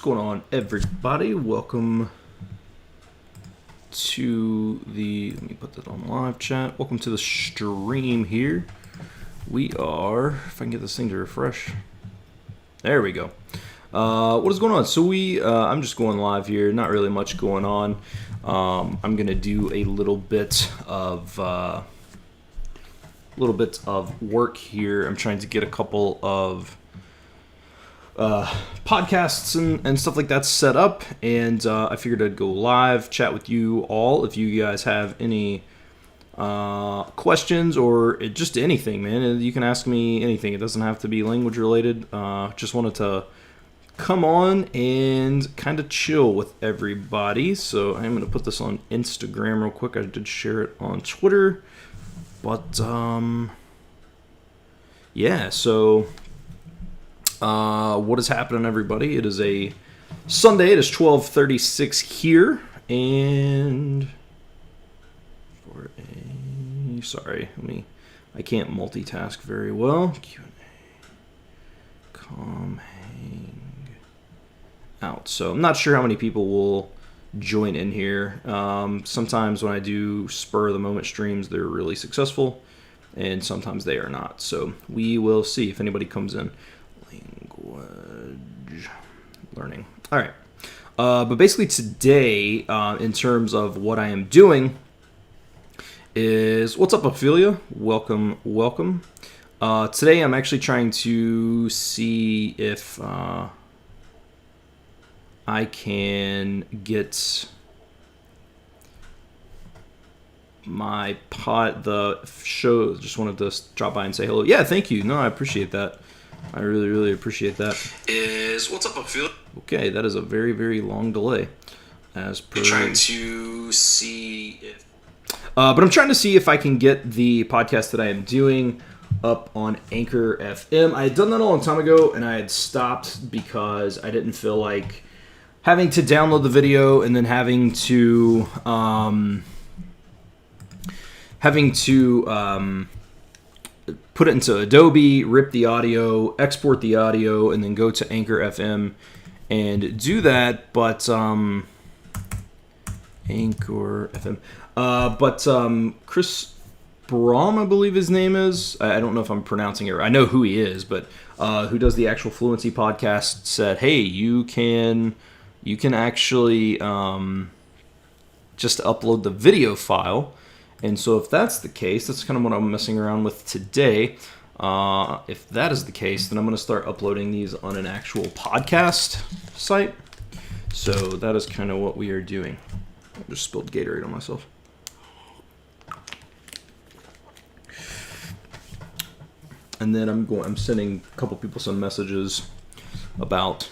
going on, everybody? Welcome to the, let me put that on live chat. Welcome to the stream here. We are, if I can get this thing to refresh. There we go. What is going on? So I'm just going live here. Not really much going on. I'm gonna do a little bit of work here. I'm trying to get a couple of podcasts and stuff like that set up, and I figured I'd go live, chat with you all. If you guys have any questions or just anything, man, you can ask me anything. It doesn't have to be language related. Just wanted to come on and kind of chill with everybody. So I'm going to put this on Instagram real quick. I did share it on Twitter, but yeah, so what is happening, everybody? It is a Sunday. It is 12:36 here, and I can't multitask very well. Q&A, come hang out. So I'm not sure how many people will join in here. Sometimes when I do spur of the moment streams, they're really successful, and sometimes they are not. So we will see if anybody comes in. Language learning. All right. But basically today, in terms of what I am doing, is what's up, Ophelia? Welcome, welcome. Today I'm actually trying to see if I can get my the show. Just wanted to drop by and say hello. Yeah, thank you. No, I appreciate that. I really, really appreciate that. Is what's up, Ophelia? Okay, that is a very, very long delay. As per, I'm trying to see if, but I'm trying to see if I can get the podcast that I am doing up on Anchor FM. I had done that a long time ago, and I had stopped because I didn't feel like having to download the video and then having to put it into Adobe, rip the audio, export the audio, and then go to Anchor FM and do that. But Anchor FM. But Chris Brom, I believe his name is. I don't know if I'm pronouncing it right. I know who he is, but who does the actual Fluency podcast, said, hey, you can actually just upload the video file. And so if that's the case, that's kind of what I'm messing around with today. If that is the case, then I'm going to start uploading these on an actual podcast site. So that is kind of what we are doing. I just spilled Gatorade on myself. And then I'm sending a couple people some messages about,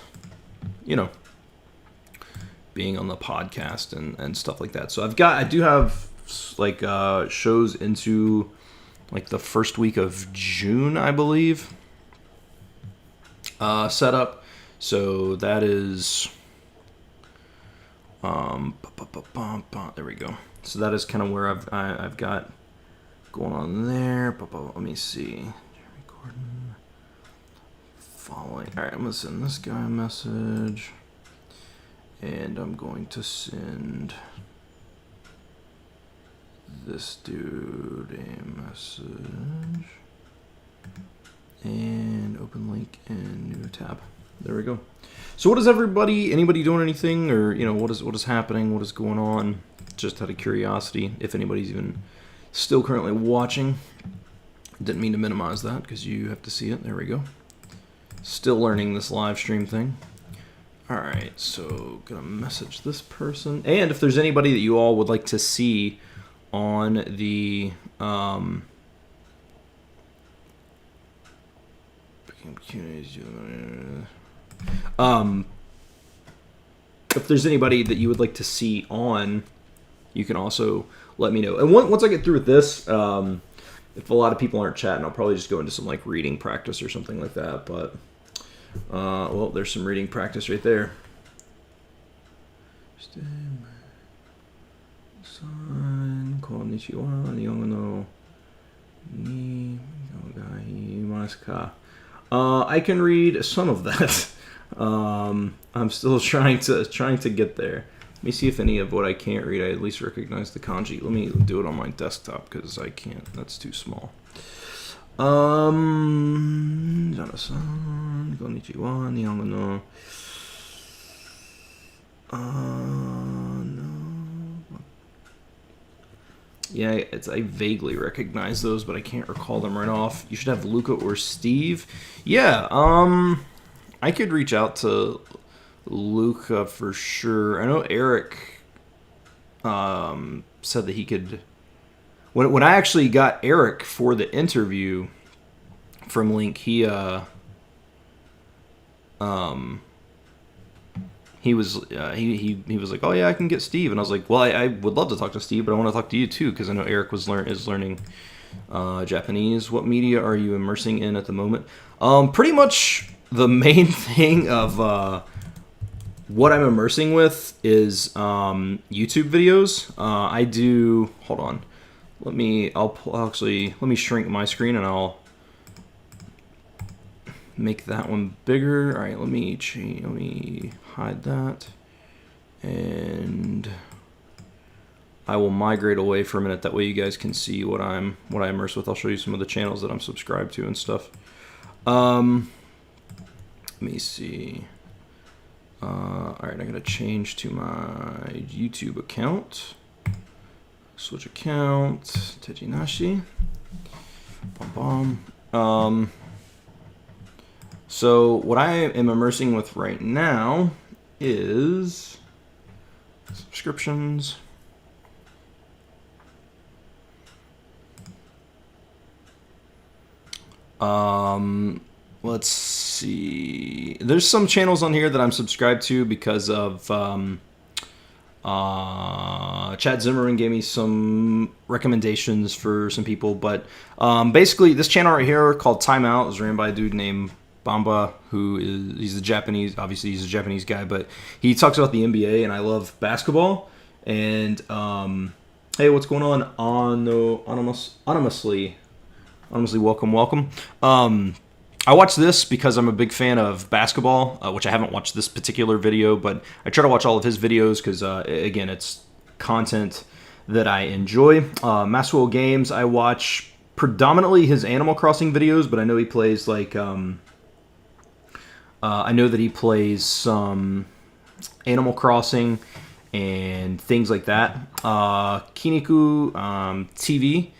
being on the podcast and stuff like that. So I do have like shows into like the first week of June, I believe, set up. So that is there we go. So that is kind of where I've got going on there. Let me see. Recording. Following. All right, I'm gonna send this guy a message, and I'm going to send this dude a message, and open link in new tab. There we go. So what is anybody doing anything, or what is happening, what is going on? Just out of curiosity, if anybody's even still currently watching. Didn't mean to minimize that because you have to see it. There we go. Still learning this live stream thing. All right, so gonna message this person, and if there's anybody that you all would like to see on the if there's anybody that you would like to see on, you can also let me know. And once I get through with this, if a lot of people aren't chatting, I'll probably just go into some like reading practice or something like that. But well, there's some reading practice right there. Konnichiwa, Nihongo no ni gaimasu ka. I can read some of that. I'm still trying to get there. Let me see if any of what I can't read, I at least recognize the kanji. Let me do it on my desktop because I can't. That's too small. Jana-san, konnichiwa, nihongo no. No. Yeah, I vaguely recognize those, but I can't recall them right off. You should have Luca or Steve. Yeah, I could reach out to Luca for sure. I know Eric said that he could. When I actually got Eric for the interview from Link, he was he was like, oh yeah, I can get Steve, and I was like, well, I would love to talk to Steve, but I want to talk to you too because I know Eric is learning Japanese. What media are you immersing in at the moment? Pretty much the main thing of what I'm immersing with is YouTube videos. I do. Hold on. Let me shrink my screen and I'll make that one bigger. All right, let me hide that, and I will migrate away for a minute. That way, you guys can see what I immerse with. I'll show you some of the channels that I'm subscribed to and stuff. Let me see. All right, I'm gonna change to my YouTube account. Switch account. Tejinashi. Bum bum. So what I am immersing with right now is subscriptions. Let's see. There's some channels on here that I'm subscribed to because of Chad Zimmerman gave me some recommendations for some people, but basically this channel right here called Timeout is ran by a dude named Bamba, he's a Japanese guy, but he talks about the NBA, and I love basketball. And hey, what's going on? Anonymously, welcome. I watch this because I'm a big fan of basketball, which I haven't watched this particular video, but I try to watch all of his videos because, again, it's content that I enjoy. Maxwell Games, I watch predominantly his Animal Crossing videos, but I know he plays like I know that he plays some Animal Crossing and things like that. Kiniku TV,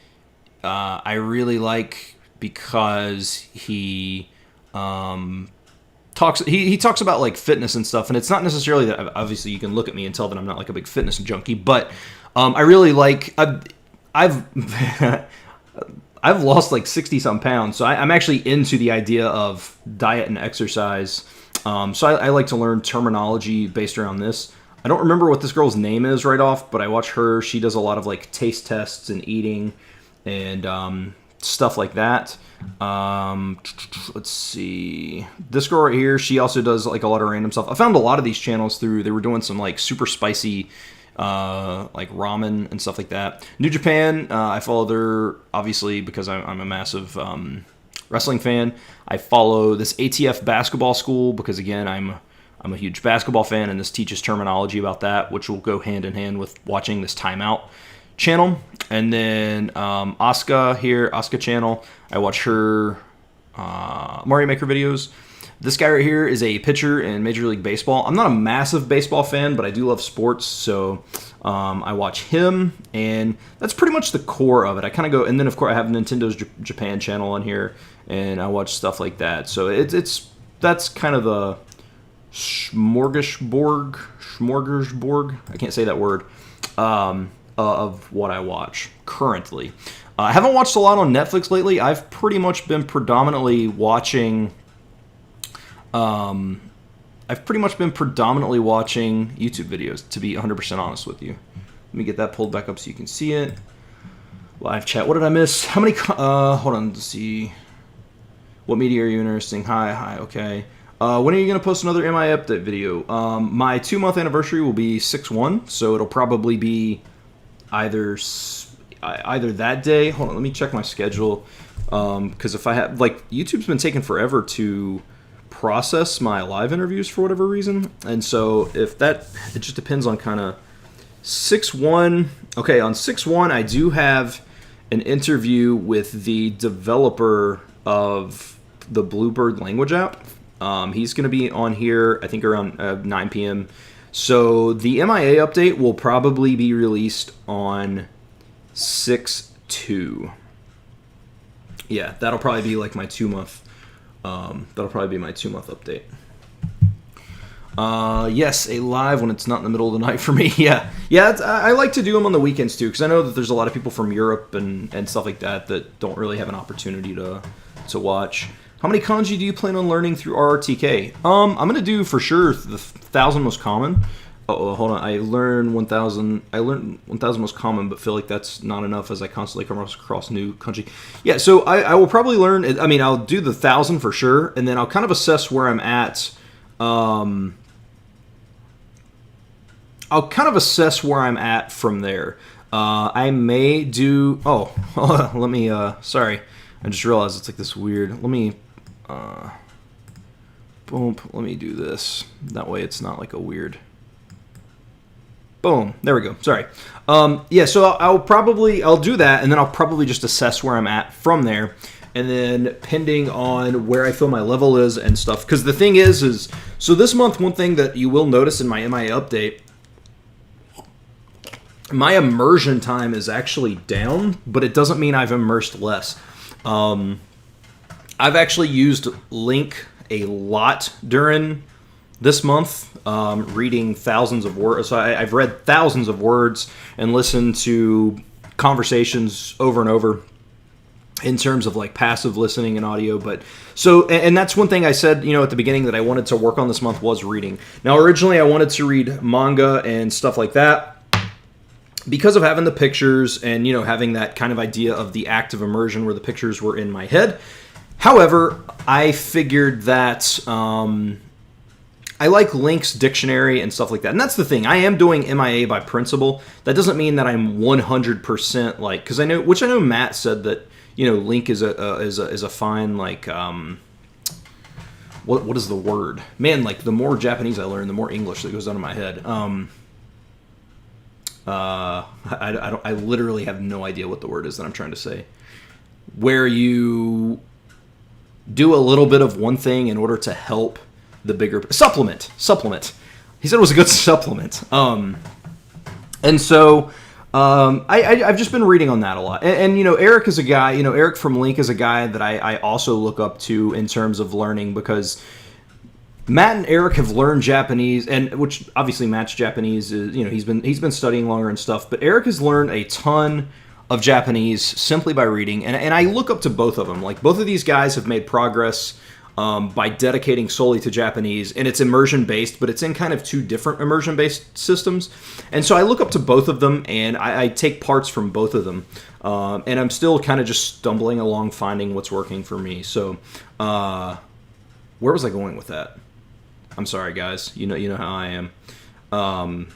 I really like because he talks about like fitness and stuff, and it's not necessarily that. Obviously, you can look at me and tell that I'm not like a big fitness junkie, but I really like. I've I've lost like 60-some pounds, so I'm actually into the idea of diet and exercise. So I like to learn terminology based around this. I don't remember what this girl's name is right off, but I watch her. She does a lot of like taste tests and eating and stuff like that. Let's see. This girl right here, she also does like a lot of random stuff. I found a lot of these channels through, they were doing some like super spicy like ramen and stuff like that. New Japan, I follow there obviously because I'm a massive wrestling fan. I follow this ATF basketball school because again I'm a huge basketball fan, and this teaches terminology about that, which will go hand in hand with watching this Timeout channel. And then Asuka channel, I watch her Mario Maker videos. This guy right here is a pitcher in Major League Baseball. I'm not a massive baseball fan, but I do love sports, so I watch him, and that's pretty much the core of it. I kind of go, and then of course I have Nintendo's Japan channel on here, and I watch stuff like that. So that's kind of the smorgasbord. I can't say that word. Of what I watch currently. I haven't watched a lot on Netflix lately. I've pretty much been predominantly watching YouTube videos, to be 100% honest with you. Let me get that pulled back up so you can see it. Live chat. What did I miss? How many? Hold on to see. What media are you interesting? Hi. Okay. When are you going to post another MI update video? My 2-month anniversary will be 6/1, so it'll probably be either that day. Hold on, let me check my schedule. Because if I have, like, YouTube's been taking forever to process my live interviews for whatever reason. And so if that, it just depends on kind of 6-1. Okay, on 6-1, I do have an interview with the developer of the Bluebird language app. He's going to be on here, I think, around 9 p.m. So the MIA update will probably be released on 6/2. Yeah, that'll probably be like my 2-month. That'll probably be my 2-month update. Yes, a live when it's not in the middle of the night for me. Yeah. I like to do them on the weekends too, because I know that there's a lot of people from Europe and stuff like that that don't really have an opportunity to watch. How many kanji do you plan on learning through RRTK? I'm gonna do for sure the 1,000 most common. Oh, hold on. I learned 1,000 most common, but feel like that's not enough as I constantly come across new kanji. Yeah, so I will probably learn. I mean, I'll do the 1,000 for sure, and then I'll kind of assess where I'm at. I'll kind of assess where I'm at from there. I may do. Oh, let me. Sorry, I just realized it's like this weird. Let me. Boom. Let me do this. That way, it's not like a weird. Boom. There we go. Sorry. Yeah. So I'll do that, and then I'll probably just assess where I'm at from there, and then depending on where I feel my level is and stuff. Because the thing is so this month, one thing that you will notice in my MIA update. My immersion time is actually down, but it doesn't mean I've immersed less. I've actually used Link a lot during this month, reading thousands of words. So I've read thousands of words and listened to conversations over and over in terms of like passive listening and audio. But so, and that's one thing I said, at the beginning that I wanted to work on this month was reading. Now, originally I wanted to read manga and stuff like that. Because of having the pictures and, having that kind of idea of the active immersion where the pictures were in my head. However, I figured that I like Link's dictionary and stuff like that. And that's the thing. I am doing MIA by principle. That doesn't mean that I'm 100% like, because I know Matt said that, Link is a fine, like, what is the word? Man, like the more Japanese I learn, the more English that goes out of my head. I literally have no idea what the word is that I'm trying to say. Where you do a little bit of one thing in order to help the bigger supplement. He said it was a good supplement. And so I've just been reading on that a lot. And Eric is a guy. Eric from Link is a guy that I also look up to in terms of learning, because Matt and Eric have learned Japanese, and which obviously Matt's Japanese is, he's been studying longer and stuff, but Eric has learned a ton of Japanese simply by reading, and I look up to both of them. Like, both of these guys have made progress by dedicating solely to Japanese, and it's immersion based, but it's in kind of two different immersion based systems, and so I look up to both of them, and I take parts from both of them, and I'm still kind of just stumbling along finding what's working for me. So where was I going with that? I'm sorry, guys. You know how I am. I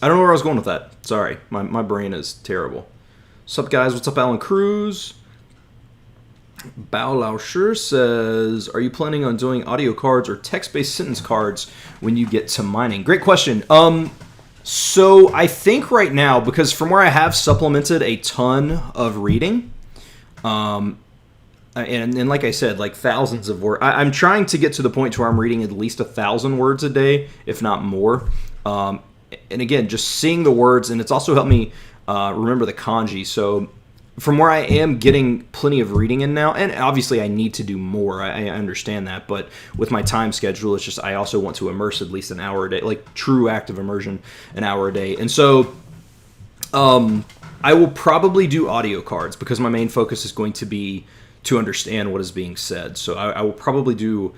don't know where I was going with that. Sorry, my brain is terrible. What's up, guys? What's up, Alan Cruz? Bao Lao Sure says, are you planning on doing audio cards or text-based sentence cards when you get to mining? Great question. So I think right now, because from where I have supplemented a ton of reading, and like I said, like thousands of words. I'm trying to get to the point where I'm reading at least 1,000 words a day, if not more. And again, just seeing the words, and it's also helped me remember the kanji. So from where I am getting plenty of reading in now, and obviously I need to do more. I understand that, but with my time schedule, it's just I also want to immerse at least an hour a day, like true active immersion, an hour a day. And so I will probably do audio cards because my main focus is going to be to understand what is being said. So I will probably do,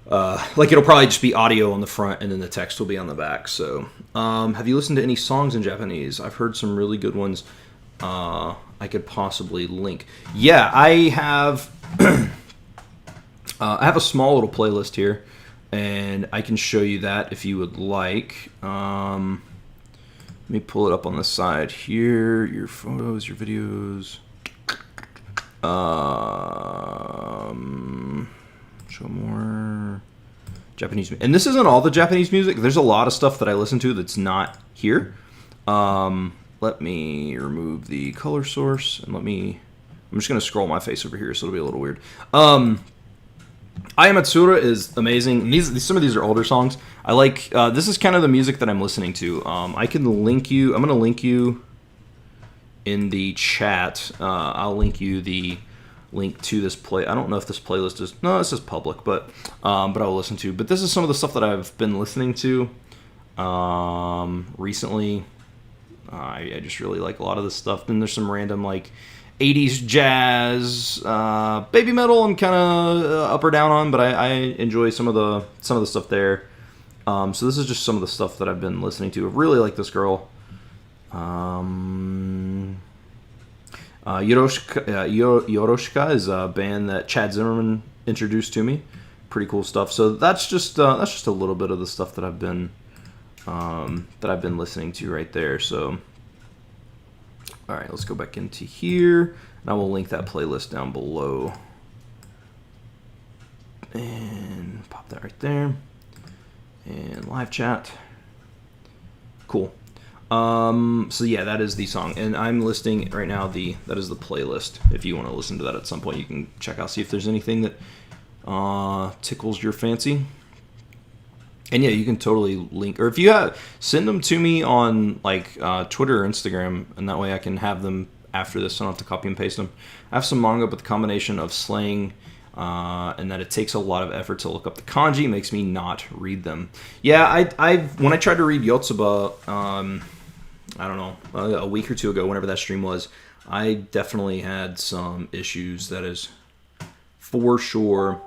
it'll probably just be audio on the front and then the text will be on the back. So have you listened to any songs in Japanese? I've heard some really good ones I could possibly link. Yeah, I have I have a small little playlist here, and I can show you that if you would like. Let me pull it up on the side here. Your photos, your videos. Show more Japanese music. And this isn't all the Japanese music. There's a lot of stuff that I listen to that's not here. Let me remove the color source and I'm just going to scroll my face over here, so it'll be a little weird. Ayamatsura is amazing. Some of these are older songs. I like, this is kind of the music that I'm listening to. I can link you, I'm going to link you in the chat. I'll link you the link to this I don't know if this playlist is, no, this is public, but I'll listen to. But this is some of the stuff that I've been listening to recently. I just really like a lot of this stuff. Then there's some random like 80s jazz, baby metal. I'm kind of up or down on, but I enjoy some of the stuff there. So this is just some of the stuff that I've been listening to. I really like this girl. Yoroshika is a band that Chad Zimmerman introduced to me. Pretty cool stuff. So that's just a little bit of the stuff that I've been listening to right there. So, all right, let's go back into here, and I will link that playlist down below, and pop that right there, and live chat. Cool. So yeah, that is the song, and I'm listing right now that is the playlist. If you want to listen to that at some point, you can check out, see if there's anything that tickles your fancy. And yeah, you can totally link, or if you send them to me on like Twitter or Instagram, and that way I can have them after this. So I don't have to copy and paste them. I have some manga with the combination of slang and that it takes a lot of effort to look up the kanji. It makes me not read them. Yeah, when I tried to read Yotsuba, I don't know, a week or two ago, whenever that stream was, I definitely had some issues. That is for sure.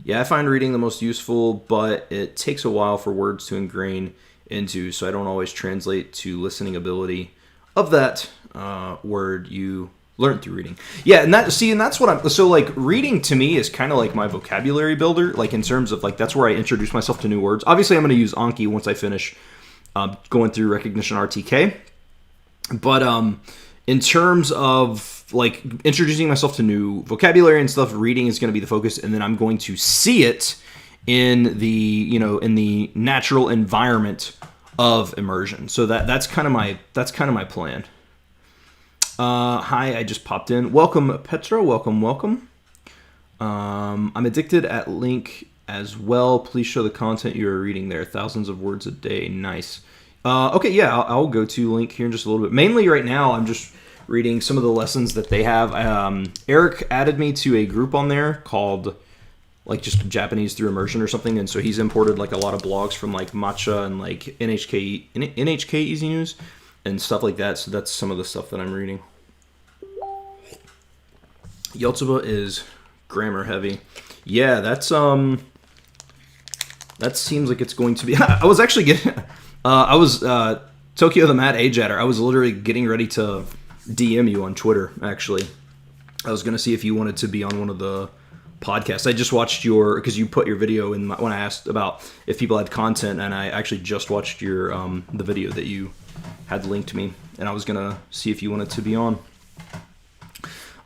Yeah, I find reading the most useful, but it takes a while for words to ingrain into, so I don't always translate to listening ability of that word you learned through reading. Yeah, and that's what I'm, so like reading to me is kind of like my vocabulary builder, like in terms of like, that's where I introduce myself to new words. Obviously I'm going to use Anki once I finish going through recognition RTK, but in terms of like introducing myself to new vocabulary and stuff, reading is going to be the focus, and then I'm going to see it in the natural environment of immersion. So that's kind of my plan. Hi, I just popped in. Welcome, Petra. Welcome. I'm addicted at link as well. Please show the content you are reading there. Thousands of words a day. Nice. Okay, yeah, I'll go to link here in just a little bit. Mainly right now, I'm just reading some of the lessons that they have. Eric added me to a group on there called like just Japanese through immersion or something, and so he's imported like a lot of blogs from like Matcha and like NHK Easy News and stuff like that. So that's some of the stuff that I'm reading. Yotsuba is grammar heavy. Yeah, that seems like it's going to be. I was actually getting. Tokyo the Mad Ajatter. I was literally getting ready to DM you on Twitter, actually. I was going to see if you wanted to be on one of the podcasts. I just watched because you put your video in when I asked about if people had content, and I actually just watched your the video that you had linked to me, and I was going to see if you wanted to be on.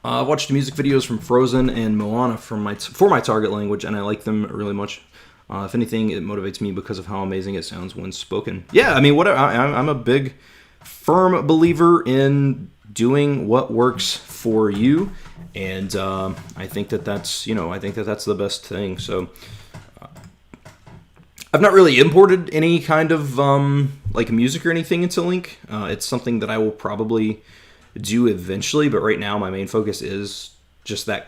I watched music videos from Frozen and Moana for my target language, and I like them really much. If anything, it motivates me because of how amazing it sounds when spoken. Yeah, I mean, I'm a big, firm believer in doing what works for you, and I think that's the best thing. So I've not really imported any kind of like music or anything into Link. It's something that I will probably do eventually, but right now my main focus is just that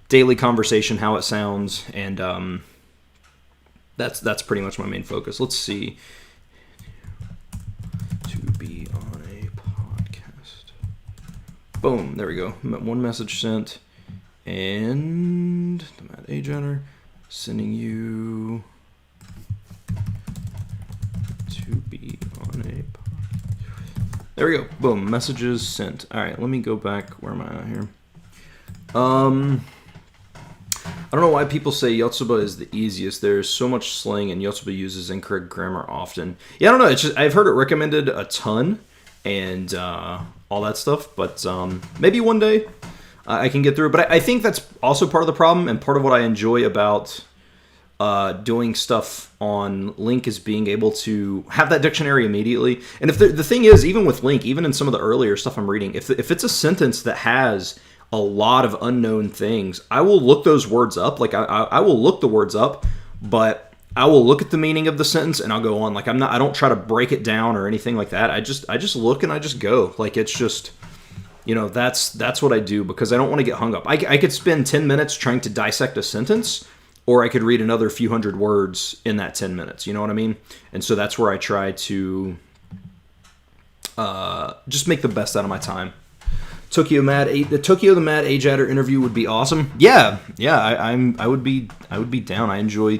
daily conversation, how it sounds, and that's pretty much my main focus. Let's see. To be on a podcast. Boom, there we go. One message sent, and the Mad Ajatter sending you to be on a podcast. There we go. Boom. Messages sent. All right, let me go back. Where am I at here? I don't know why people say Yotsuba is the easiest. There's so much slang, and Yotsuba uses incorrect grammar often. Yeah, I don't know. It's just I've heard it recommended a ton, and all that stuff. But maybe one day. I can get through it. But I think that's also part of the problem, and part of what I enjoy about doing stuff on Link is being able to have that dictionary immediately. And if the thing is, even with Link, even in some of the earlier stuff I'm reading, if it's a sentence that has a lot of unknown things, I will look those words up. Like I will look the words up, but I will look at the meaning of the sentence and I'll go on. Like I don't try to break it down or anything like that. I just look and I just go. Like it's just, that's what I do, because I don't want to get hung up. I could spend 10 minutes trying to dissect a sentence, or I could read another few hundred words in that 10 minutes. You know what I mean? And so that's where I try to just make the best out of my time. The Tokyo the Mad Age Adder interview would be awesome. Yeah, I would be down. I enjoy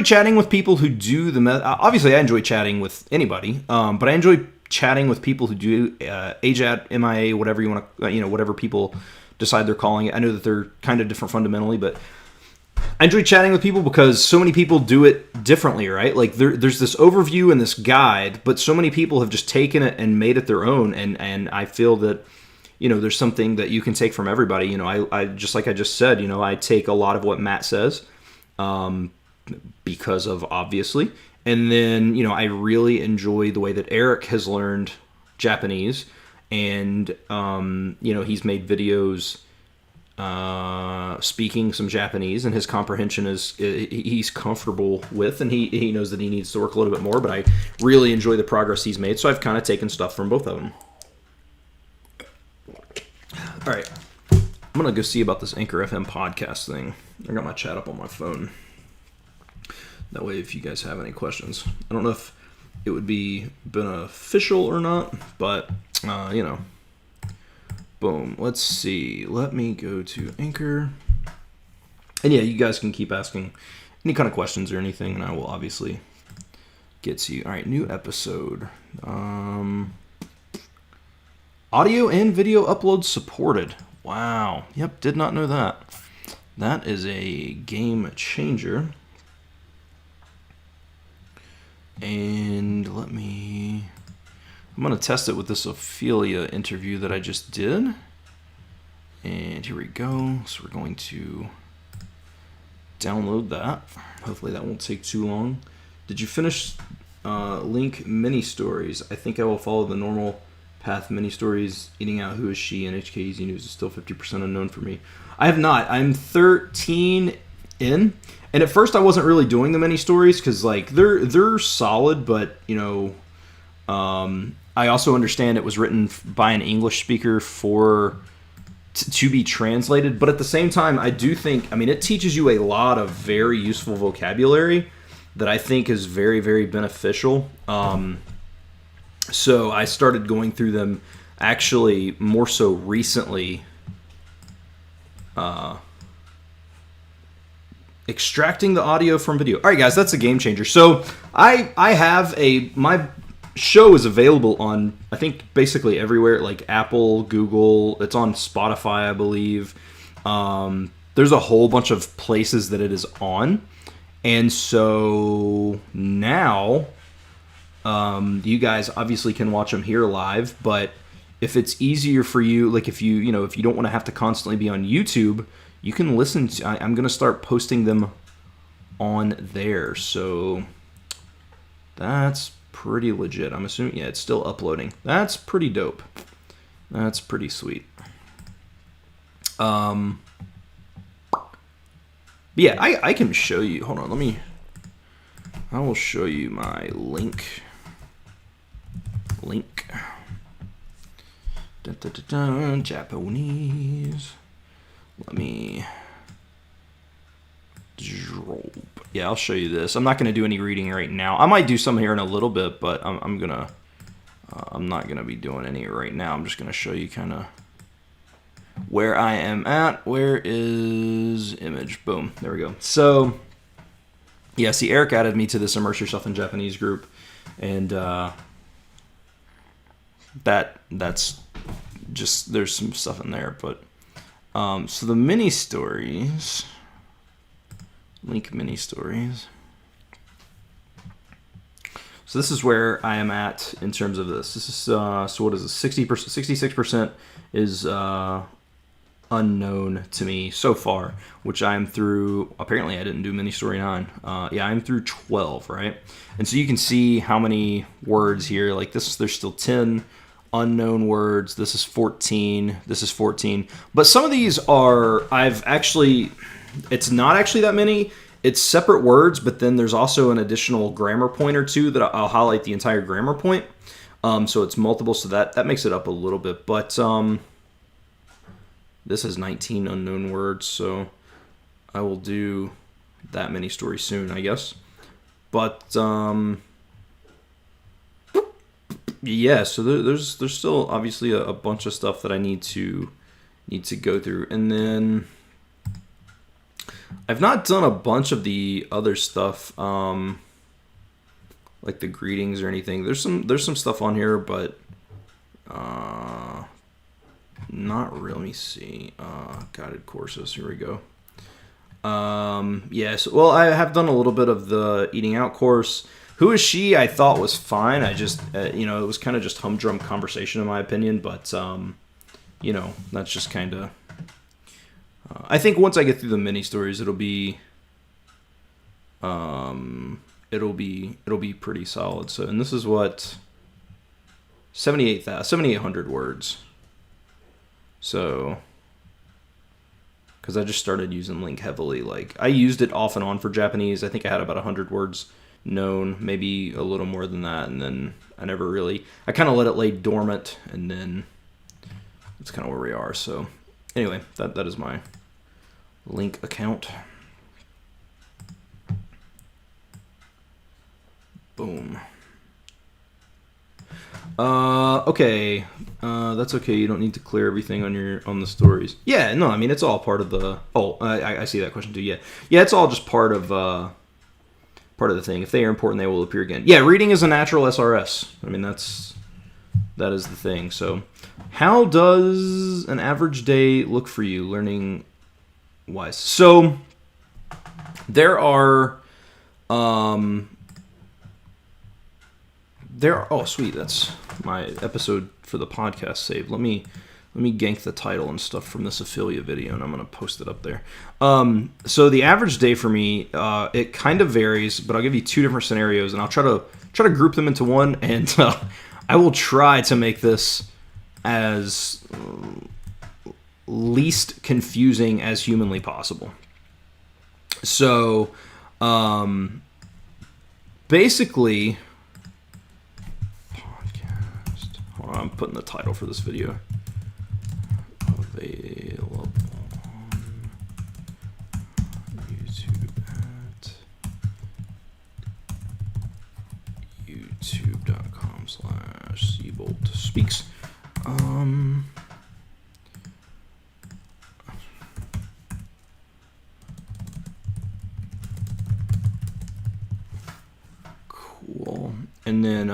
chatting with people who do the obviously I enjoy chatting with anybody, but I enjoy chatting with people who do Age Ad, MIA, whatever you want to, whatever people decide they're calling it. I know that they're kind of different fundamentally, but I enjoy chatting with people because so many people do it differently, right? Like there's this overview and this guide, but so many people have just taken it and made it their own. And I feel that, there's something that you can take from everybody. I just like I just said, I take a lot of what Matt says because of obviously. And then, I really enjoy the way that Eric has learned Japanese. And, he's made videos speaking some Japanese, and his comprehension he's comfortable with, and he knows that he needs to work a little bit more, but I really enjoy the progress he's made. So I've kind of taken stuff from both of them. All right. I'm going to go see about this Anchor FM podcast thing. I got my chat up on my phone. That way, if you guys have any questions, I don't know if it would be beneficial or not, but, boom. Let's see. Let me go to Anchor. And yeah, you guys can keep asking any kind of questions or anything, and I will obviously get to you. All right, new episode. Audio and video uploads supported. Wow. Yep, did not know that. That is a game changer. And I'm going to test it with this Ophelia interview that I just did. And here we go. So we're going to download that. Hopefully that won't take too long. Did you finish Link mini stories? I think I will follow the normal path. Mini stories, eating out, who is she, and HKEZ News is still 50% unknown for me. I have not. I'm 13 in. And at first I wasn't really doing the mini stories because they're solid, but I also understand it was written by an English speaker to be translated. But at the same time, I do think, it teaches you a lot of very useful vocabulary that I think is very, very beneficial. So I started going through them actually more so recently. Extracting the audio from video. All right, guys, that's a game changer. So I have my show is available on, I think, basically everywhere, like Apple, Google. It's on Spotify, I believe. There's a whole bunch of places that it is on. And so now you guys obviously can watch them here live, but if it's easier for you, like if you don't want to have to constantly be on YouTube, you can listen to, I'm going to start posting them on there. So that's pretty legit. I'm assuming, yeah, it's still uploading. That's pretty dope. That's pretty sweet. But yeah, I can show you. Hold on, I will show you my link. Japanese. Let me drop. Yeah, I'll show you this. I'm not going to do any reading right now. I might do some here in a little bit, but I'm not gonna be doing any right now. I'm just gonna show you kind of where I am at. Where is image? Boom. There we go. So yeah, see, Eric added me to this Immerse Yourself in Japanese group, and that's just, there's some stuff in there, but so the mini stories, link mini stories. So this is where I am at in terms of this. This is so what is it? 60%, 66% is unknown to me so far, which I'm through. Apparently, I didn't do mini story 9. Yeah, I'm through 12, right? And so you can see how many words here. Like this, there's still 10 unknown words. This is 14. This is 14. But some of these are it's not actually that many. It's separate words, but then there's also an additional grammar point or two that I'll highlight the entire grammar point. So it's multiple, so that makes it up a little bit. But this is 19 unknown words, so I will do that mini story soon, I guess. But yeah, so there's still obviously a bunch of stuff that I need to go through, and then I've not done a bunch of the other stuff, like the greetings or anything. There's some stuff on here, but not really. Let me see. Guided courses. Here we go. Yes. Well, I have done a little bit of the eating out course. Who is she? I thought was fine. I just, it was kind of just humdrum conversation in my opinion. But, that's just kind of. I think once I get through the mini stories, it'll be pretty solid. So, and this is what 7,800 words. So, because I just started using Link heavily. Like I used it off and on for Japanese. I think I had about 100 words known, maybe a little more than that, and then I kind of let it lay dormant, and then that's kind of where we are. So, anyway, that is my Link account. Boom. Okay. That's okay. You don't need to clear everything on the stories. Yeah, no, I mean it's all part of the. Oh, I see that question too. Yeah, it's all just part of the thing. If they are important, they will appear again. Yeah, reading is a natural SRS. I mean that is the thing. So, how does an average day look for you, learning wise? So, there are. Oh sweet, that's my episode for the podcast save. Let me gank the title and stuff from this affiliate video, and I'm gonna post it up there. So the average day for me, it kind of varies, but I'll give you two different scenarios, and I'll try to group them into one, and I will try to make this as least confusing as humanly possible. So basically. I'm putting the title for this video. Available on YouTube at youtube.com/Seabolt speaks. Cool. And then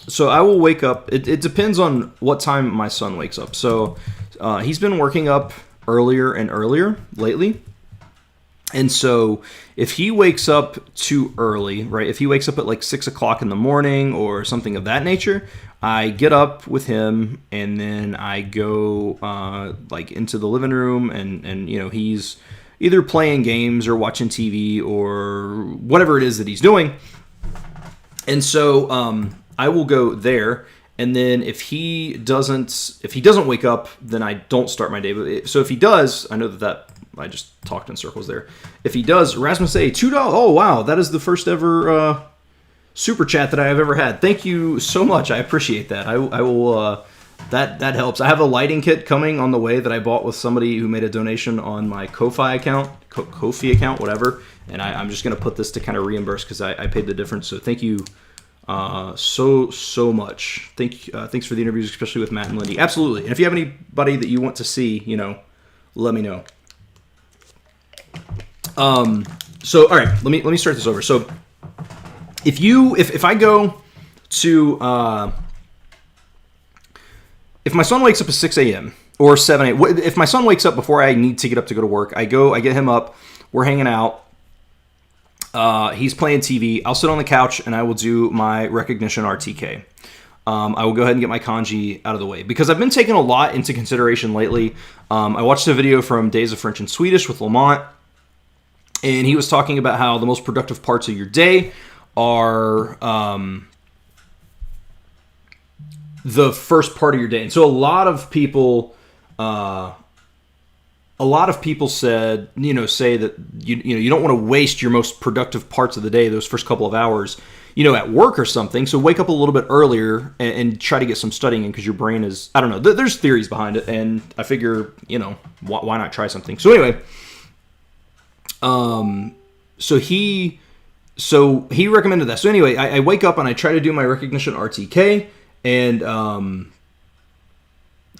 so I will wake up. It depends on what time my son wakes up. So he's been working up earlier and earlier lately. And so if he wakes up too early, right? If he wakes up at like 6 o'clock in the morning or something of that nature, I get up with him and then I go like into the living room and he's either playing games or watching TV or whatever it is that he's doing. And so I will go there, and then if he doesn't wake up, then I don't start my day. So if he does, I know that I just talked in circles there. If he does, Rasmus A, $2. Oh wow, that is the first ever super chat that I have ever had. Thank you so much. I appreciate that. I will. That helps. I have a lighting kit coming on the way that I bought with somebody who made a donation on my Ko-Fi account, Ko-Fi account, whatever. And I'm just going to put this to kind of reimburse because I paid the difference. So thank you so much. Thanks for the interviews, especially with Matt and Lindy. Absolutely. And if you have anybody that you want to see, let me know. So all right, let me start this over. So if I go to if my son wakes up at 6 a.m., or 7, 8. If my son wakes up before I need to get up to go to work, I get him up. We're hanging out. He's playing TV. I'll sit on the couch and I will do my recognition RTK. I will go ahead and get my kanji out of the way because I've been taking a lot into consideration lately. I watched a video from Days of French and Swedish with Lamont, and he was talking about how the most productive parts of your day are the first part of your day. And so a lot of people said, say that you don't want to waste your most productive parts of the day, those first couple of hours, at work or something. So wake up a little bit earlier and try to get some studying in because your brain is, I don't know, there's theories behind it. And I figure, why not try something? So anyway, so he recommended that. So anyway, I wake up and I try to do my recognition RTK, and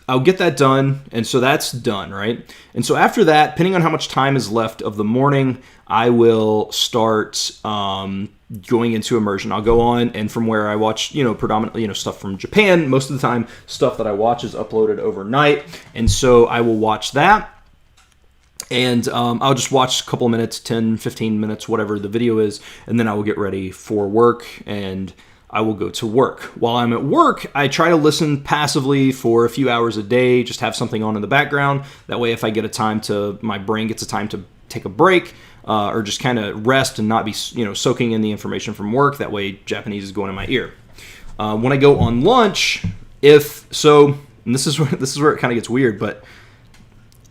I'll get that done, and so that's done, right? And so after that, depending on how much time is left of the morning, I will start going into Immersion. I'll go on, and from where I watch, predominantly, stuff from Japan, most of the time, stuff that I watch is uploaded overnight, and so I will watch that. And I'll just watch a couple of minutes, 10, 15 minutes, whatever the video is, and then I will get ready for work, and I will go to work. While I'm at work, I try to listen passively for a few hours a day, just have something on in the background. That way, if I get my brain gets a time to take a break, or just kind of rest and not be, soaking in the information from work. That way, Japanese is going in my ear. When I go on lunch, and this is where it kind of gets weird, but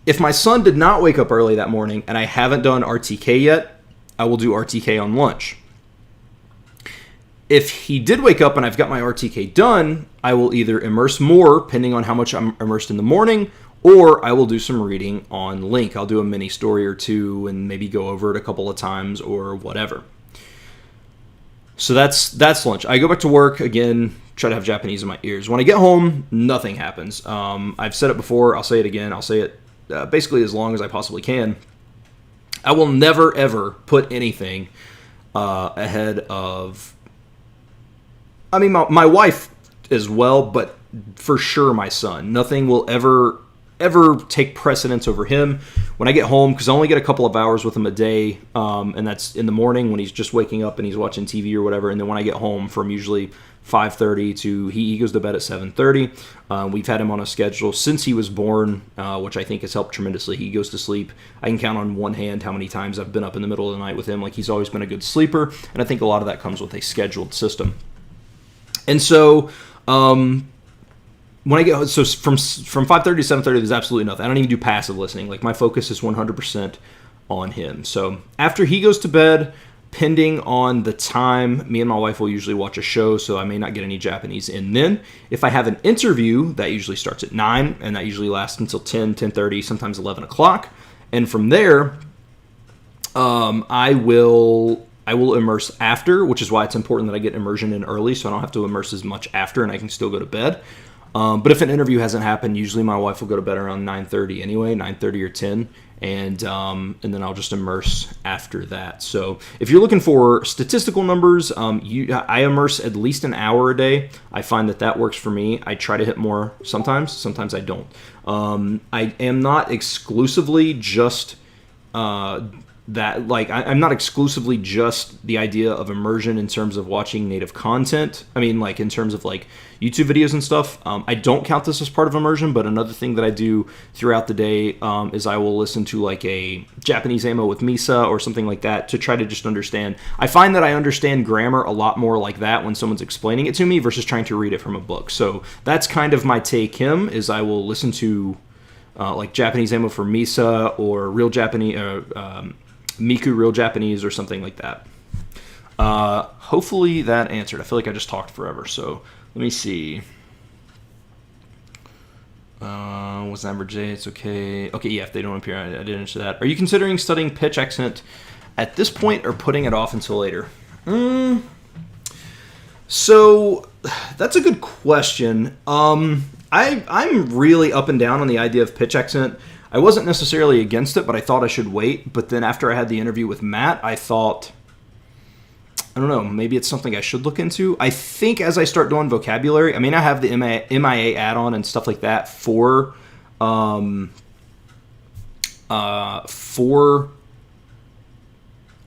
if my son did not wake up early that morning and I haven't done RTK yet, I will do RTK on lunch. If he did wake up and I've got my RTK done, I will either immerse more, depending on how much I'm immersed in the morning, or I will do some reading on Link. I'll do a mini story or two and maybe go over it a couple of times or whatever. So that's lunch. I go back to work, again, try to have Japanese in my ears. When I get home, nothing happens. I've said it before, I'll say it again, I'll say it basically as long as I possibly can. I will never, ever put anything ahead of... I mean, my wife as well, but for sure my son. Nothing will ever take precedence over him. When I get home, because I only get a couple of hours with him a day, and that's in the morning when he's just waking up and he's watching TV or whatever, and then when I get home from usually 5:30 to he goes to bed at 7:30. We've had him on a schedule since he was born, which I think has helped tremendously. He goes to sleep. I can count on one hand how many times I've been up in the middle of the night with him. Like, he's always been a good sleeper, and I think a lot of that comes with a scheduled system. And so when I get from 5:30 to 7:30, there's absolutely nothing. I don't even do passive listening. Like, my focus is 100% on him. So after he goes to bed, depending on the time, me and my wife will usually watch a show, so I may not get any Japanese in then. If I have an interview, that usually starts at 9, and that usually lasts until 10, 10:30, sometimes 11 o'clock. And from there, I will immerse after, which is why it's important that I get immersion in early, so I don't have to immerse as much after, and I can still go to bed. But if an interview hasn't happened, usually my wife will go to bed around 9:30 anyway, 9:30 or 10, and then I'll just immerse after that. So if you're looking for statistical numbers, I immerse at least an hour a day. I find that works for me. I try to hit more sometimes I don't. I am not exclusively just that, like, I'm not exclusively just the idea of immersion in terms of watching native content. I mean, like, in terms of, like, YouTube videos and stuff. I don't count this as part of immersion, but another thing that I do throughout the day is I will listen to, like, a Japanese ammo with Misa or something like that to try to just understand. I find that I understand grammar a lot more like that when someone's explaining it to me versus trying to read it from a book. So that's kind of my take, is I will listen to, like, Japanese ammo for Misa or real Japanese... Miku Real Japanese or something like that. Hopefully that answered. I feel like I just talked forever, so let me see. What's number J? It's okay. Okay, yeah, if they don't appear, I didn't answer that. Are you considering studying pitch accent at this point or putting it off until later? So that's a good question. I'm really up and down on the idea of pitch accent. I wasn't necessarily against it, but I thought I should wait. But then after I had the interview with Matt, I thought, I don't know, maybe it's something I should look into. I think as I start doing vocabulary, I mean, I have the MIA add-on and stuff like that for for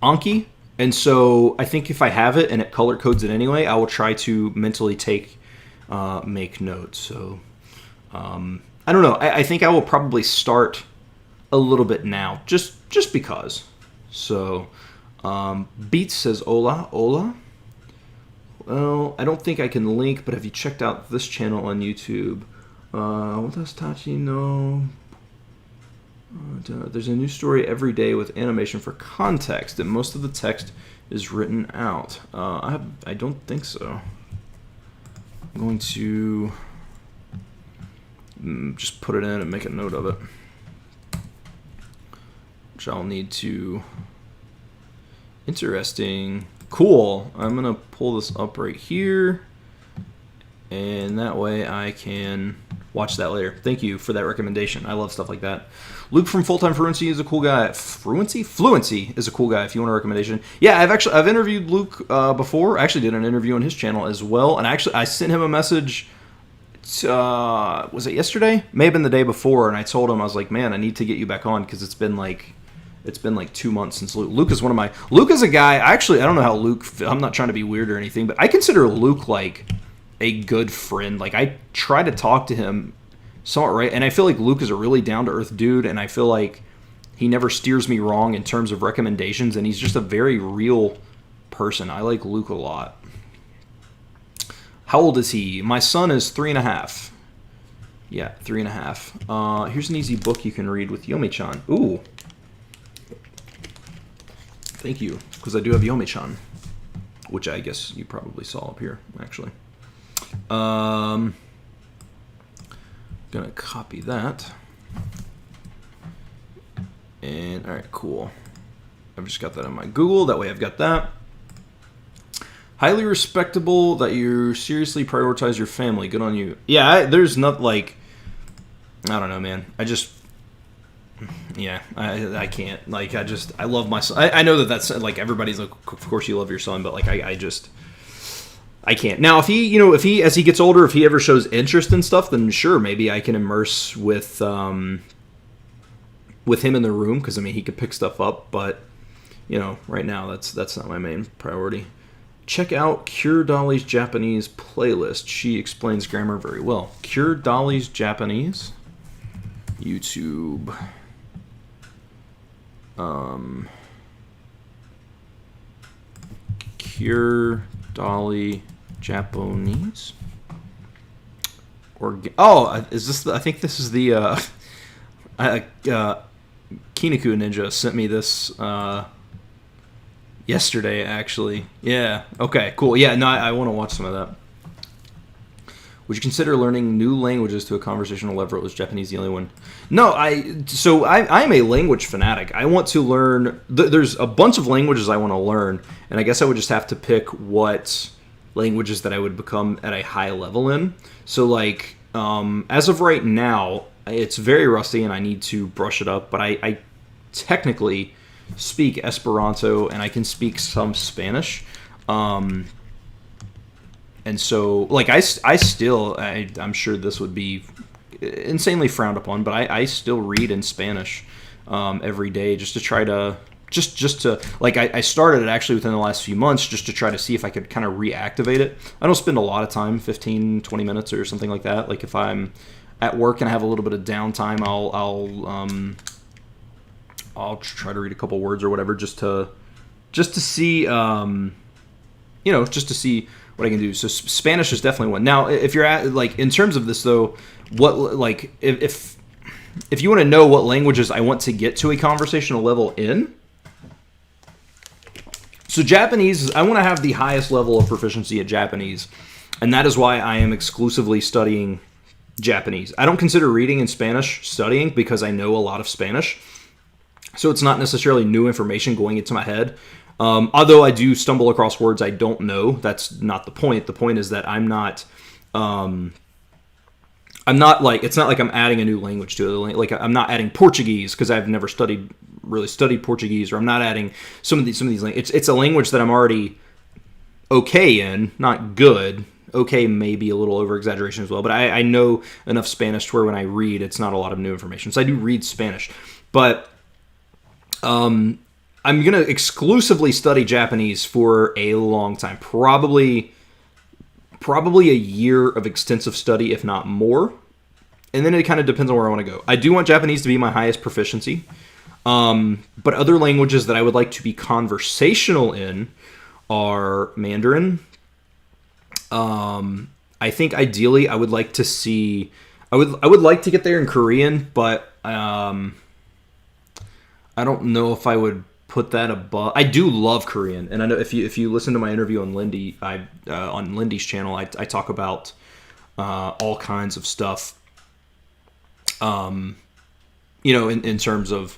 Anki. And so I think if I have it and it color codes it anyway, I will try to mentally make notes. So I don't know. I think I will probably start a little bit now, just because. So Beats says hola, hola. Well, I don't think I can link, but have you checked out this channel on YouTube? What does Tachi know? There's a new story every day with animation for context, and most of the text is written out. I don't think so. I'm going to just put it in and make a note of it, which I'll need to. Interesting. Cool. I'm going to pull this up right here, and that way I can watch that later. Thank you for that recommendation. I love stuff like that. Luke from Full Time Fluency is a cool guy. Fluency is a cool guy if you want a recommendation. Yeah, I've interviewed Luke before. I actually did an interview on his channel as well, and I sent him a message. Was it yesterday? May have been the day before, and I told him, I was like, man, I need to get you back on because it's been like 2 months since Luke. Luke is a guy. I don't know how Luke. I'm not trying to be weird or anything, but I consider Luke like a good friend. Like, I try to talk to him somewhat right, and I feel like Luke is a really down-to-earth dude, and I feel like he never steers me wrong in terms of recommendations, and he's just a very real person. I like Luke a lot. How old is he? My son is 3.5. Yeah, 3.5. Here's an easy book you can read with Yomi-chan. Ooh. Thank you, because I do have Yomi-chan, which I guess you probably saw up here, actually. Gonna copy that. And all right, cool. I've just got that on my Google. That way I've got that. Highly respectable that you seriously prioritize your family. Good on you. Yeah, there's not like, I don't know, man. I can't. Like, I love my son. I know that's like everybody's like, of course you love your son, but like I can't. Now, if he as he gets older, if he ever shows interest in stuff, then sure, maybe I can immerse with him in the room, because I mean he could pick stuff up, but right now that's not my main priority. Check out Cure Dolly's Japanese playlist. She explains grammar very well. Cure Dolly's Japanese, YouTube. Cure Dolly Japanese. Is this? I think this is the. Kiniku Ninja sent me this yesterday, actually. Yeah. Okay. Cool. Yeah. No, I want to watch some of that. Would you consider learning new languages to a conversational level? Was Japanese the only one? No, I'm a language fanatic. I want to learn. There's a bunch of languages I want to learn, and I guess I would just have to pick what languages that I would become at a high level in. So, like, as of right now, it's very rusty, and I need to brush it up. But I technically speak Esperanto, and I can speak some Spanish. And so, like, I'm sure this would be insanely frowned upon, but I still read in Spanish every day just to try to, just to, like, I started it actually within the last few months just to try to see if I could kind of reactivate it. I don't spend a lot of time, 15, 20 minutes or something like that. Like, if I'm at work and I have a little bit of downtime, I'll try to read a couple words or whatever just to see, just to see what I can do. So Spanish is definitely one. Now, if you're at, like, in terms of this though, what, like, if you want to know what languages I want to get to a conversational level in, so Japanese, I want to have the highest level of proficiency at Japanese, and that is why I am exclusively studying Japanese. I don't consider reading in Spanish studying because I know a lot of Spanish, so it's not necessarily new information going into my head. Although I do stumble across words I don't know, that's not the point. The point is that I'm not like, it's not like I'm adding a new language to it. Like, I'm not adding Portuguese because I've never really studied Portuguese, or I'm not adding some of these languages. It's a language that I'm already okay in, not good, Okay, maybe a little over-exaggeration as well, but I know enough Spanish to where when I read, it's not a lot of new information. So I do read Spanish. But I'm going to exclusively study Japanese for a long time. Probably a year of extensive study, if not more. And then it kind of depends on where I want to go. I do want Japanese to be my highest proficiency. But other languages that I would like to be conversational in are Mandarin. I think ideally I would like to see... I would like to get there in Korean, but I don't know if I would put that above. I do love Korean, and I know if you listen to my interview on Lindy, on Lindy's channel, I talk about all kinds of stuff. In terms of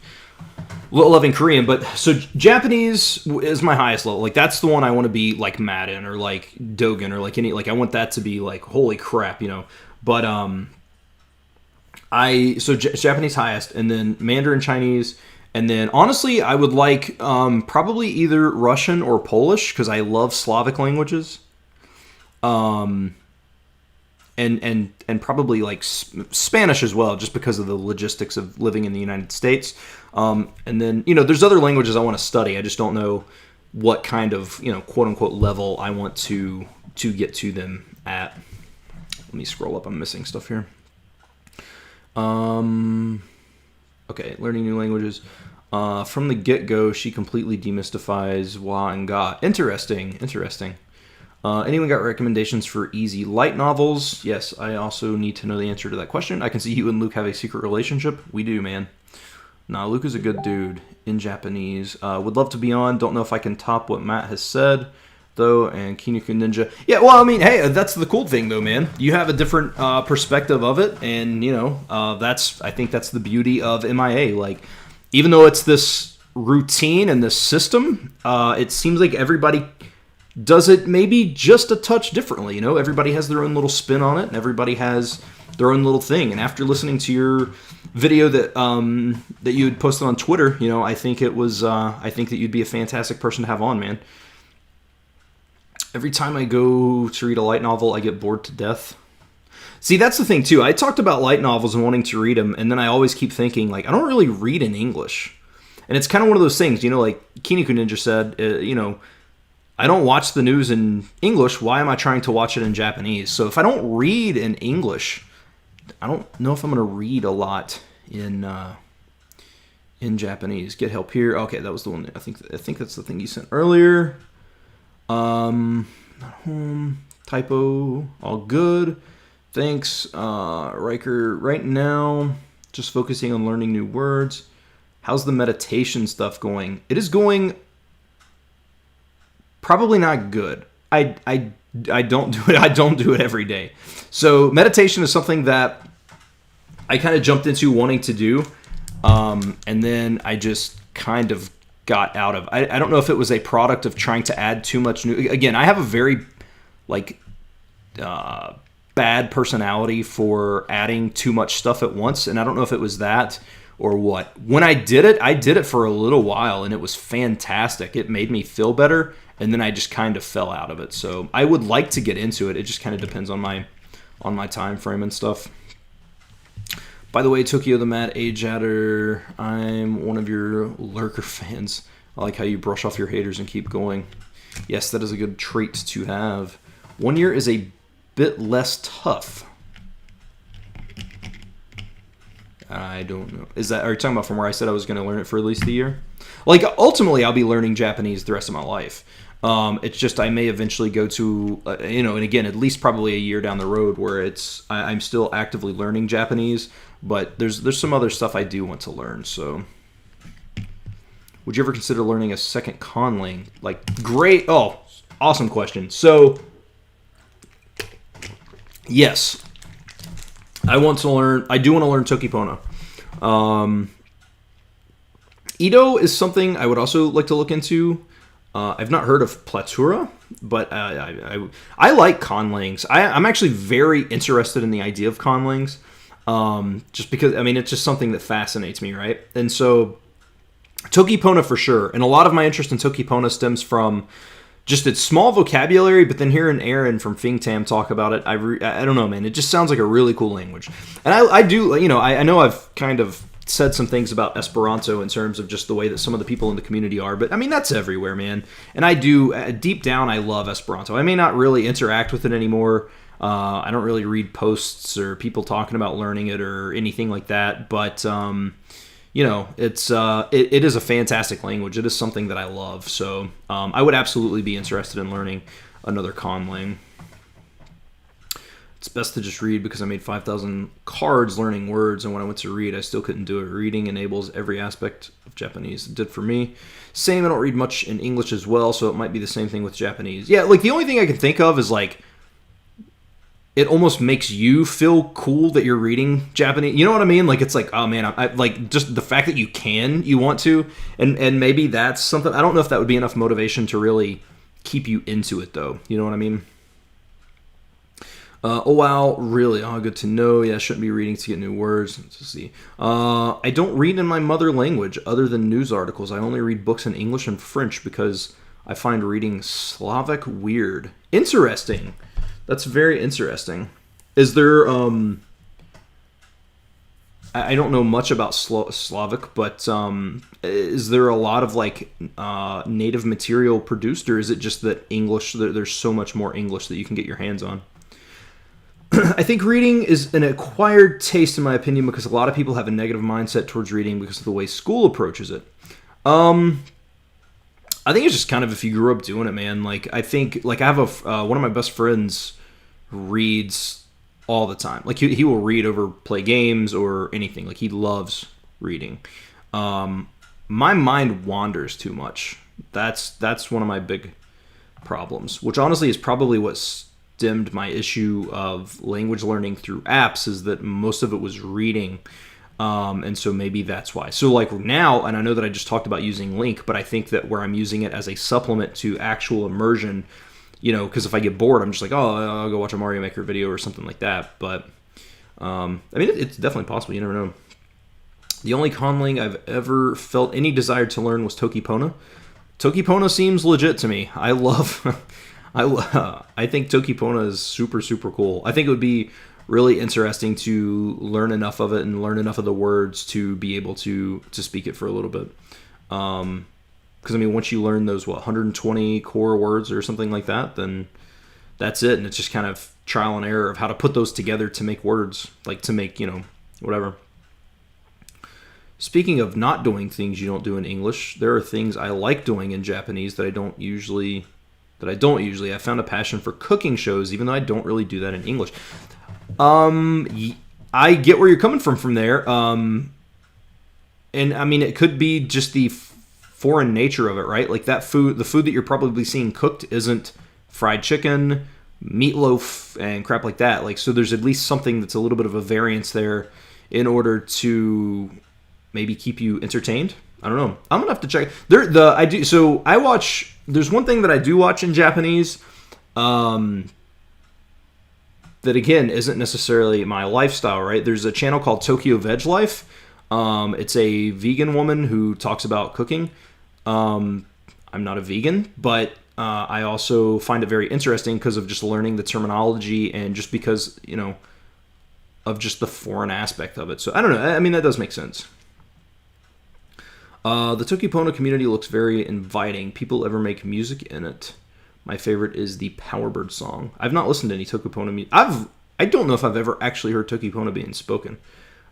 loving Korean, but so Japanese is my highest level. Like that's the one I want to be like mad in, or like Dogen, or like any, like I want that to be like holy crap, But Japanese highest, and then Mandarin Chinese. And then, honestly, I would like probably either Russian or Polish, because I love Slavic languages. And probably like Spanish as well, just because of the logistics of living in the United States. And then, there's other languages I want to study. I just don't know what kind of, quote unquote level I want to get to them at. Let me scroll up. I'm missing stuff here. Okay, learning new languages. From the get-go, she completely demystifies wa and ga. Interesting. Anyone got recommendations for easy light novels? Yes, I also need to know the answer to that question. I can see you and Luke have a secret relationship. We do, man. Nah, Luke is a good dude in Japanese. Would love to be on. Don't know if I can top what Matt has said, though, and Kinuku Ninja. Yeah, well, I mean, hey, that's the cool thing, though, man. You have a different perspective of it, and, I think that's the beauty of MIA. Like, even though it's this routine and this system, it seems like everybody does it maybe just a touch differently, Everybody has their own little spin on it, and everybody has their own little thing. And after listening to your video that you had posted on Twitter, I think it was, I think that you'd be a fantastic person to have on, man. Every time I go to read a light novel, I get bored to death. See, that's the thing, too. I talked about light novels and wanting to read them, and then I always keep thinking, like, I don't really read in English. And it's kind of one of those things, like Kinuku Ninja said, I don't watch the news in English. Why am I trying to watch it in Japanese? So if I don't read in English, I don't know if I'm going to read a lot in Japanese. Get help here. Okay, that was the one. I think that's the thing you sent earlier. Not home. Typo. All good. Thanks, Riker. Right now, just focusing on learning new words. How's the meditation stuff going? It is going probably not good. I don't do it. I don't do it every day. So meditation is something that I kind of jumped into wanting to do, and then I just kind of got out of. I don't know if it was a product of trying to add too much new. Again, I have a very bad personality for adding too much stuff at once, and I don't know if it was that or what. When I did it for a little while, and it was fantastic. It made me feel better, and then I just kind of fell out of it. So I would like to get into it. It just kind of depends on my time frame and stuff. By the way, Tokyo the Mad Age Adder, I'm one of your lurker fans. I like how you brush off your haters and keep going. Yes, that is a good trait to have. 1 year is a bit less tough. I don't know. Are you talking about from where I said I was going to learn it for at least a year? Like, ultimately, I'll be learning Japanese the rest of my life. It's just I may eventually go to, and again, at least probably a year down the road where I'm still actively learning Japanese, but there's some other stuff I do want to learn, so. Would you ever consider learning a second conlang? Great. Oh, awesome question. So, yes. I do want to learn Tokipona. Ido is something I would also like to look into. I've not heard of Platura, but I like conlangs. I'm actually very interested in the idea of conlangs, just because, it's just something that fascinates me, right? And so, Tokipona for sure. And a lot of my interest in Tokipona stems from just its small vocabulary, but then hearing Aaron from Fingtam talk about it, I don't know, man. It just sounds like a really cool language. And I do, I know I've kind of said some things about Esperanto in terms of just the way that some of the people in the community are, but I mean, that's everywhere, man. And I do, deep down, I love Esperanto. I may not really interact with it anymore. I don't really read posts or people talking about learning it or anything like that, but it is a fantastic language. It is something that I love. So I would absolutely be interested in learning another conlang. It's best to just read because I made 5,000 cards learning words, and when I went to read, I still couldn't do it. Reading enables every aspect of Japanese. It did for me. Same, I don't read much in English as well, so it might be the same thing with Japanese. Yeah, like the only thing I can think of is like it almost makes you feel cool that you're reading Japanese. You know what I mean? Like, it's like, oh man, I like just the fact that you want to, and maybe that's something. I don't know if that would be enough motivation to really keep you into it, though. You know what I mean? Oh wow, really? Oh, good to know. Yeah, I shouldn't be reading to get new words. Let's see. I don't read in my mother language other than news articles. I only read books in English and French because I find reading Slavic weird. Interesting. That's very interesting. Is there, I don't know much about Slavic, but is there a lot of like native material produced, or is it just that English, there's so much more English that you can get your hands on? I think reading is an acquired taste, in my opinion, because a lot of people have a negative mindset towards reading because of the way school approaches it. I think it's just kind of if you grew up doing it, man. Like, I think, like, I have one of my best friends reads all the time. Like, he will read over play games or anything. Like, he loves reading. My mind wanders too much. That's one of my big problems, which honestly is probably what stemmed my issue of language learning through apps, is that most of it was reading. And so maybe that's why. So like now, and I know that I just talked about using Link, but I think that where I'm using it as a supplement to actual immersion, because if I get bored, I'm just like, oh, I'll go watch a Mario Maker video or something like that. But I mean, it's definitely possible. You never know. The only conlang I've ever felt any desire to learn was Tokipona. Tokipona seems legit to me. I think Tokipona is super, super cool. I think it would be really interesting to learn enough of it and learn enough of the words to be able to speak it for a little bit. Because, I mean, once you learn those, 120 core words or something like that, then that's it. And it's just kind of trial and error of how to put those together to make words, like to make, whatever. Speaking of not doing things you don't do in English, there are things I like doing in Japanese that I don't usually. I found a passion for cooking shows, even though I don't really do that in English. I get where you're coming from there. And I mean, it could be just the foreign nature of it, right? Like the food that you're probably seeing cooked isn't fried chicken, meatloaf, and crap like that. Like, so there's at least something that's a little bit of a variance there in order to maybe keep you entertained. I don't know. I'm gonna have to check. There's one thing that I do watch in Japanese, that again isn't necessarily my lifestyle, right? There's a channel called Tokyo Veg Life. It's a vegan woman who talks about cooking. I'm not a vegan, but I also find it very interesting because of just learning the terminology and just because, of just the foreign aspect of it. So I don't know. I mean, that does make sense. The Tokipona community looks very inviting. People ever make music in it? My favorite is the Powerbird song. I've not listened to any Tokipona music. I don't know if I've ever actually heard Tokipona being spoken.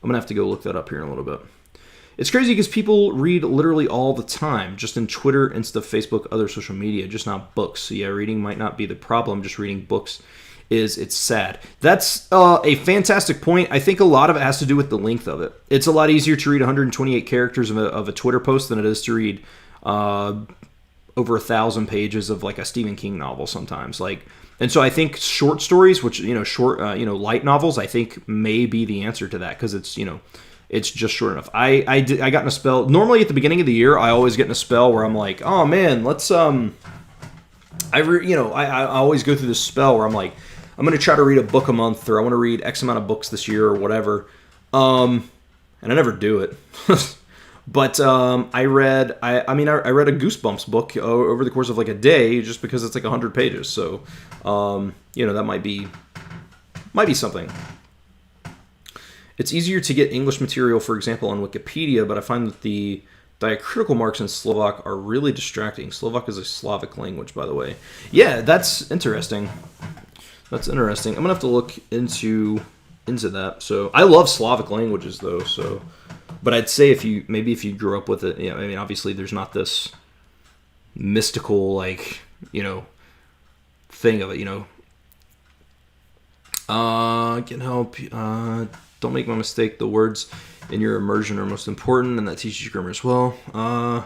I'm going to have to go look that up here in a little bit. It's crazy because people read literally all the time, just in Twitter, Insta, Facebook, other social media, just not books. So yeah, reading might not be the problem, just reading books it's sad. That's a fantastic point. I think a lot of it has to do with the length of it. It's a lot easier to read 128 characters of a Twitter post than it is to read over 1,000 pages of like a Stephen King novel sometimes. And so I think short stories, which light novels, I think may be the answer to that because it's it's just short enough. I got in a spell. Normally at the beginning of the year, I always get in a spell where I'm like, oh man, let's I always go through this spell where I'm like, I'm going to try to read a book a month, or I want to read X amount of books this year or whatever. And I never do it. But I read I read a Goosebumps book over the course of like a day just because it's like 100 pages. So that might be something. It's easier to get English material, for example, on Wikipedia, but I find that the diacritical marks in Slovak are really distracting. Slovak is a Slavic language, by the way. Yeah, that's interesting. That's interesting. I'm gonna have to look into that. So I love Slavic languages, though. So, but I'd say if you grew up with it, I mean, obviously there's not this mystical thing of it. Can help. Don't make my mistake. The words in your immersion are most important, and that teaches you grammar as well. I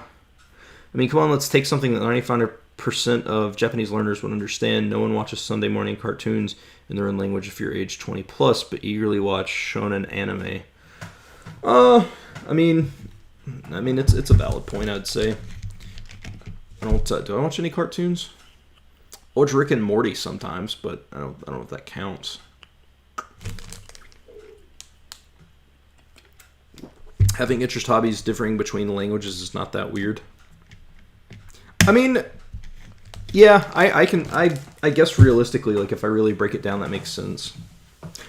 mean, come on, let's take something that 95% of Japanese learners would understand. No one watches Sunday morning cartoons in their own language if you're age 20 plus, but eagerly watch shonen anime. I mean, it's a valid point. I'd say. Do I watch any cartoons? I watch Rick and Morty sometimes, but I don't know if that counts. Having interest hobbies differing between languages is not that weird. I mean, yeah, I guess realistically, like if I really break it down, that makes sense.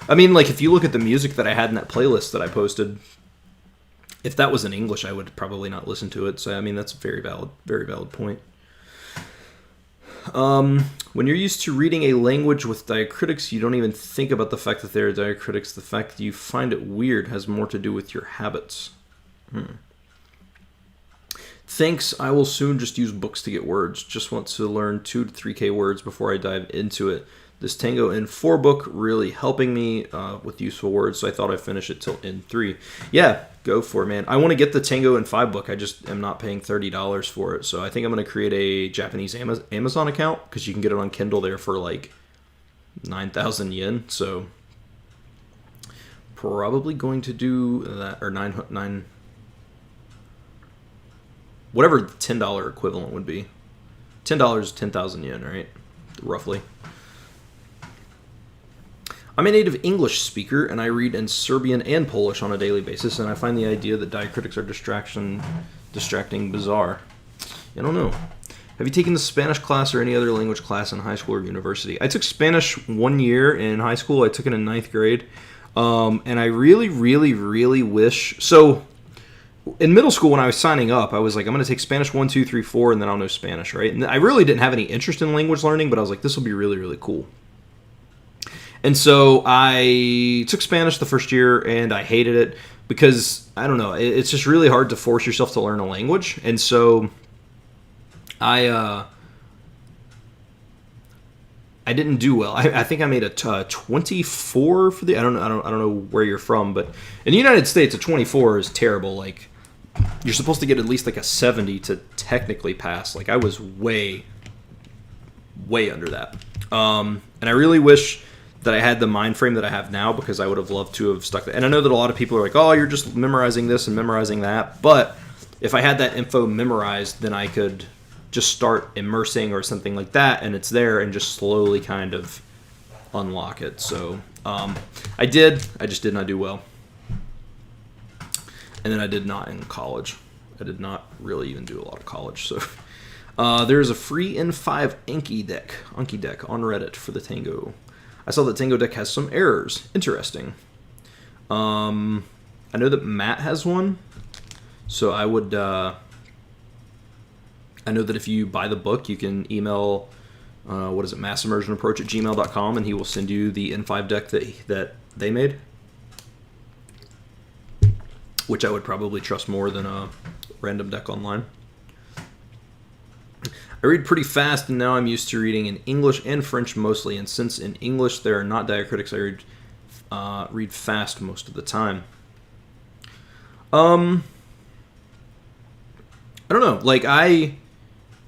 I mean, like if you look at the music that I had in that playlist that I posted, if that was in English, I would probably not listen to it. So I mean, that's a very valid point. When you're used to reading a language with diacritics, you don't even think about the fact that there are diacritics. The fact that you find it weird has more to do with your habits. Thanks, I will soon just use books to get words. Just want to learn 2 to 3K words before I dive into it. This Tango in 4 book really helping me with useful words, so I thought I'd finish it till in 3. Yeah, go for it, man. I want to get the Tango in 5 book. I just am not paying $30 for it, so I think I'm going to create a Japanese Amazon account because you can get it on Kindle there for like 9,000 yen. So probably going to do that, or nine whatever the $10 equivalent would be. $10 is 10,000 yen, right? Roughly. I'm a native English speaker, and I read in Serbian and Polish on a daily basis, and I find the idea that diacritics are distracting bizarre. I don't know. Have you taken the Spanish class or any other language class in high school or university? I took Spanish 1 year in high school. I took it in 9th grade. And I really, really, really wish... So, in middle school when I was signing up, I was like, I'm going to take Spanish 1, 2, 3, 4, and then I'll know Spanish, right? And I really didn't have any interest in language learning, but I was like, this will be really, really cool. And so I took Spanish the first year, and I hated it because, I don't know, it's just really hard to force yourself to learn a language. And so I didn't do well. I think I made a 24 for the... I don't know where you're from, but in the United States, a 24 is terrible. Like, you're supposed to get at least like a 70 to technically pass. Like, I was way under that. And I really wish that I had the mind frame that I have now, because I would have loved to have stuck that. And I know that a lot of people are like, oh, you're just memorizing this and memorizing that. But if I had that info memorized, then I could just start immersing or something like that, and it's there, and just slowly kind of unlock it. So I did. I just did not do well. And then I did not in college. I did not really even do a lot of college. So there's a free N5 Anki deck on Reddit for the Tango. I saw that Tango deck has some errors. Interesting. I know that Matt has one. So I would... I know that if you buy the book, you can email, massimmersionapproach@gmail.com, and he will send you the N5 deck that they made, which I would probably trust more than a random deck online. I read pretty fast, and now I'm used to reading in English and French mostly, and since in English there are not diacritics, I read fast most of the time. I don't know, like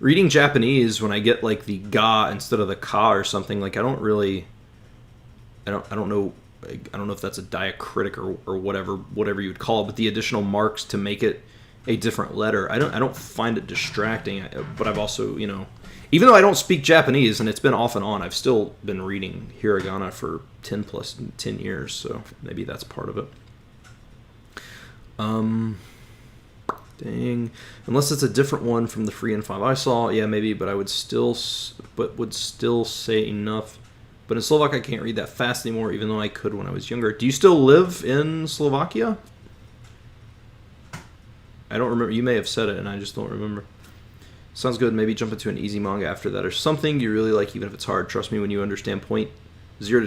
reading Japanese, when I get like the ga instead of the ka or something, like I don't know if that's a diacritic or whatever you would call it, but the additional marks to make it a different letter, I don't find it distracting. But I've also, even though I don't speak Japanese, and it's been off and on, I've still been reading hiragana for 10 years, so maybe that's part of it. Dang. Unless it's a different one from the free N5 I saw. Yeah, maybe, but I would still say enough. But in Slovak, I can't read that fast anymore, even though I could when I was younger. Do you still live in Slovakia? I don't remember. You may have said it, and I just don't remember. Sounds good. Maybe jump into an easy manga after that, or something you really like, even if it's hard. Trust me, when you understand 0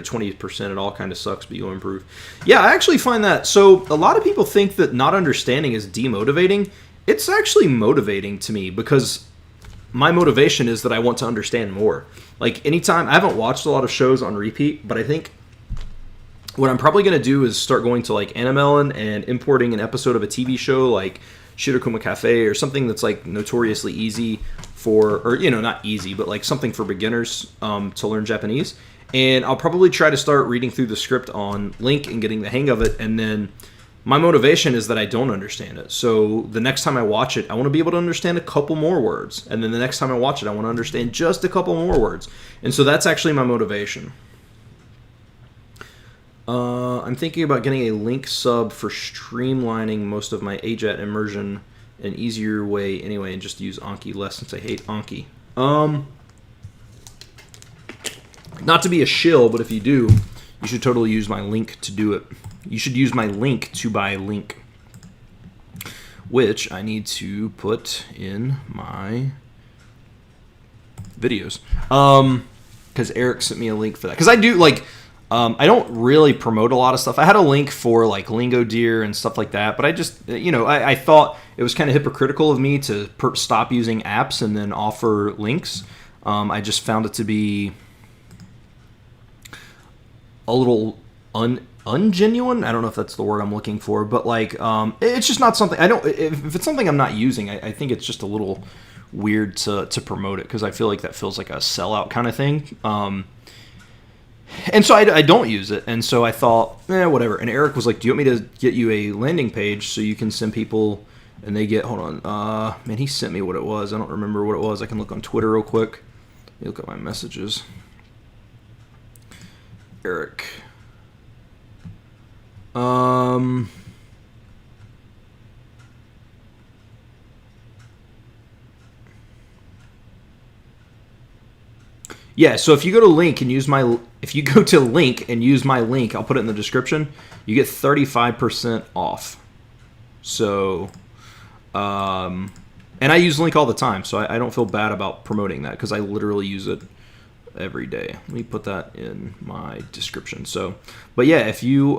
to 20%, it all kind of sucks, but you'll improve. Yeah, I actually find that. So a lot of people think that not understanding is demotivating. It's actually motivating to me because my motivation is that I want to understand more. Like, anytime, I haven't watched a lot of shows on repeat, but I think what I'm probably going to do is start going to, like, Animelon and importing an episode of a TV show like Shirokuma Cafe or something that's, like, notoriously easy for, or, you know, not easy, but, like, something for beginners to learn Japanese. And I'll probably try to start reading through the script on Link and getting the hang of it, and then my motivation is that I don't understand it. So the next time I watch it, I want to be able to understand a couple more words. And then the next time I watch it, I want to understand just a couple more words. And so that's actually my motivation. I'm thinking about getting a Link sub for streamlining most of my AJAT immersion an easier way anyway, and just use Anki less since I hate Anki. Not to be a shill, but if you do, you should totally use my link to do it. You should use my link to buy Link, which I need to put in my videos. Because Eric sent me a link for that. Because I do, like, I don't really promote a lot of stuff. I had a link for, like, Lingo Deer and stuff like that, but I just, you know, I thought it was kind of hypocritical of me to stop using apps and then offer links. I just found it to be a little ungenuine. I don't know if that's the word I'm looking for, but like it's just not something I don't. If it's something I'm not using, I think it's just a little weird to promote it because I feel like that feels like a sellout kind of thing. And so I don't use it, and so I thought, whatever. And Eric was like, "Do you want me to get you a landing page so you can send people and they get?" Hold on, man, he sent me what it was. I don't remember what it was. I can look on Twitter real quick. Let me look at my messages. Eric. Yeah, so if you go to Link and use my link, I'll put it in the description, you get 35% off. So, and I use Link all the time, so I don't feel bad about promoting that because I literally use it every day. Let me put that in my description. So, but yeah, if you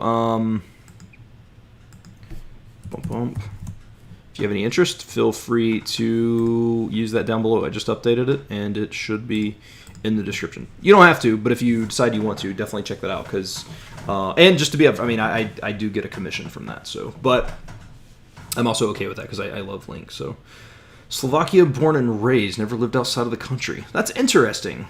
if you have any interest, feel free to use that down below. I just updated it, and it should be in the description. You don't have to, but if you decide you want to, definitely check that out. Because, and just to be up, I mean, I do get a commission from that. So, but I'm also okay with that because I love Link. So, Slovakia, born and raised, never lived outside of the country. That's interesting.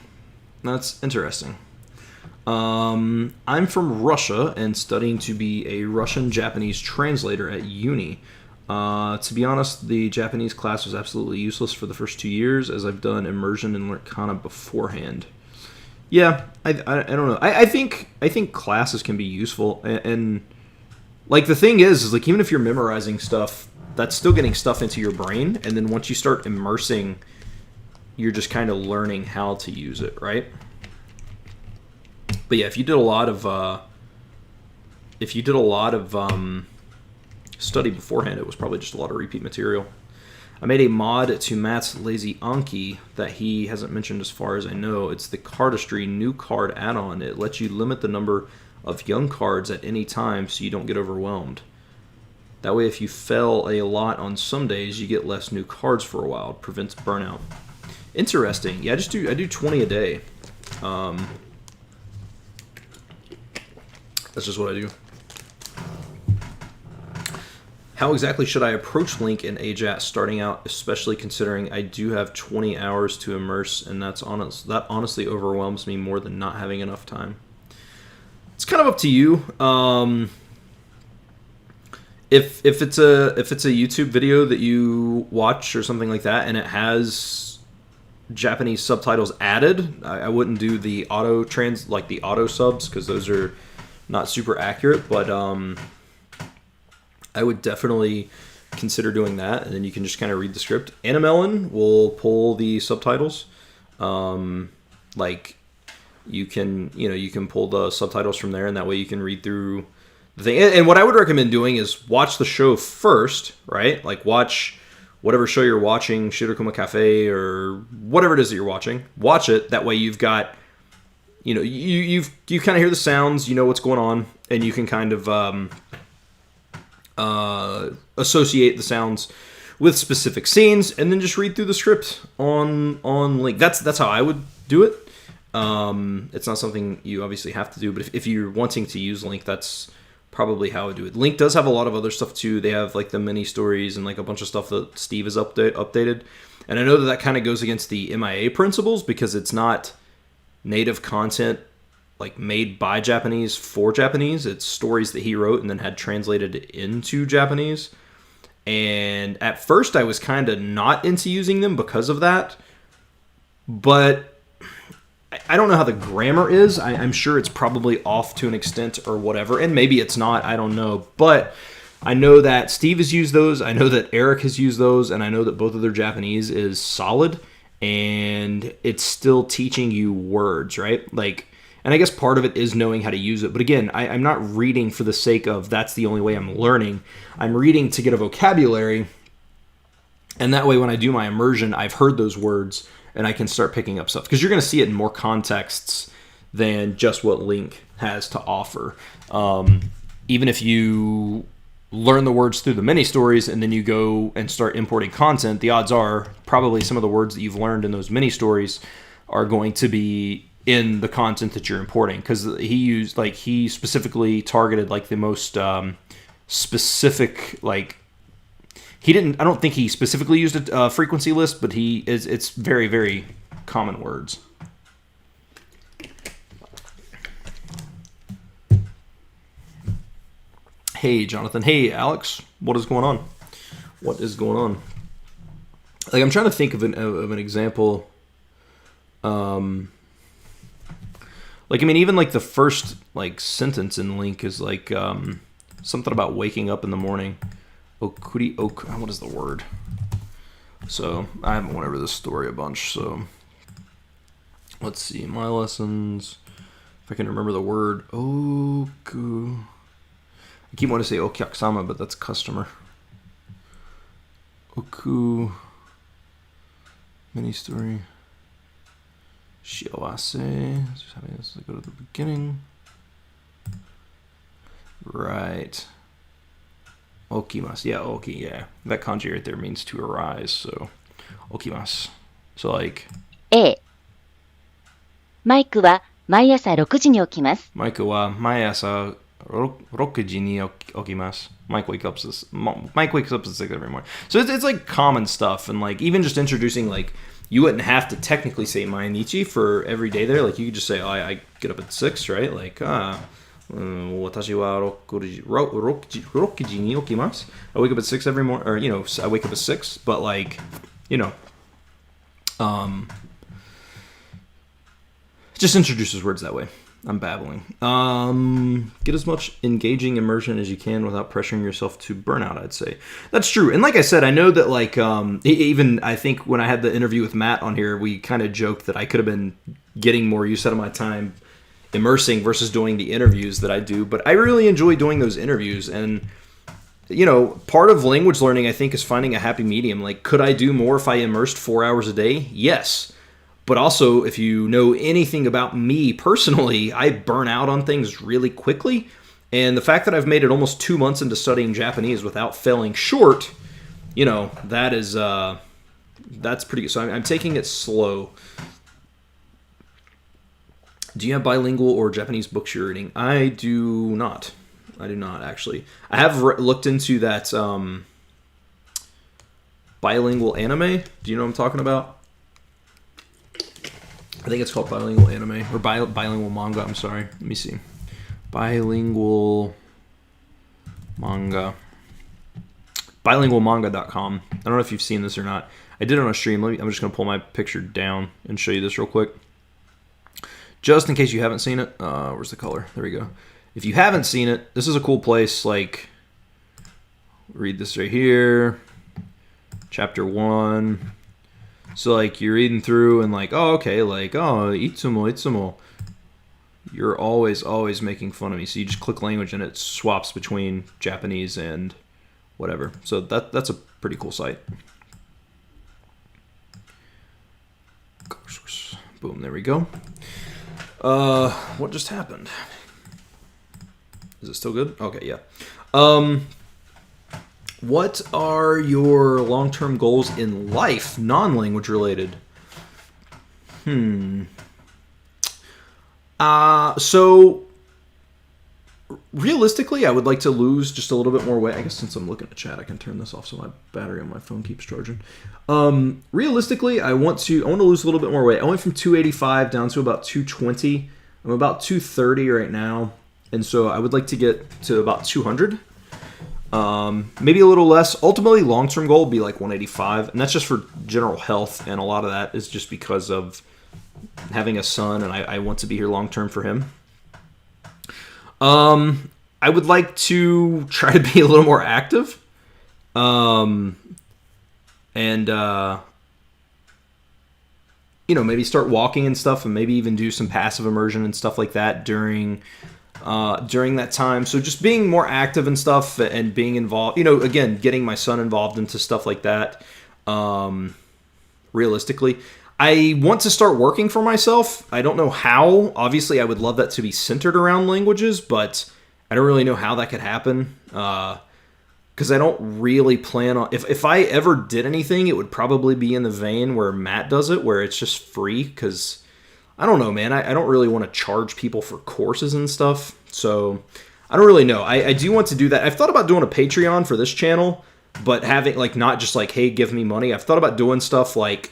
I'm from Russia and studying to be a Russian-Japanese translator at uni. To be honest, the Japanese class was absolutely useless for the first 2 years, as I've done immersion and learned kana beforehand. Yeah, I don't know. I think classes can be useful, and like the thing is like even if you're memorizing stuff, that's still getting stuff into your brain, and then once you start immersing, you're just kind of learning how to use it, right? But yeah, if you did a lot of study beforehand, it was probably just a lot of repeat material. I made a mod to Matt's Lazy Anki that he hasn't mentioned as far as I know. It's the Cardistry new card add-on. It lets you limit the number of young cards at any time so you don't get overwhelmed. That way, if you fail a lot on some days, you get less new cards for a while. It prevents burnout. Interesting. Yeah, I do 20 a day. That's just what I do. How exactly should I approach Link and AJAT starting out, especially considering I do have 20 hours to immerse, and that honestly overwhelms me more than not having enough time. It's kind of up to you. If it's a YouTube video that you watch or something like that, and it has Japanese subtitles added, I wouldn't do the auto subs, because those are not super accurate, but I would definitely consider doing that, and then you can just kind of read the script. Animelon will pull the subtitles. Like you can pull the subtitles from there, and that way you can read through the thing. And what I would recommend doing is watch the show first, right? Like watch whatever show you're watching, Shirokuma Cafe or whatever it is that you're watching. Watch it. That way you've got, you kind of hear the sounds, you know what's going on, and you can kind of associate the sounds with specific scenes, and then just read through the script on Link. That's how I would do it. It's not something you obviously have to do, but if you're wanting to use Link, that's probably how I would do it. Link does have a lot of other stuff too. They have like the mini stories and like a bunch of stuff that Steve has updated. And I know that kind of goes against the MIA principles because it's not native content like made by Japanese for Japanese. It's stories that he wrote and then had translated into Japanese. And at first I was kind of not into using them because of that. But I don't know how the grammar is. I'm sure it's probably off to an extent or whatever. And maybe it's not. I don't know. But I know that Steve has used those. I know that Eric has used those. And I know that both of their Japanese is solid. And it's still teaching you words, right? Like, and I guess part of it is knowing how to use it. But again, I'm not reading for the sake of that's the only way I'm learning. I'm reading to get a vocabulary. And that way when I do my immersion, I've heard those words and I can start picking up stuff. Because you're going to see it in more contexts than just what Link has to offer. Even if you learn the words through the mini stories and then you go and start importing content, the odds are probably some of the words that you've learned in those mini stories are going to be in the content that you're importing, because he specifically targeted like the most specific, like I don't think he specifically used a frequency list, but it's very, very common words. Hey Jonathan, hey Alex, what is going on? Like I'm trying to think of an example. Like, I mean, even like the first like sentence in Link is like something about waking up in the morning. What is the word? So I haven't went over this story a bunch. So let's see my lessons. If I can remember the word. Oku. I keep wanting to say okyakusama, but that's customer. Oku. Mini story. Shiawase. Let's go to the beginning. Right. Okimasu. Yeah, oki, yeah. That kanji right there means to arise, so okimasu. So like マイクは毎朝6時に起きます。マイクは毎朝6時に起きます。Mike wakes up at 6 every morning. So it's like common stuff, and like even just introducing, like, you wouldn't have to technically say Mainichi for every day there. Like you could just say, I get up at 6, right? Like, 私は6時に起きます. I wake up at 6 every morning, or, I wake up at 6, but like, just introduces words that way. I'm babbling. Get as much engaging immersion as you can without pressuring yourself to burnout, I'd say. That's true. And like I said, I know that like even I think when I had the interview with Matt on here, we kind of joked that I could have been getting more use out of my time immersing versus doing the interviews that I do. But I really enjoy doing those interviews. And, part of language learning, I think, is finding a happy medium. Like, could I do more if I immersed 4 hours a day? Yes. But also, if you know anything about me personally, I burn out on things really quickly. And the fact that I've made it almost 2 months into studying Japanese without falling short, that is, that's pretty good. So I'm taking it slow. Do you have bilingual or Japanese books you're reading? I do not. Actually. I have looked into that bilingual anime. Do you know what I'm talking about? I think it's called bilingual anime, or bilingual manga, I'm sorry. Let me see. Bilingual manga. Bilingualmanga.com. I don't know if you've seen this or not. I did it on a stream. I'm just going to pull my picture down and show you this real quick. Just in case you haven't seen it. Where's the color? There we go. If you haven't seen it, this is a cool place. Like, read this right here. Chapter 1. So, like, you're reading through and, like, oh, okay, like, oh, itsumo. You're always making fun of me. So you just click language and it swaps between Japanese and whatever. So that's a pretty cool site. Boom, there we go. What just happened? Is it still good? Okay, yeah. What are your long-term goals in life, non-language related? So realistically, I would like to lose just a little bit more weight. I guess since I'm looking at chat, I can turn this off so my battery on my phone keeps charging. Realistically, I want to lose a little bit more weight. I went from 285 down to about 220. I'm about 230 right now, and so I would like to get to about 200. Maybe a little less. Ultimately, long-term goal would be like 185, and that's just for general health, and a lot of that is just because of having a son, and I want to be here long-term for him. I would like to try to be a little more active, and maybe start walking and stuff, and maybe even do some passive immersion and stuff like that during that time. So just being more active and stuff and being involved, again, getting my son involved into stuff like that. Realistically, I want to start working for myself. I don't know how. Obviously, I would love that to be centered around languages, but I don't really know how that could happen. Because I don't really plan on... If I ever did anything, it would probably be in the vein where Matt does it, where it's just free, because... I don't know, man. I don't really want to charge people for courses and stuff. So, I don't really know. I do want to do that. I've thought about doing a Patreon for this channel, but having, like, not just like, hey, give me money. I've thought about doing stuff like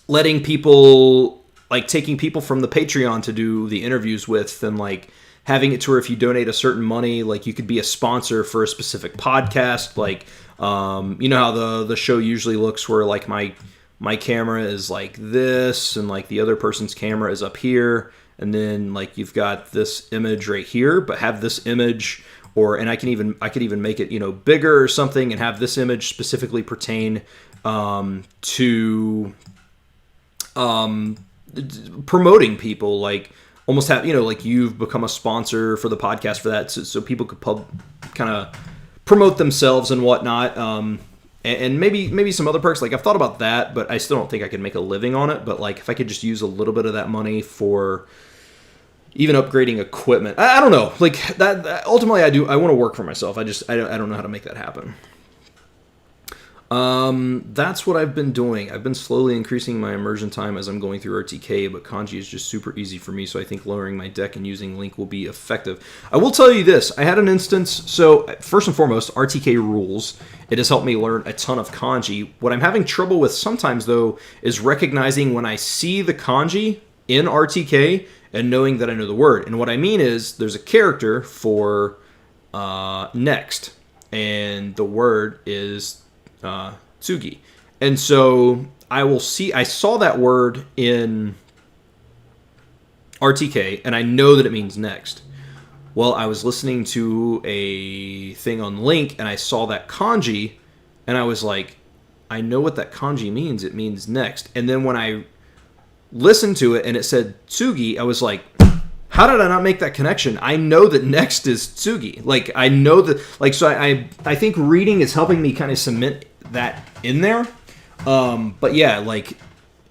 letting people, like, taking people from the Patreon to do the interviews with, and, like, having it to where if you donate a certain money, like, you could be a sponsor for a specific podcast. Like, you know how the show usually looks, where, like, my camera is like this, and like the other person's camera is up here, and then like you've got this image right here, but have this image, and I could even make it bigger or something, and have this image specifically pertain to promoting people, like almost have like you've become a sponsor for the podcast for that, so people could kind of promote themselves and whatnot. And maybe some other perks. Like, I've thought about that, but I still don't think I could make a living on it. But, like, if I could just use a little bit of that money for even upgrading equipment. I don't know. Like, that ultimately, I want to work for myself. I don't know how to make that happen. That's what I've been doing. I've been slowly increasing my immersion time as I'm going through RTK, but Kanji is just super easy for me, so I think lowering my deck and using Link will be effective. I will tell you this. I had an instance. So, first and foremost, RTK rules. It has helped me learn a ton of Kanji. What I'm having trouble with sometimes, though, is recognizing when I see the Kanji in RTK and knowing that I know the word. And what I mean is, there's a character for next, and the word is tsugi. And so I saw that word in RTK, and I know that it means next. Well, I was listening to a thing on Link, and I saw that kanji, and I was like, I know what that kanji means. It means next. And then when I listened to it and it said tsugi, I was like, how did I not make that connection? I know that next is tsugi. Like, I know that, like, so I think reading is helping me kind of cement that in there. But yeah, like,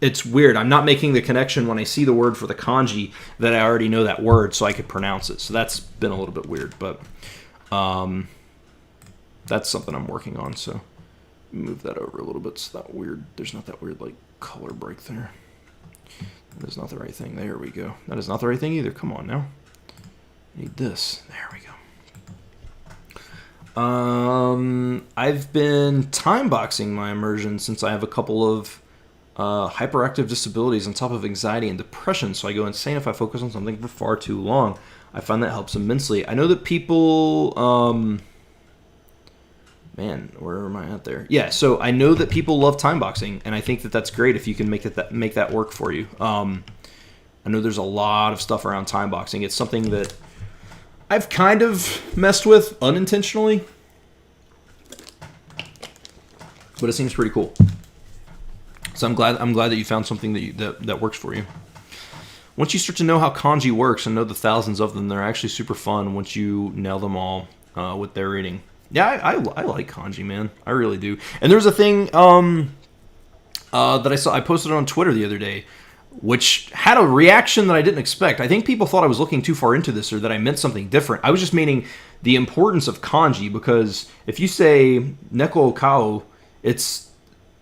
it's weird. I'm not making the connection when I see the word for the kanji that I already know that word so I could pronounce it. So that's been a little bit weird, but that's something I'm working on. So move that over a little bit. It's not weird. There's not that weird, like, color break there. That is not the right thing. There we go. That is not the right thing either. Come on now. I need this. There we go. I've been time boxing my immersion since I have a couple of hyperactive disabilities on top of anxiety and depression, so I go insane if I focus on something for far too long. I find that helps immensely. I know that people... man, where am I at there? Yeah, so I know that people love time boxing, and I think that that's great if you can make that work for you. I know there's a lot of stuff around time boxing. It's something that I've kind of messed with unintentionally. but it seems pretty cool. So I'm glad that you found something that works for you. Once you start to know how kanji works and know the thousands of them, they're actually super fun once you nail them all with their reading. Yeah, I like kanji, man. I really do. And there's a thing that I saw. I posted on Twitter the other day, which had a reaction that I didn't expect. I think people thought I was looking too far into this or that I meant something different. I was just meaning the importance of kanji, because if you say neko kao, it's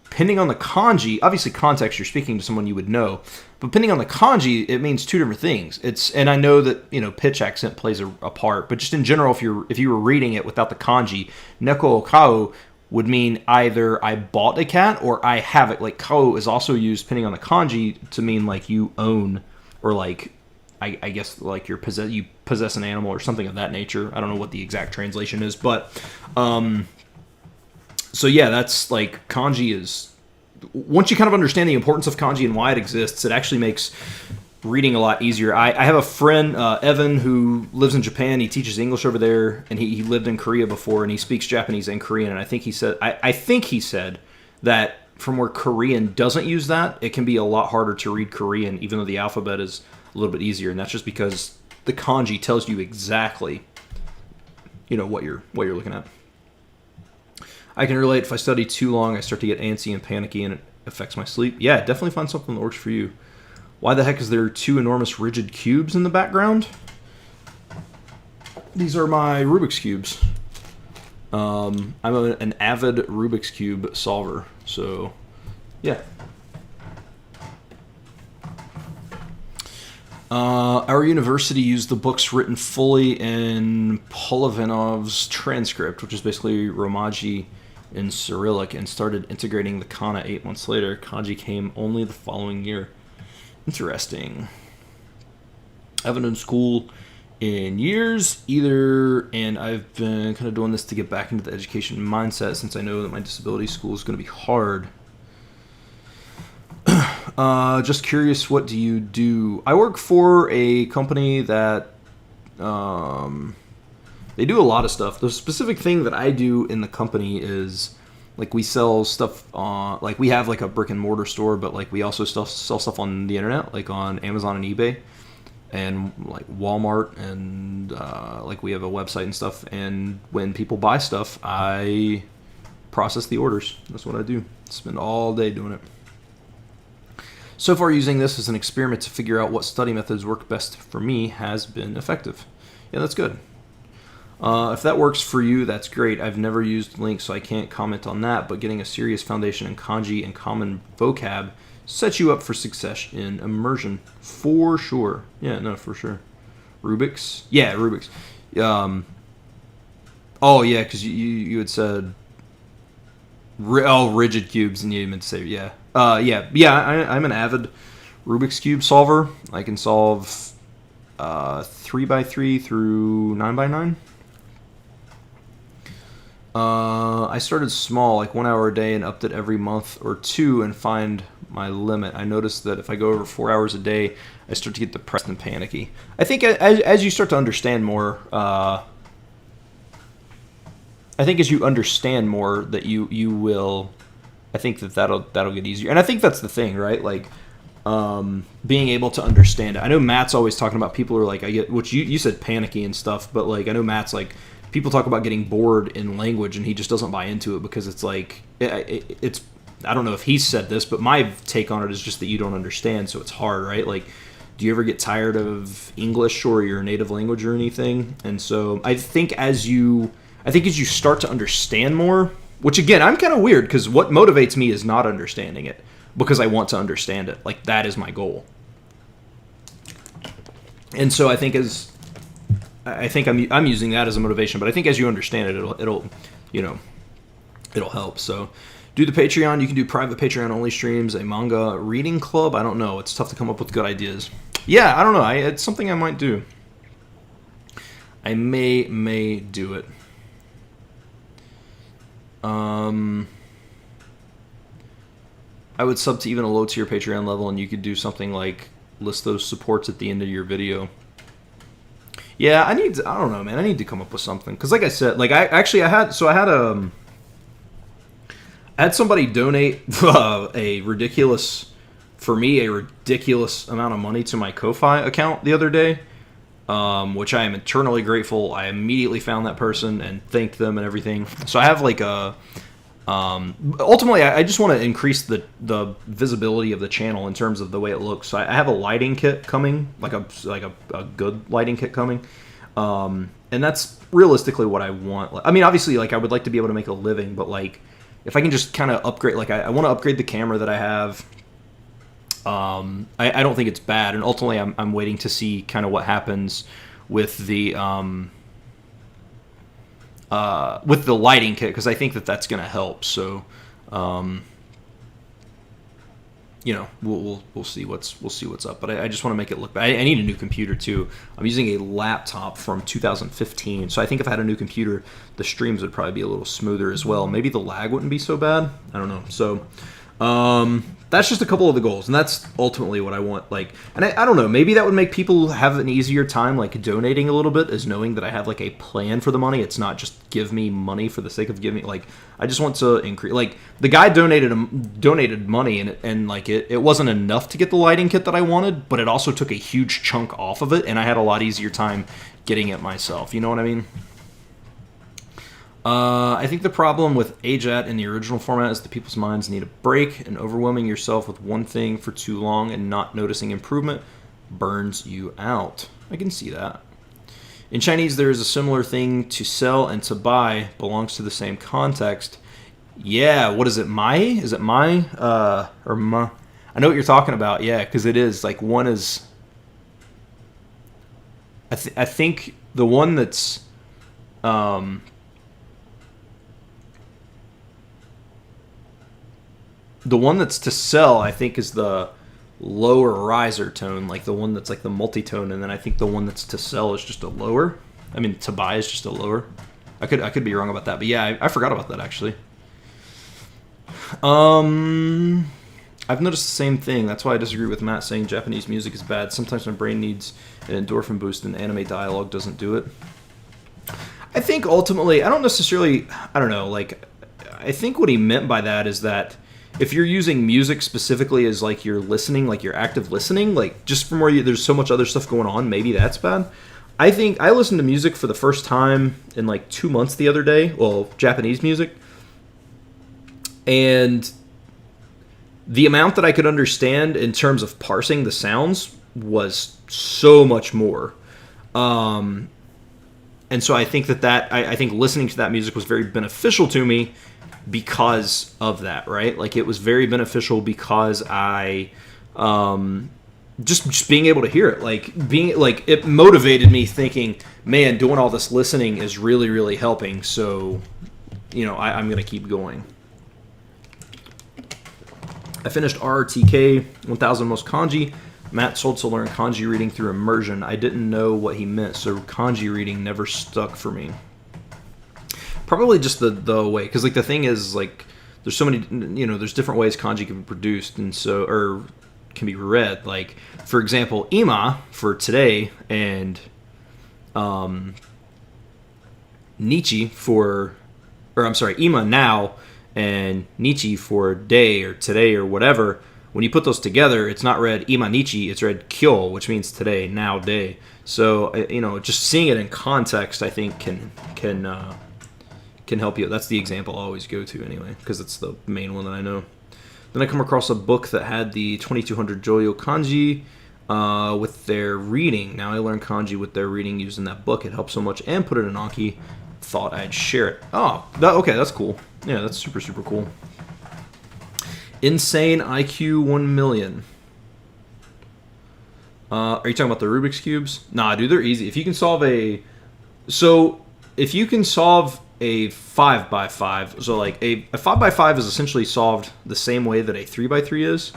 depending on the kanji, obviously context, you're speaking to someone you would know, but depending on the kanji, it means two different things. And I know that, pitch accent plays a part, but just in general, if you were reading it without the kanji, neko kao would mean either I bought a cat or I have it. Like kao is also used, depending on the kanji, to mean like you own, or like I guess like you possess an animal or something of that nature. I don't know what the exact translation is, but so yeah, that's like kanji is. Once you kind of understand the importance of kanji and why it exists, it actually makes reading a lot easier. I have a friend, Evan, who lives in Japan. He teaches English over there, and he lived in Korea before, and he speaks Japanese and Korean. And I think he said that from where Korean doesn't use that, it can be a lot harder to read Korean, even though the alphabet is a little bit easier. And that's just because the kanji tells you exactly, what you're looking at. I can relate. If I study too long, I start to get antsy and panicky, and it affects my sleep. Yeah, definitely find something that works for you. Why the heck is there two enormous rigid cubes in the background? These are my Rubik's Cubes. I'm an avid Rubik's Cube solver, so yeah. Our university used the books written fully in Polovanov's transcript, which is basically Romaji in Cyrillic, and started integrating the kana 8 months later. Kanji came only the following year. Interesting. I haven't done school in years either, and I've been kind of doing this to get back into the education mindset since I know that my disability school is going to be hard. Just curious, what do you do? I work for a company that they do a lot of stuff. The specific thing that I do in the company is like we sell stuff on, like we have like a brick and mortar store, but like we also sell stuff on the internet, like on Amazon and eBay and like Walmart, and like we have a website and stuff. And when people buy stuff, I process the orders. That's what I do. Spend all day doing it. So far, using this as an experiment to figure out what study methods work best for me has been effective. Yeah, that's good. If that works for you, that's great. I've never used Link, so I can't comment on that, but getting a serious foundation in kanji and common vocab sets you up for success in Immersion. For sure. Yeah, no, for sure. Rubik's? Yeah, Rubik's. Oh, yeah, because you had said... rigid cubes, and you meant to say, yeah. I'm an avid Rubik's Cube solver. I can solve 3x3 through 9x9. I started small, like 1 hour a day, and upped it every month or two and find my limit. I noticed that if I go over 4 hours a day, I start to get depressed and panicky. I think as you start to understand more, that you will, I think that'll get easier. And I think that's the thing, right? Like, being able to understand it. I know Matt's always talking about people who are like, which you said panicky and stuff, but like, I know Matt's like, people talk about getting bored in language, and he just doesn't buy into it because it's like, it's, I don't know if he's said this, but my take on it is just that you don't understand, so it's hard, right? Like, do you ever get tired of English or your native language or anything? And so I think as you start to understand more, which again, I'm kind of weird because what motivates me is not understanding it because I want to understand it. Like, that is my goal. And so I think I'm using that as a motivation, but I think as you understand it, it'll help. So do the Patreon. You can do private Patreon only streams, a manga reading club. I don't know. It's tough to come up with good ideas. Yeah, I don't know. It's something I might do. I may do it. I would sub to even a low tier Patreon level, and you could do something like list those supports at the end of your video. Yeah, I don't know, man. I need to come up with something. Because like I said, like I had I had somebody donate a ridiculous amount of money to my Ko-Fi account the other day, which I am eternally grateful. I immediately found that person and thanked them and everything. So I have like a... ultimately, I just want to increase the visibility of the channel in terms of the way it looks. So I have a lighting kit coming, like a good lighting kit coming, and that's realistically what I want. I mean, obviously, like I would like to be able to make a living, but like if I can just kind of upgrade, like I want to upgrade the camera that I have. I don't think it's bad, and ultimately, I'm waiting to see kind of what happens with the lighting kit, because I think that's going to help. So, we'll see what's up. But I just want to make it look bad. I need a new computer too. I'm using a laptop from 2015, so I think if I had a new computer, the streams would probably be a little smoother as well. Maybe the lag wouldn't be so bad. I don't know. So, that's just a couple of the goals, and that's ultimately what I want. Like, and I don't know, maybe that would make people have an easier time, like donating a little bit, is knowing that I have like a plan for the money. It's not just give me money for the sake of giving. Like, I just want to increase. Like, the guy donated money, and like it wasn't enough to get the lighting kit that I wanted, but it also took a huge chunk off of it, and I had a lot easier time getting it myself. You know what I mean? I think the problem with AJAT in the original format is that people's minds need a break, and overwhelming yourself with one thing for too long and not noticing improvement burns you out. I can see that. In Chinese, there is a similar thing. To sell and to buy belongs to the same context. Yeah, what is it? Mai? Is it Mai? Or Ma? I know what you're talking about. Yeah, because it is. Like, one is... I think the one that's... The one that's to sell, I think, is the lower riser tone, like the one that's like the multi-tone, and then I think the one that's to sell is just a lower. I mean, to buy is just a lower. I could be wrong about that, but yeah, I forgot about that actually. I've noticed the same thing. That's why I disagree with Matt saying Japanese music is bad. Sometimes my brain needs an endorphin boost, and anime dialogue doesn't do it. I think ultimately, I don't know, like, I think what he meant by that is that if you're using music specifically as like you're listening, like you're active listening, like just from where there's so much other stuff going on, maybe that's bad. I think I listened to music for the first time in like 2 months the other day, well, Japanese music, and the amount that I could understand in terms of parsing the sounds was so much more. And so I think I think listening to that music was very beneficial to me because of that, right? Like, it was very beneficial because I just being able to hear it, it motivated me thinking, man, doing all this listening is really, really helping. So, I'm going to keep going. I finished RRTK 1000 Most Kanji. Matt told to learn kanji reading through Immersion. I didn't know what he meant, so kanji reading never stuck for me. Probably just the way, because like the thing is, like, there's so many, there's different ways kanji can be produced, and so, or can be read. Like, for example, ima for today, and nichi ima now, and nichi for day or today or whatever. When you put those together, it's not read ima nichi, it's read kyo, which means today, now, day. So, just seeing it in context, I think can help you. That's the example I always go to anyway, because it's the main one that I know. Then I come across a book that had the 2200 Joyo kanji with their reading. Now I learn kanji with their reading using that book. It helps so much, and put it in Anki. Thought I'd share it. Oh, okay, that's cool. Yeah, that's super, super cool. Insane IQ 1 million. Are you talking about the Rubik's Cubes? Nah, dude, they're easy. If you can solve a 5x5, so like a 5x5 is essentially solved the same way that a 3x3 is.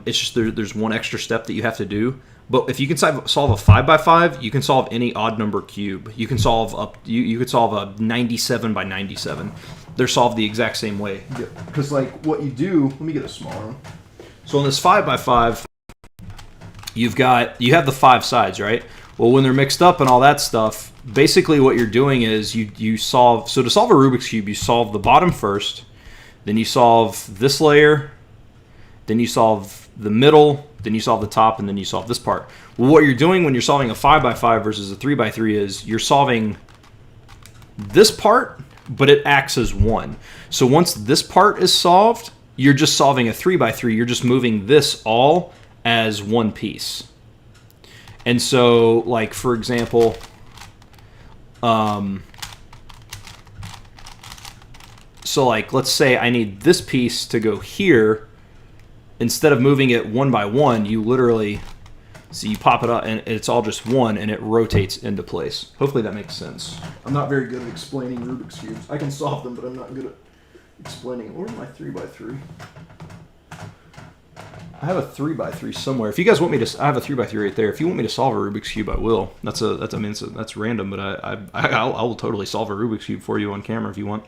It's just there's one extra step that you have to do. But if you can solve a 5x5, you can solve any odd number cube. You can solve you could solve a 97 by 97. They're solved the exact same way. Because like what you do, let me get a smaller one. So on this 5x5, you have the 5 sides, right? Well, when they're mixed up and all that stuff, basically what you're doing is you solve. So to solve a Rubik's Cube, you solve the bottom first, then you solve this layer, then you solve the middle, then you solve the top, and then you solve this part. Well, what you're doing when you're solving a 5x5 versus a 3x3 is you're solving this part, but it acts as one. So once this part is solved, you're just solving a 3x3. You're just moving this all as one piece. And so, like, for example, so like, let's say I need this piece to go here. Instead of moving it one by one, you literally, so you pop it up and it's all just one and it rotates into place. Hopefully that makes sense. I'm not very good at explaining Rubik's Cubes. I can solve them, but I'm not good at explaining. Where's my 3x3? I have a 3x3 somewhere. If you guys want me to, I have a 3x3 right there. If you want me to solve a Rubik's Cube, I will. That's random, but I'll totally solve a Rubik's Cube for you on camera if you want.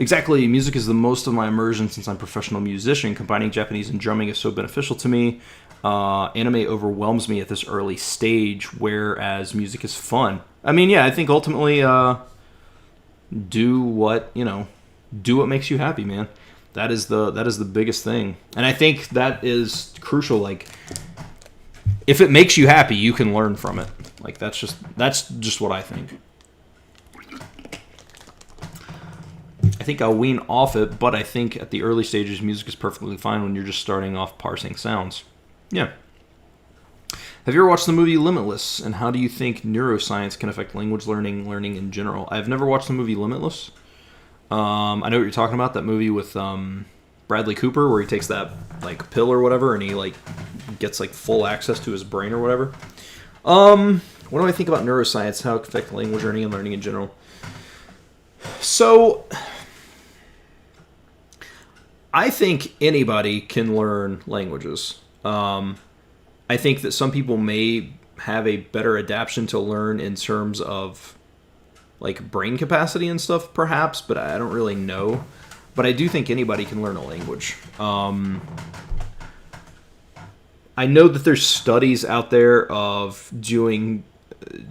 Exactly, music is the most of my immersion since I'm a professional musician. Combining Japanese and drumming is so beneficial to me. Anime overwhelms me at this early stage, whereas music is fun. I mean, yeah, I think ultimately do what makes you happy, man. That is the biggest thing. And I think that is crucial. Like, if it makes you happy, you can learn from it. Like, that's just what I think. I think I'll wean off it, but I think at the early stages, music is perfectly fine when you're just starting off parsing sounds. Yeah. Have you ever watched the movie Limitless? And how do you think neuroscience can affect language learning in general? I've never watched the movie Limitless. I know what you're talking about, that movie with Bradley Cooper, where he takes that like pill or whatever, and he like gets like full access to his brain or whatever. What do I think about neuroscience? How it can affect language learning and learning in general? So, I think anybody can learn languages. I think that some people may have a better adaptation to learn in terms of like brain capacity and stuff, perhaps, but I don't really know. But I do think anybody can learn a language. I know that there's studies out there of doing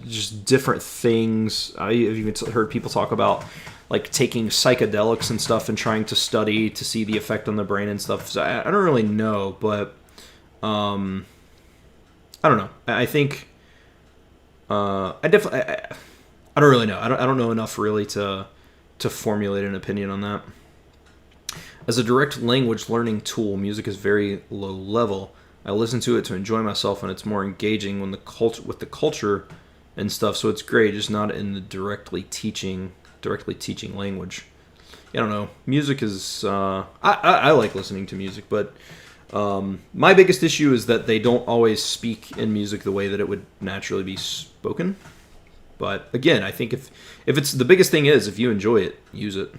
just different things. I've even heard people talk about like taking psychedelics and stuff and trying to study to see the effect on the brain and stuff. So I don't really know, but I don't know. I think I don't really know. I don't know enough really to formulate an opinion on that. As a direct language learning tool, music is very low level. I listen to it to enjoy myself, and it's more engaging when with the culture and stuff. So it's great, just not in the directly teaching language. I don't know. Music is I like listening to music, but my biggest issue is that they don't always speak in music the way that it would naturally be spoken. But again, I think if it's the biggest thing is if you enjoy it, use it.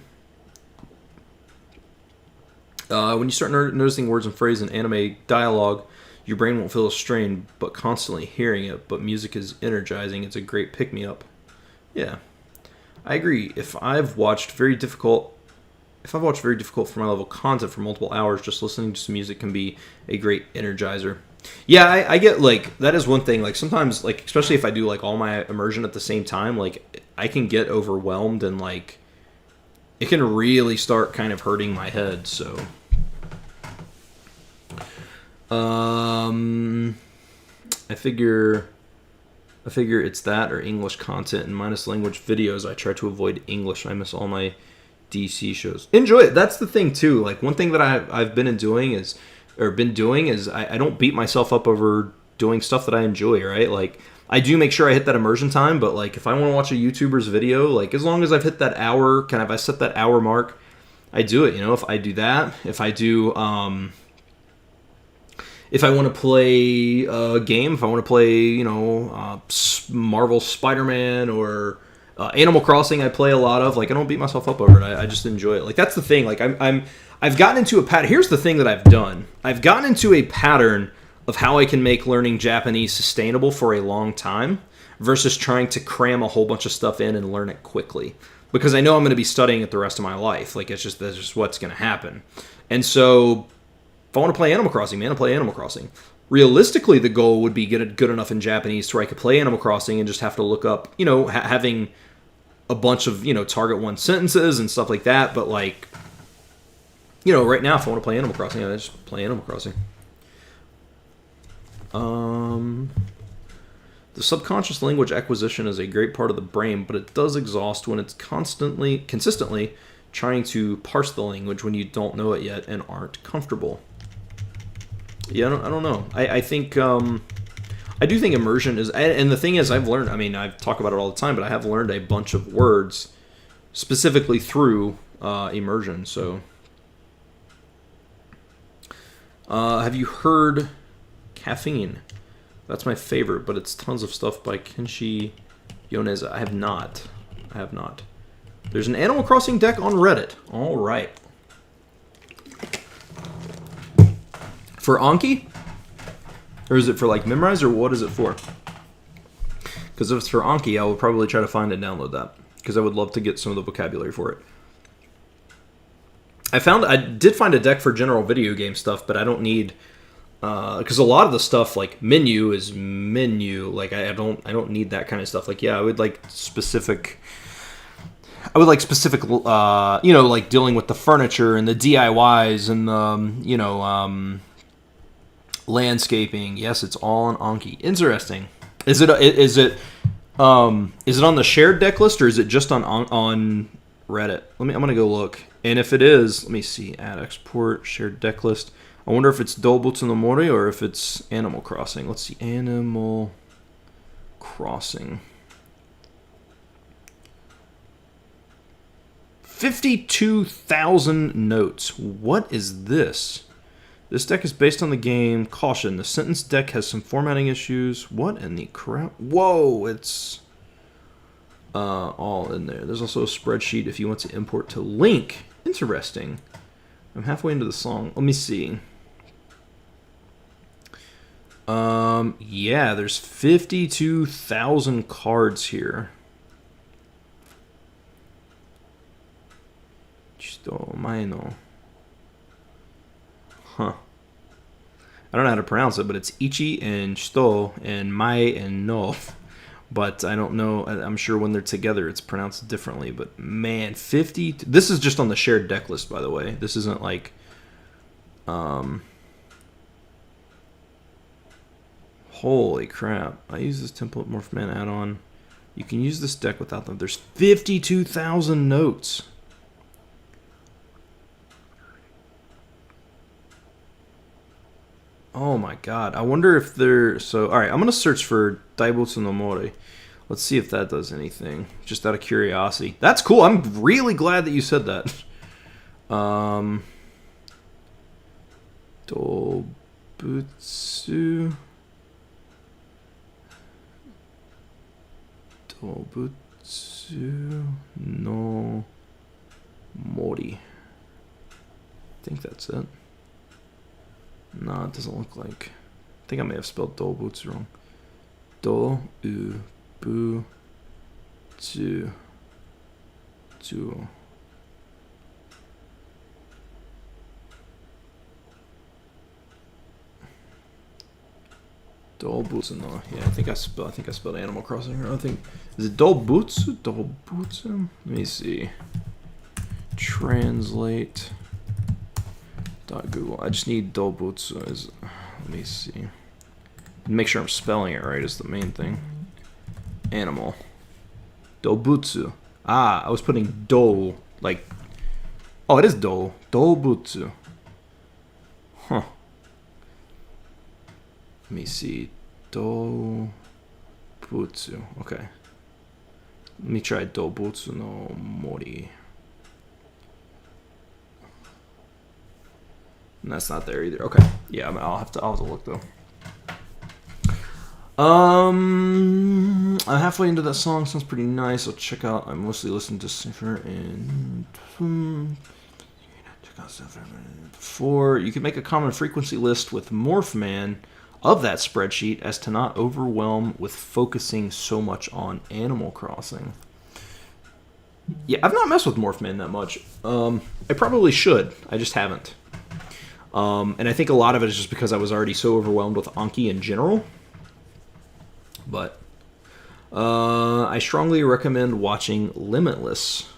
When you start noticing words and phrases in anime dialogue, your brain won't feel a strain, but constantly hearing it. But music is energizing. It's a great pick-me-up. Yeah, I agree. If I've watched very difficult for my level content for multiple hours, just listening to some music can be a great energizer. Yeah, I get, like, that is one thing. Like, sometimes, like, especially if I do, like, all my immersion at the same time, like, I can get overwhelmed and, like, it can really start kind of hurting my head, so. I figure it's that or English content, and minus language videos, I try to avoid English. I miss all my DC shows. Enjoy it. That's the thing, too. Like, one thing that I've been doing is I don't beat myself up over doing stuff that I enjoy, right? Like, I do make sure I hit that immersion time, but, like, if I want to watch a YouTuber's video, like, as long as I've hit that hour, I set that hour mark, I do it, If I do that, if I do, if I want to play a game, if I want to play, Marvel Spider-Man or Animal Crossing, I play a lot of. Like, I don't beat myself up over it. I just enjoy it. Like, that's the thing. Like, I've gotten into a pattern. Here's the thing that I've done. I've gotten into a pattern of how I can make learning Japanese sustainable for a long time versus trying to cram a whole bunch of stuff in and learn it quickly. Because I know I'm going to be studying it the rest of my life. Like, that's just what's going to happen. And so, if I want to play Animal Crossing, man, I'll play Animal Crossing. Realistically, the goal would be get it good enough in Japanese to where I could play Animal Crossing and just have to look up, having a bunch of, target one sentences and stuff like that. But, like, You know, right now, if I want to play Animal Crossing, I just play Animal Crossing. The subconscious language acquisition is a great part of the brain, but it does exhaust when it's consistently trying to parse the language when you don't know it yet and aren't comfortable. Yeah, I don't know. I think I do think immersion is, and the thing is, I've learned. I mean, I talk about it all the time, but I have learned a bunch of words specifically through immersion. So, have you heard Caffeine? That's my favorite, but it's tons of stuff by Kenshi Yoneza. I have not. There's an Animal Crossing deck on Reddit. All right. For Anki? Or is it for like Memorize, or what is it for? Because if it's for Anki, I will probably try to find and download that, because I would love to get some of the vocabulary for it. I did find a deck for general video game stuff, but I don't need, because a lot of the stuff like menu is menu. Like I don't need that kind of stuff. Like, yeah, I would like specific, you know, like dealing with the furniture and the DIYs and the, you know, landscaping. Yes, it's all on Anki. Interesting. Is it on the shared deck list, or is it just on Reddit? I'm gonna go look. And if it is, let me see. Add export shared deck list. I wonder if it's Doubletsu no Mori or if it's Animal Crossing. Let's see. Animal Crossing. 52,000 notes. What is this? This deck is based on the game. Caution, the sentence deck has some formatting issues. What in the crap? Whoa, it's all in there. There's also a spreadsheet if you want to import to link. Interesting. I'm halfway into the song. Let me see. Yeah, there's 52,000 cards here. Huh. I don't know how to pronounce it, but it's Ichi and Shito and Mai and No. But I don't know. I'm sure when they're together, it's pronounced differently. But man, 50. This is just on the shared deck list, by the way. This isn't like, holy crap! I use this template Morphman add-on. You can use this deck without them. There's 52,000 notes. Oh my god. I wonder if they're... So, alright, I'm going to search for Daibutsu no Mori. Let's see if that does anything. Just out of curiosity. That's cool. I'm really glad that you said that. Dobutsu... Dobutsu no Mori. I think that's it. No, it doesn't look like. I think I may have spelled Dobutsu wrong. Do-u-bu-tsu. Dobutsu, no. Yeah, I think I spelled Animal Crossing here. I think, is it Dobutsu? Dobutsu? Let me see. Translate. Google. I just need Dobutsu. Let me see. Make sure I'm spelling it right is the main thing. Animal. Dobutsu. Ah, I was putting do like. Oh, it is do. Dobutsu. Huh. Let me see. Dobutsu. Okay. Let me try Dobutsu no Mori. And that's not there either. Okay. Yeah, I'll have to look though. I'm halfway into that song. Sounds pretty nice. I'll check out. I mostly listen to Cipher and check out Cipher. Before you can make a common frequency list with Morphman of that spreadsheet as to not overwhelm with focusing so much on Animal Crossing. Yeah, I've not messed with Morphman that much. I probably should. I just haven't. And I think a lot of it is just because I was already so overwhelmed with Anki in general. But I strongly recommend watching Limitless.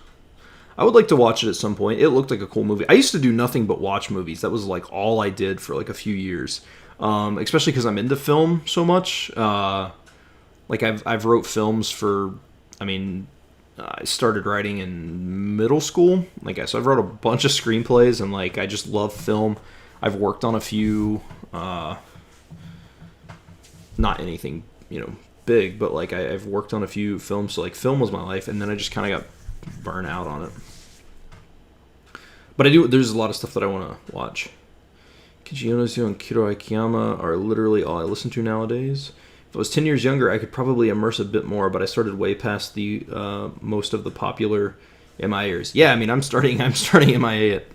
I would like to watch it at some point. It looked like a cool movie. I used to do nothing but watch movies. That was like all I did for like a few years. Especially because I'm into film so much. Like I've wrote films for. I mean, I started writing in middle school. Like so, I've wrote a bunch of screenplays, and like I just love film. I've worked on a few. Not anything, big, but like I've worked on a few films. So like film was my life, and then I just kind of got burnt out on it. But there's a lot of stuff that I want to watch. Kanji Yonozu and Kiro Akiyama are literally all I listen to nowadays. If I was 10 years younger, I could probably immerse a bit more, but I started way past the most of the popular MIAers. Yeah, I mean, I'm starting MIA at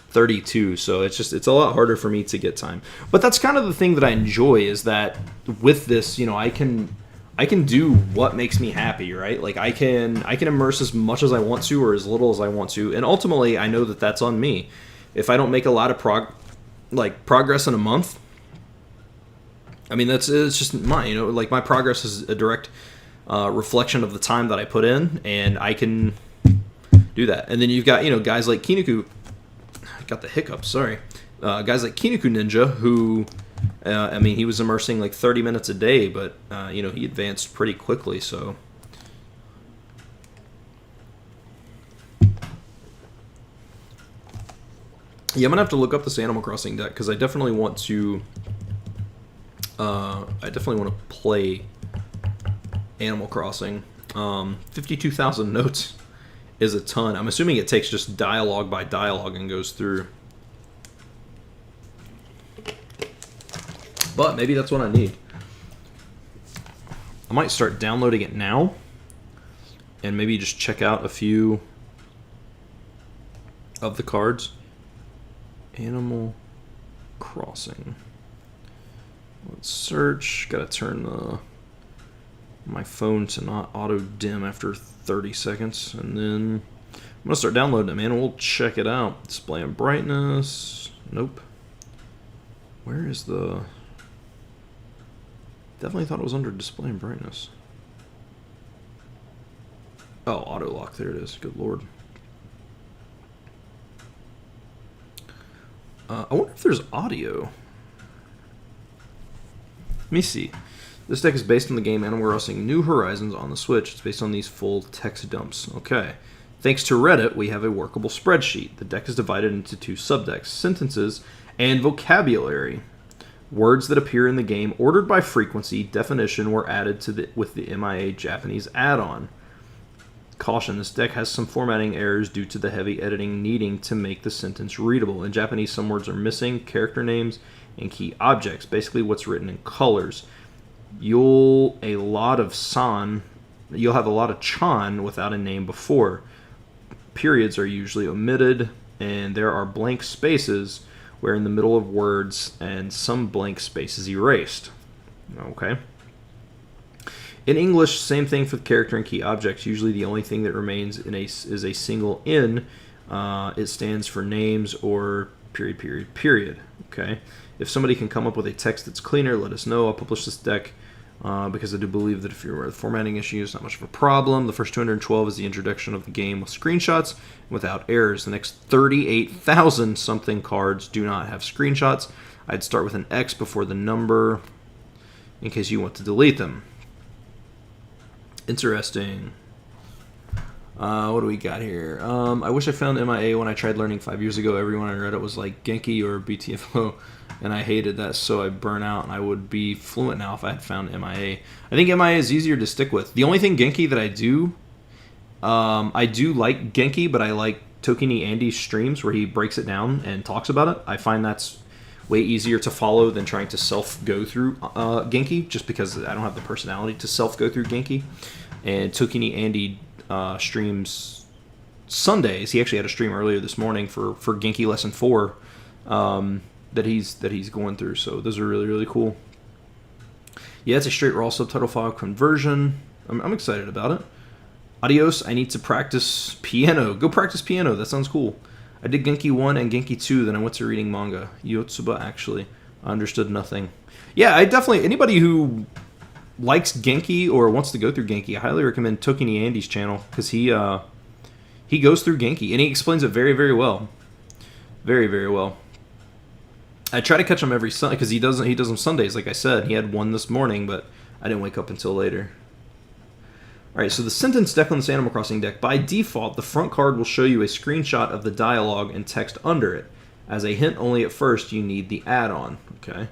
32, so it's a lot harder for me to get time. But that's kind of the thing that I enjoy, is that with this, I can do what makes me happy, right? Like I can immerse as much as I want to or as little as I want to, and ultimately I know that that's on me. If I don't make a lot of progress in a month, I mean it's just mine. Like my progress is a direct reflection of the time that I put in, and I can do that. And then you've got guys like Kinuku. I got the hiccups. Sorry, guys like Kinuku Ninja who. I mean, he was immersing like 30 minutes a day, but, he advanced pretty quickly, so. Yeah, I'm going to have to look up this Animal Crossing deck, because I definitely want to play Animal Crossing. 52,000 notes is a ton. I'm assuming it takes just dialogue by dialogue and goes through. But maybe that's what I need. I might start downloading it now and maybe just check out a few of the cards. Animal Crossing. Let's search. Gotta turn my phone to not auto dim after 30 seconds. And then I'm gonna start downloading it, man, and we'll check it out. Display and brightness. Nope. Where is the... Definitely thought it was under display and brightness. Oh, auto lock. There it is. Good lord. I wonder if there's audio. Let me see. This deck is based on the game Animal Crossing New Horizons on the Switch. It's based on these full text dumps. Okay. Thanks to Reddit, we have a workable spreadsheet. The deck is divided into 2 subdecks: sentences and vocabulary. Words that appear in the game, ordered by frequency, definition, were added with the MIA Japanese add-on. Caution, this deck has some formatting errors due to the heavy editing needing to make the sentence readable. In Japanese, some words are missing, character names, and key objects. Basically what's written in colors. You'll have a lot of chan without a name before. Periods are usually omitted, and there are blank spaces where in the middle of words, and some blank spaces erased. Okay. In English, same thing for the character and key objects. Usually the only thing that remains is a single N. It stands for names or period. Okay. If somebody can come up with a text that's cleaner, let us know. I'll publish this deck because I do believe that if you're a formatting issue, it's not much of a problem. The first 212 is the introduction of the game with screenshots without errors. The next 38,000 something cards do not have screenshots. I'd start with an X before the number in case you want to delete them. Interesting. What do we got here? I wish I found MIA when I tried learning 5 years ago. Everyone on Reddit was like Genki or BTFO, and I hated that, so I burnt out, and I would be fluent now if I had found MIA. I think MIA is easier to stick with. The only thing Genki that I do like Genki, but I like Tokini Andy's streams where he breaks it down and talks about it. I find that's way easier to follow than trying to self-go through Genki, just because I don't have the personality to self-go through Genki. And Tokini Andy streams Sundays. He actually had a stream earlier this morning for Genki Lesson 4 that he's going through. So those are really, really cool. Yeah, it's a straight raw subtitle file conversion. I'm excited about it. Adios, I need to practice piano. Go practice piano. That sounds cool. I did Genki 1 and Genki 2, then I went to reading manga. Yotsuba, actually. I understood nothing. Yeah, I definitely... Anybody who likes Genki or wants to go through Genki, I highly recommend Tokini Andy's channel, because he He goes through Genki, and he explains it very, very well. Very, very well. I try to catch him every Sunday, because he does them Sundays, like I said. He had one this morning, but I didn't wake up until later. Alright, so the sentence deck on this Animal Crossing deck, by default, the front card will show you a screenshot of the dialogue and text under it. As a hint only at first, you need the add-on. Okay.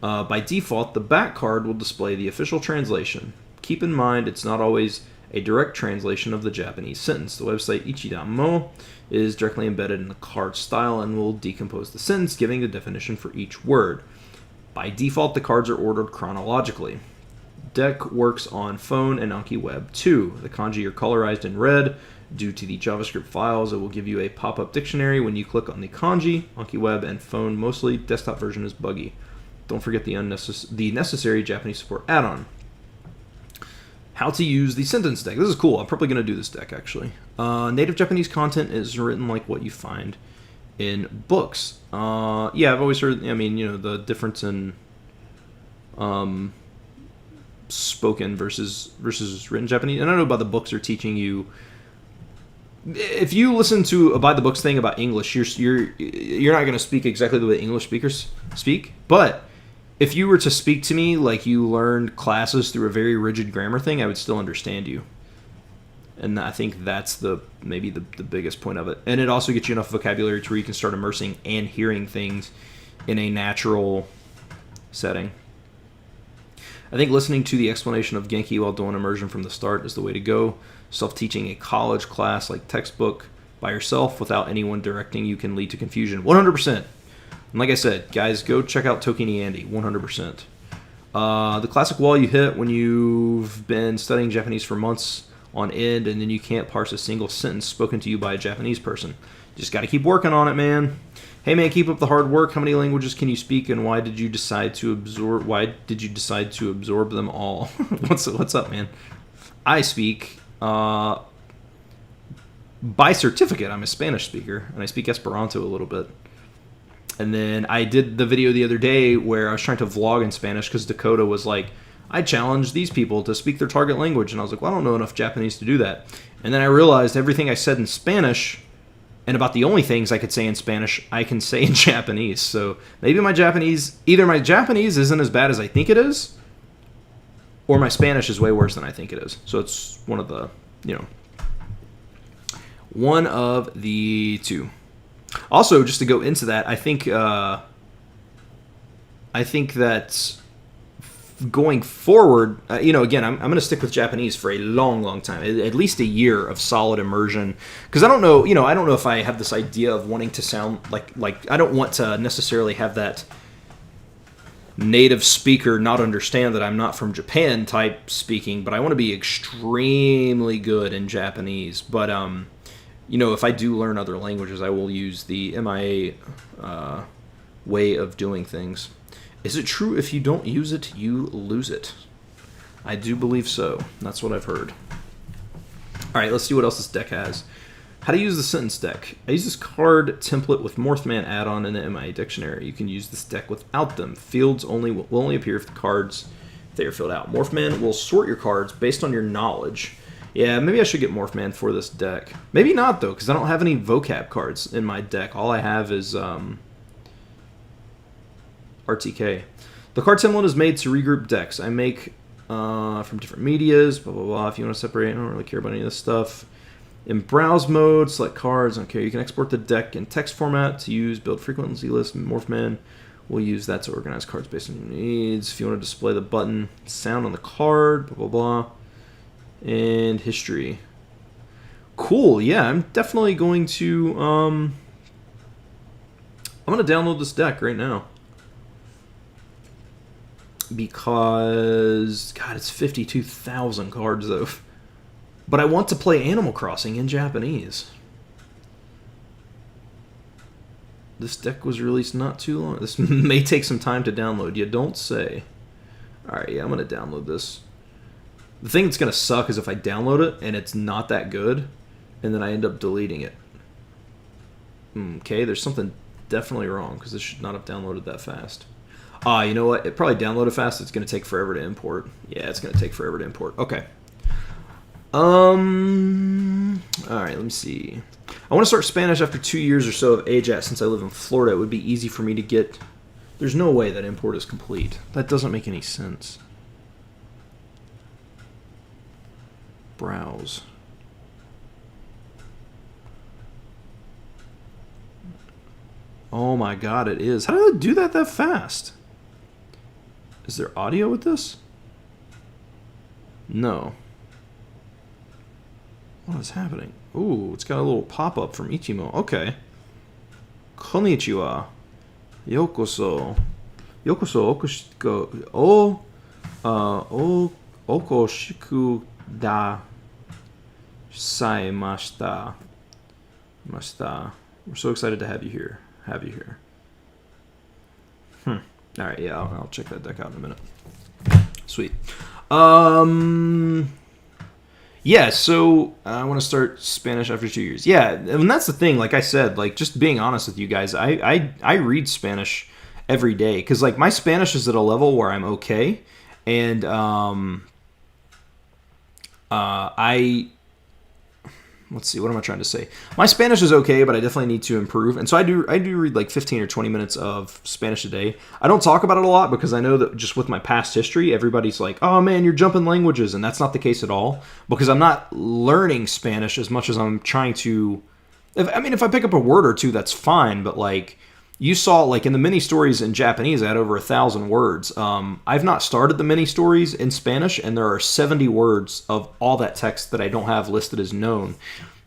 By default, the back card will display the official translation. Keep in mind, it's not always a direct translation of the Japanese sentence. The website Ichidamo is directly embedded in the card style and will decompose the sentence, giving the definition for each word. By default, the cards are ordered chronologically. Deck works on phone and Anki Web 2. The kanji are colorized in red. Due to the JavaScript files, it will give you a pop-up dictionary when you click on the kanji. Anki Web and phone mostly. Desktop version is buggy. Don't forget the necessary Japanese support add-on. How to use the sentence deck. This is cool. I'm probably going to do this deck, actually. Native Japanese content is written like what you find in books. Yeah, I've always heard, the difference in spoken versus written Japanese. And I don't know about the books are teaching you. If you listen to a by the books thing about English, you're not going to speak exactly the way English speakers speak. But if you were to speak to me like you learned classes through a very rigid grammar thing, I would still understand you. And I think that's maybe the biggest point of it. And it also gets you enough vocabulary to where you can start immersing and hearing things in a natural setting. I think listening to the explanation of Genki while doing immersion from the start is the way to go. Self-teaching a college class like textbook by yourself without anyone directing you can lead to confusion. 100%. And like I said, guys, go check out Tokini Andy. 100%. The classic wall you hit when you've been studying Japanese for months on end and then you can't parse a single sentence spoken to you by a Japanese person. Just got to keep working on it, man. Hey man, keep up the hard work. How many languages can you speak, and why did you decide to absorb them all? What's up, man? I speak by certificate. I'm a Spanish speaker, and I speak Esperanto a little bit. And then I did the video the other day where I was trying to vlog in Spanish because Dakota was like, I challenged these people to speak their target language, and I was like, well, I don't know enough Japanese to do that. And then I realized everything I said in Spanish and about the only things I could say in Spanish, I can say in Japanese. So maybe either my Japanese isn't as bad as I think it is, or my Spanish is way worse than I think it is. So it's one of the two. Also, just to go into that, I think that going forward, again, I'm going to stick with Japanese for a long, long time, at least a year of solid immersion. Because I don't know if I have this idea of wanting to sound like I don't want to necessarily have that native speaker not understand that I'm not from Japan type speaking, but I want to be extremely good in Japanese. But if I do learn other languages, I will use the MIA way of doing things. Is it true if you don't use it, you lose it? I do believe so. That's what I've heard. All right, let's see what else this deck has. How to use the sentence deck. I use this card template with Morphman add-on in the MIA dictionary. You can use this deck without them. Fields will only appear if the cards, if they are filled out. Morphman will sort your cards based on your knowledge. Yeah, maybe I should get Morphman for this deck. Maybe not, though, because I don't have any vocab cards in my deck. All I have is RTK. The card template is made to regroup decks. I make from different medias, blah, blah, blah. If you want to separate, I don't really care about any of this stuff. In browse mode, select cards. Okay, you can export the deck in text format to use, build frequency list. Morphman will use that to organize cards based on your needs. If you want to display the button, sound on the card, blah, blah, blah. And history. Cool, yeah, I'm definitely going to, I'm going to download this deck right now. Because, God, it's 52,000 cards, though. But I want to play Animal Crossing in Japanese. This deck was released not too long. This may take some time to download. You don't say. Alright, yeah, I'm going to download this. The thing that's going to suck is if I download it and it's not that good, and then I end up deleting it. Okay, there's something definitely wrong, because this should not have downloaded that fast. You know what? It probably downloaded fast. It's going to take forever to import. Yeah, it's going to take forever to import. Okay. All right, let me see. I want to start Spanish after 2 years or so of AJAT since I live in Florida. It would be easy for me to get... There's no way that import is complete. That doesn't make any sense. Browse. Oh my god, it is. How did I do that fast? Is there audio with this? No. What is happening? Ooh, it's got a little pop-up from Ichimo. Okay. Konnichiwa. Yokoso. Yokoso okoshiku okoshiku da saimashita. We're so excited to have you here. All right, yeah, I'll check that deck out in a minute. Sweet. Yeah, so I want to start Spanish after 2 years. Yeah, and that's the thing. Like I said, like just being honest with you guys, I read Spanish every day because like my Spanish is at a level where I'm okay, and let's see, what am I trying to say? My Spanish is okay, but I definitely need to improve. And so I do read like 15 or 20 minutes of Spanish a day. I don't talk about it a lot because I know that just with my past history, everybody's like, oh man, you're jumping languages. And that's not the case at all because I'm not learning Spanish as much as I'm trying to... If I pick up a word or two, that's fine. But like you saw, like in the mini stories in Japanese, I had over 1,000 words. I've not started the mini stories in Spanish, and there are 70 words of all that text that I don't have listed as known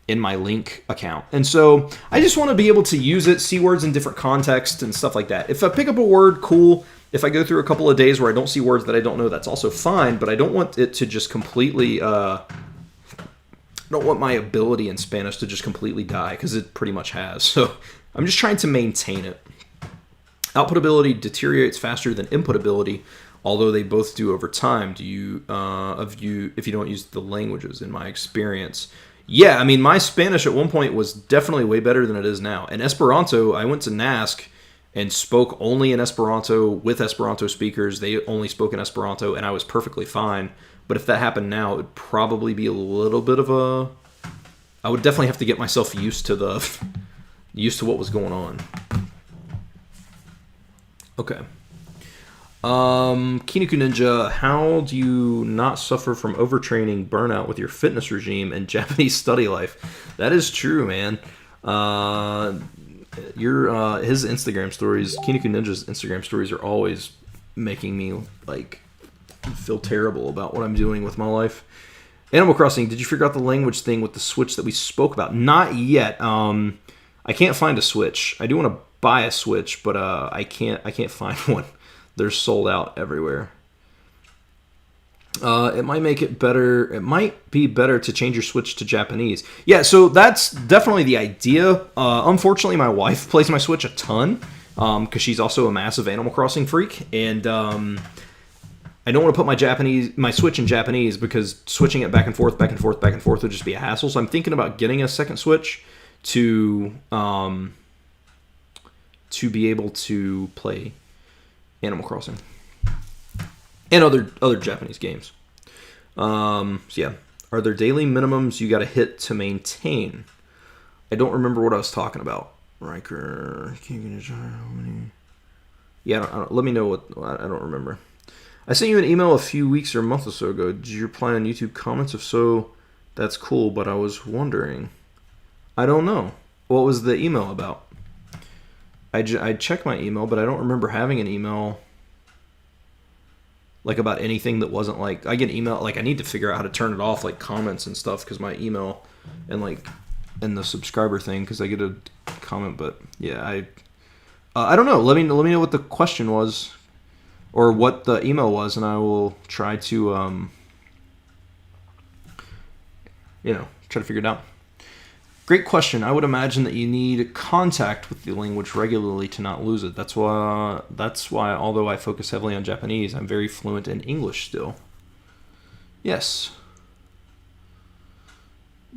in my link account. And so I just want to be able to use it, see words in different contexts and stuff like that. If I pick up a word, cool. If I go through a couple of days where I don't see words that I don't know, that's also fine. But I don't want it to just completely... I don't want my ability in Spanish to just completely die, because it pretty much has. So I'm just trying to maintain it. Output ability deteriorates faster than input ability, although they both do over time. Do you, if you don't use the languages, in my experience? Yeah, I mean, my Spanish at one point was definitely way better than it is now. And Esperanto, I went to NASC and spoke only in Esperanto with Esperanto speakers. They only spoke in Esperanto, and I was perfectly fine. But if that happened now, it would probably be a little bit of a... I would definitely have to get myself used to what was going on. Okay. Kiniku Ninja, how do you not suffer from overtraining burnout with your fitness regime and Japanese study life? That is true, man. His Instagram stories, Kiniku Ninja's Instagram stories, are always making me like feel terrible about what I'm doing with my life. Animal Crossing, did you figure out the language thing with the Switch that we spoke about? Not yet. I can't find a Switch. I do want to buy a Switch, but I can't find one. They're sold out everywhere. It might make it better. It might be better to change your Switch to Japanese. Yeah, so that's definitely the idea. Unfortunately, my wife plays my Switch a ton because she's also a massive Animal Crossing freak, and I don't want to put my Switch in Japanese because switching it back and forth would just be a hassle. So I'm thinking about getting a second Switch to be able to play Animal Crossing and other Japanese games. So yeah, are there daily minimums you got to hit to maintain? I don't remember what I was talking about. Riker, yeah, I don't, let me know what I don't remember. I sent you an email a few weeks or a month or so ago. Did you reply on YouTube comments? If so, that's cool, but I was wondering. I don't know. What was the email about? I checked my email, but I don't remember having an email like about anything that wasn't like... I get email, like I need to figure out how to turn it off, like comments and stuff, because my email and the subscriber thing, because I get a comment, but yeah, I don't know. Let me know what the question was, or what the email was, and I will try to, try to figure it out. Great question. I would imagine that you need contact with the language regularly to not lose it. That's why, although I focus heavily on Japanese, I'm very fluent in English still. Yes.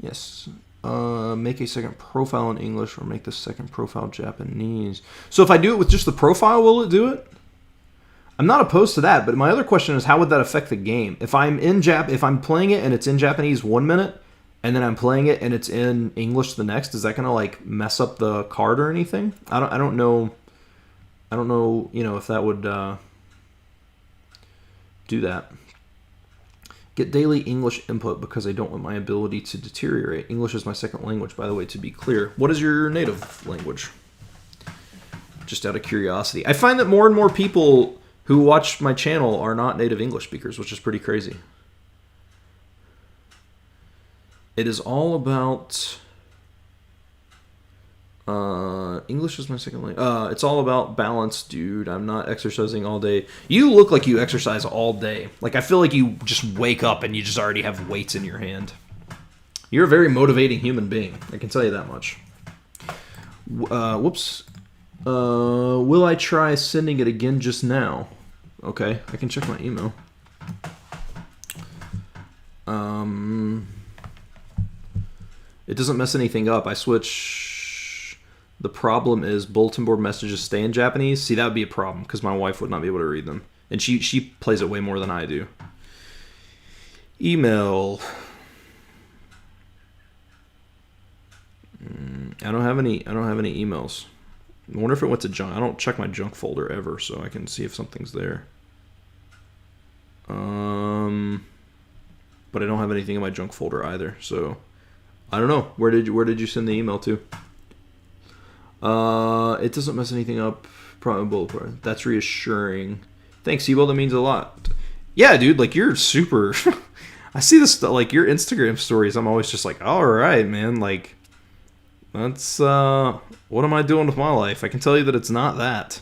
Make a second profile in English or make the second profile Japanese. So if I do it with just the profile, will it do it? I'm not opposed to that, but my other question is, how would that affect the game? If I'm playing it and it's in Japanese 1 minute, and then I'm playing it and it's in English the next, is that gonna like mess up the card or anything? I don't know. I don't know, if that would do that. Get daily English input because I don't want my ability to deteriorate. English is my second language, by the way, to be clear. What is your native language? Just out of curiosity. I find that more and more people who watch my channel are not native English speakers, which is pretty crazy. It is all about... English is my second language. It's all about balance, dude. I'm not exercising all day. You look like you exercise all day. Like, I feel like you just wake up and you just already have weights in your hand. You're a very motivating human being. I can tell you that much. Whoops. Will I try sending it again just now? Okay, I can check my email. It doesn't mess anything up. I switch... The problem is bulletin board messages stay in Japanese. See, that would be a problem because my wife would not be able to read them. And she plays it way more than I do. Email. I don't have any emails. I wonder if it went to junk. I don't check my junk folder ever, so I can see if something's there. But I don't have anything in my junk folder either, so I don't know. Where did you send the email to? It doesn't mess anything up. Probably. That's reassuring. Thanks, Seabolt. That means a lot. Yeah, dude. Like, you're super. I see this, like, your Instagram stories. I'm always just like, all right, man. Like, that's what am I doing with my life? I can tell you that it's not that.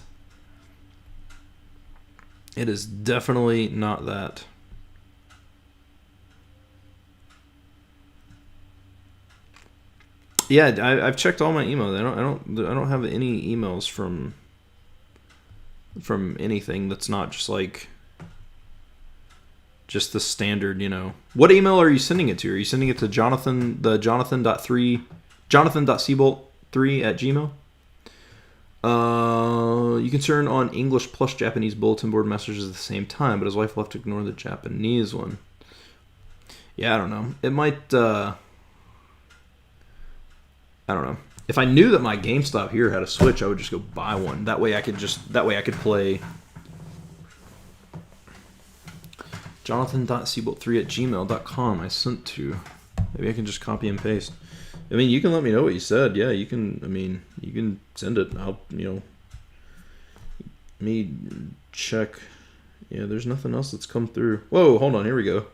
It is definitely not that. Yeah, I've checked all my emails. I don't have any emails from anything that's not just like just the standard, What email are you sending it to? Are you sending it to Jonathan, the jonathan.seabolt3 @gmail? You can turn on English plus Japanese bulletin board messages at the same time, but his wife will have to ignore the Japanese one. Yeah, I don't know. It might I don't know. If I knew that my GameStop here had a Switch, I would just go buy one. That way I could play jonathan.seabolt3 @gmail.com I sent to. Maybe I can just copy and paste. I mean, you can let me know what you said. Yeah, you can send it. I'll, let me check. Yeah, there's nothing else that's come through. Whoa, hold on. Here we go.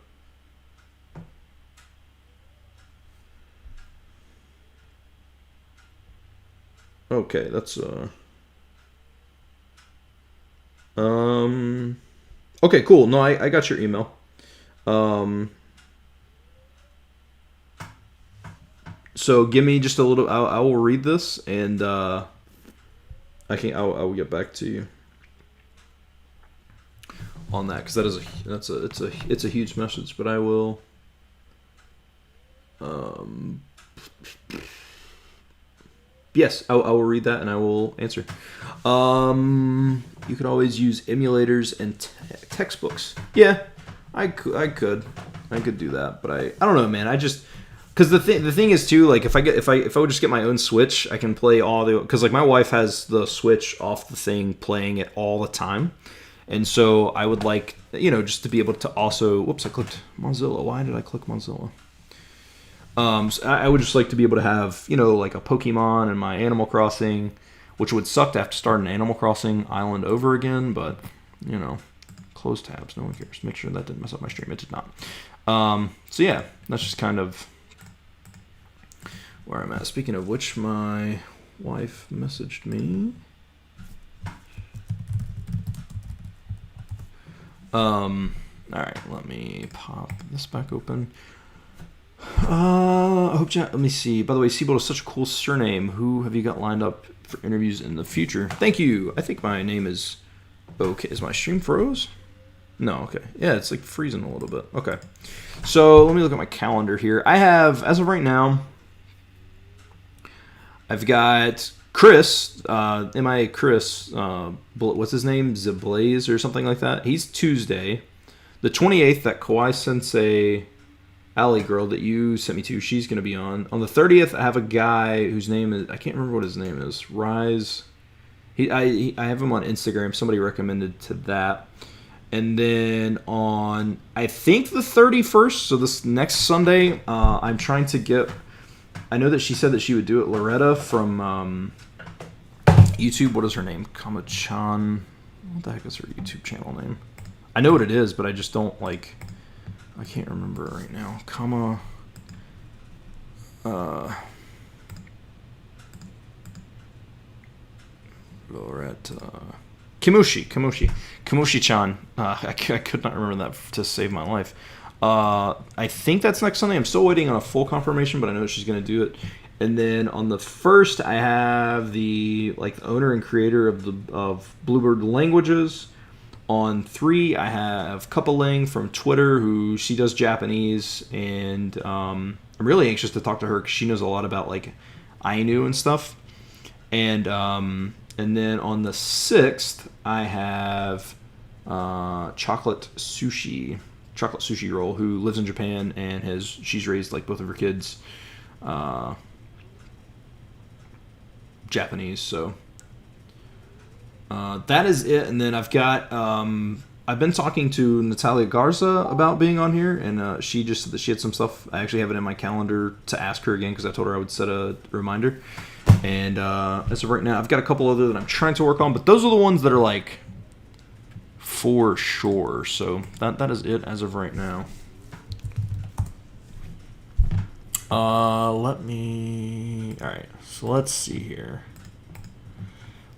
Okay, that's okay, cool. No, I got your email. So give me just a little. I will read this and I will get back to you on that because it's a huge message. But I will. Yes, I will read that and I will answer. You could always use emulators and textbooks. Yeah, I could do that, but I don't know, man. I just because the thing is too, like if I would just get my own Switch, I can play all the because like my wife has the Switch off the thing, playing it all the time, and so I would like just to be able to also. Whoops, I clicked Mozilla. Why did I click Mozilla? So I would just like to be able to have, like a Pokemon and my Animal Crossing, which would suck to have to start an Animal Crossing island over again, but, close tabs. No one cares. Make sure that didn't mess up my stream. It did not. So yeah, that's just kind of where I'm at. Speaking of which, my wife messaged me. All right, let me pop this back open. I hope let me see. By the way, Seabolt is such a cool surname. Who have you got lined up for interviews in the future? Thank you. I think my name is okay. Is my stream froze? No, okay. Yeah, it's like freezing a little bit. Okay. So let me look at my calendar here. I have, as of right now, I've got Chris, MIA Chris, what's his name? Zablaze or something like that. He's Tuesday. The 28th, that Kawaii Sensei Alley girl that you sent me to, she's going to be on. On the 30th, I have a guy whose name is, I can't remember what his name is. Rise. I have him on Instagram. Somebody recommended to that. And then on, I think the 31st, so this next Sunday, I'm trying to get, I know that she said that she would do it. Loretta from YouTube, what is her name? Kama-chan. What the heck is her YouTube channel name? I know what it is, but I just don't like, I can't remember right now. Loretta. Kimushi-chan. I could not remember that to save my life. I think that's next Sunday. I'm still waiting on a full confirmation, but I know she's going to do it. And then on the 1st, I have the owner and creator of Bluebird Languages. On 3, I have Couple from Twitter, who she does Japanese, and I'm really anxious to talk to her because she knows a lot about Ainu and stuff. And then on the 6th, I have Chocolate Sushi Roll, who lives in Japan and she's raised both of her kids Japanese. So that is it. And then I've got I've been talking to Natalia Garza about being on here, and she just said that she had some stuff. I actually have it in my calendar to ask her again because I told her I would set a reminder. And as of right now, I've got a couple other that I'm trying to work on, but those are the ones that are for sure. So that is it as of right now. All right, so let's see here.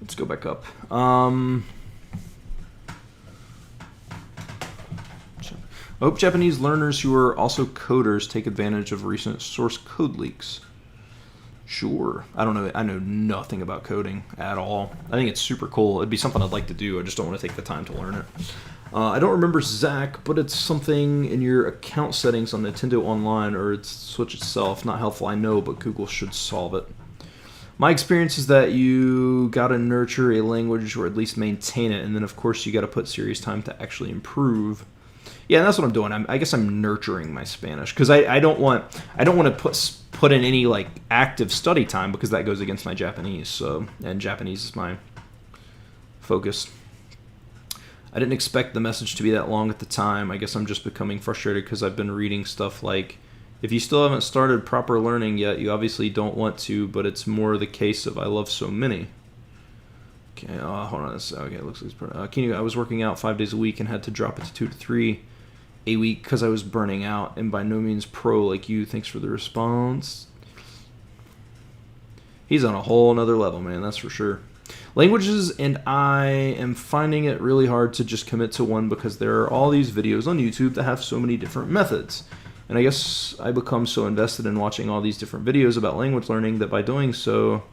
Let's go back up. I hope Japanese learners who are also coders take advantage of recent source code leaks. Sure. I don't know. I know nothing about coding at all. I think it's super cool. It'd be something I'd like to do. I just don't want to take the time to learn it. I don't remember Zach, but it's something in your account settings on Nintendo Online or its Switch itself. Not helpful, I know, but Google should solve it. My experience is that you gotta nurture a language or at least maintain it, and then of course you gotta put serious time to actually improve. Yeah, and that's what I'm doing. I guess I'm nurturing my Spanish because I don't want to put in any active study time because that goes against my Japanese. So, and Japanese is my focus. I didn't expect the message to be that long at the time. I guess I'm just becoming frustrated because I've been reading stuff like, if you still haven't started proper learning yet, you obviously don't want to, but it's more the case of I love so many. Okay, hold on. Okay, it looks like I was working out 5 days a week and had to drop it to 2 to 3 a week because I was burning out, and by no means pro like you. Thanks for the response. He's on a whole nother level, man, that's for sure. Languages, and I am finding it really hard to just commit to one because there are all these videos on YouTube that have so many different methods. And I guess I become so invested in watching all these different videos about language learning that by doing so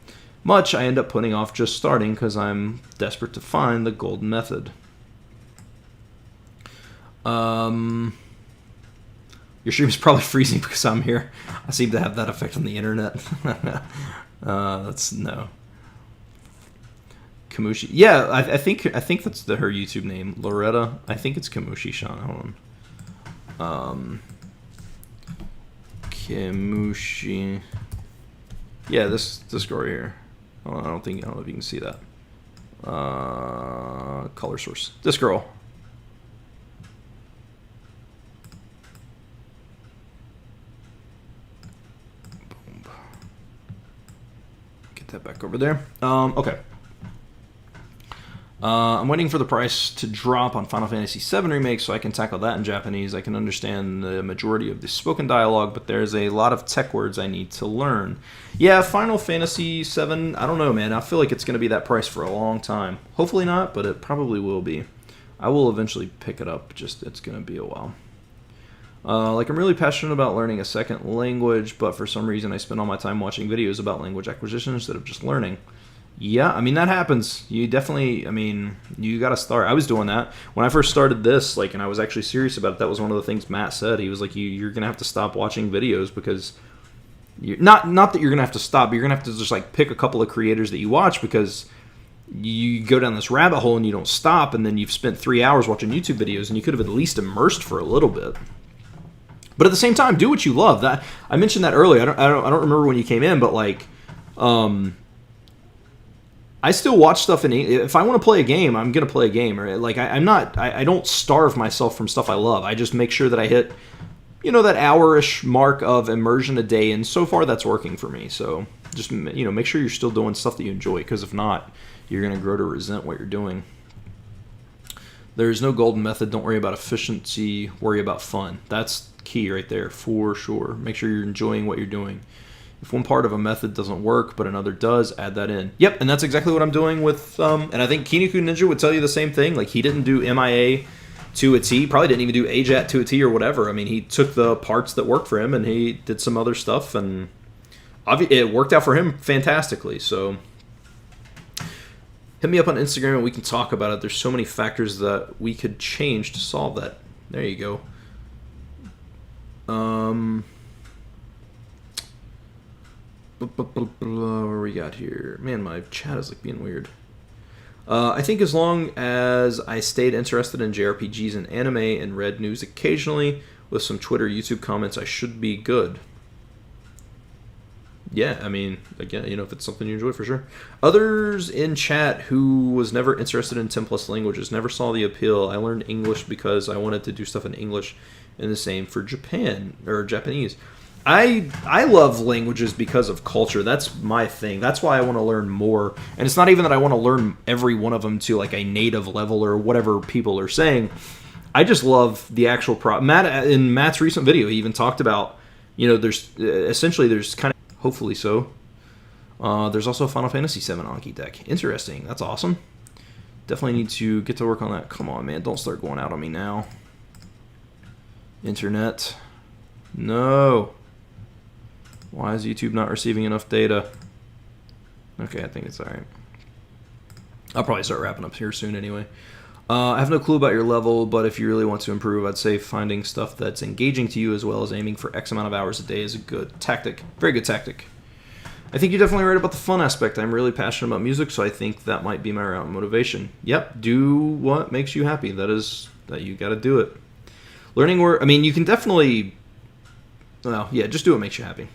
much, I end up putting off just starting because I'm desperate to find the golden method. Your stream is probably freezing because I'm here. I seem to have that effect on the internet. That's no. Kamushi. Yeah, I think that's her YouTube name, Loretta. I think it's Kamushi-chan. Hold on. Kamushi. Yeah, this girl right here. I don't know if you can see that. Color source. This girl. Boom. Get that back over there. Okay. I'm waiting for the price to drop on Final Fantasy VII Remake so I can tackle that in Japanese. I can understand the majority of the spoken dialogue, but there's a lot of tech words I need to learn. Yeah, Final Fantasy VII, I don't know, man. I feel like it's going to be that price for a long time. Hopefully not, but it probably will be. I will eventually pick it up, just it's going to be a while. I'm really passionate about learning a second language, but for some reason I spend all my time watching videos about language acquisition instead of just learning. Yeah, I mean, that happens. You definitely, you got to start. I was doing that. When I first started this, and I was actually serious about it, that was one of the things Matt said. He was like, you're going to have to stop watching videos because, not that you're going to have to stop, but you're going to have to just, pick a couple of creators that you watch because you go down this rabbit hole and you don't stop, and then you've spent 3 hours watching YouTube videos, and you could have at least immersed for a little bit. But at the same time, do what you love. That I mentioned that earlier. I don't remember when you came in, but like, I still watch stuff if I want to play a game, I'm gonna play a game. Or like I don't starve myself from stuff I love. I just make sure that I hit, that hour-ish mark of immersion a day, and so far that's working for me. So just make sure you're still doing stuff that you enjoy, because if not, you're gonna grow to resent what you're doing. There's no golden method. Don't worry about efficiency. Worry about fun. That's key right there for sure. Make sure you're enjoying what you're doing. If one part of a method doesn't work but another does, add that in. Yep, and that's exactly what I'm doing with, and I think Kiniku Ninja would tell you the same thing. Like, he didn't do MIA to a T, probably didn't even do AJAT to a T or whatever. I mean, he took the parts that worked for him and he did some other stuff, and it worked out for him fantastically. So hit me up on Instagram and we can talk about it. There's so many factors that we could change to solve that. There you go. What we got here? Man, my chat is like being weird. I think as long as I stayed interested in JRPGs and anime and read news occasionally with some Twitter, YouTube comments, I should be good. Yeah, I mean, again, if it's something you enjoy, for sure. Others in chat who was never interested in 10 plus languages, never saw the appeal. I learned English because I wanted to do stuff in English, and the same for Japan, or Japanese. I love languages because of culture. That's my thing. That's why I want to learn more. And it's not even that I want to learn every one of them to like a native level or whatever people are saying. I just love the actual in Matt's recent video, he even talked about, there's kind of, hopefully so. There's also a Final Fantasy VII Anki deck. Interesting. That's awesome. Definitely need to get to work on that. Come on, man. Don't start going out on me now. Internet. No. Why is YouTube not receiving enough data? Okay, I think it's alright. I'll probably start wrapping up here soon anyway. I have no clue about your level, but if you really want to improve, I'd say finding stuff that's engaging to you as well as aiming for X amount of hours a day is a good tactic. Very good tactic. I think you're definitely right about the fun aspect. I'm really passionate about music, so I think that might be my route of motivation. Yep, do what makes you happy. That you gotta do it. Learning word, you can definitely, just do what makes you happy.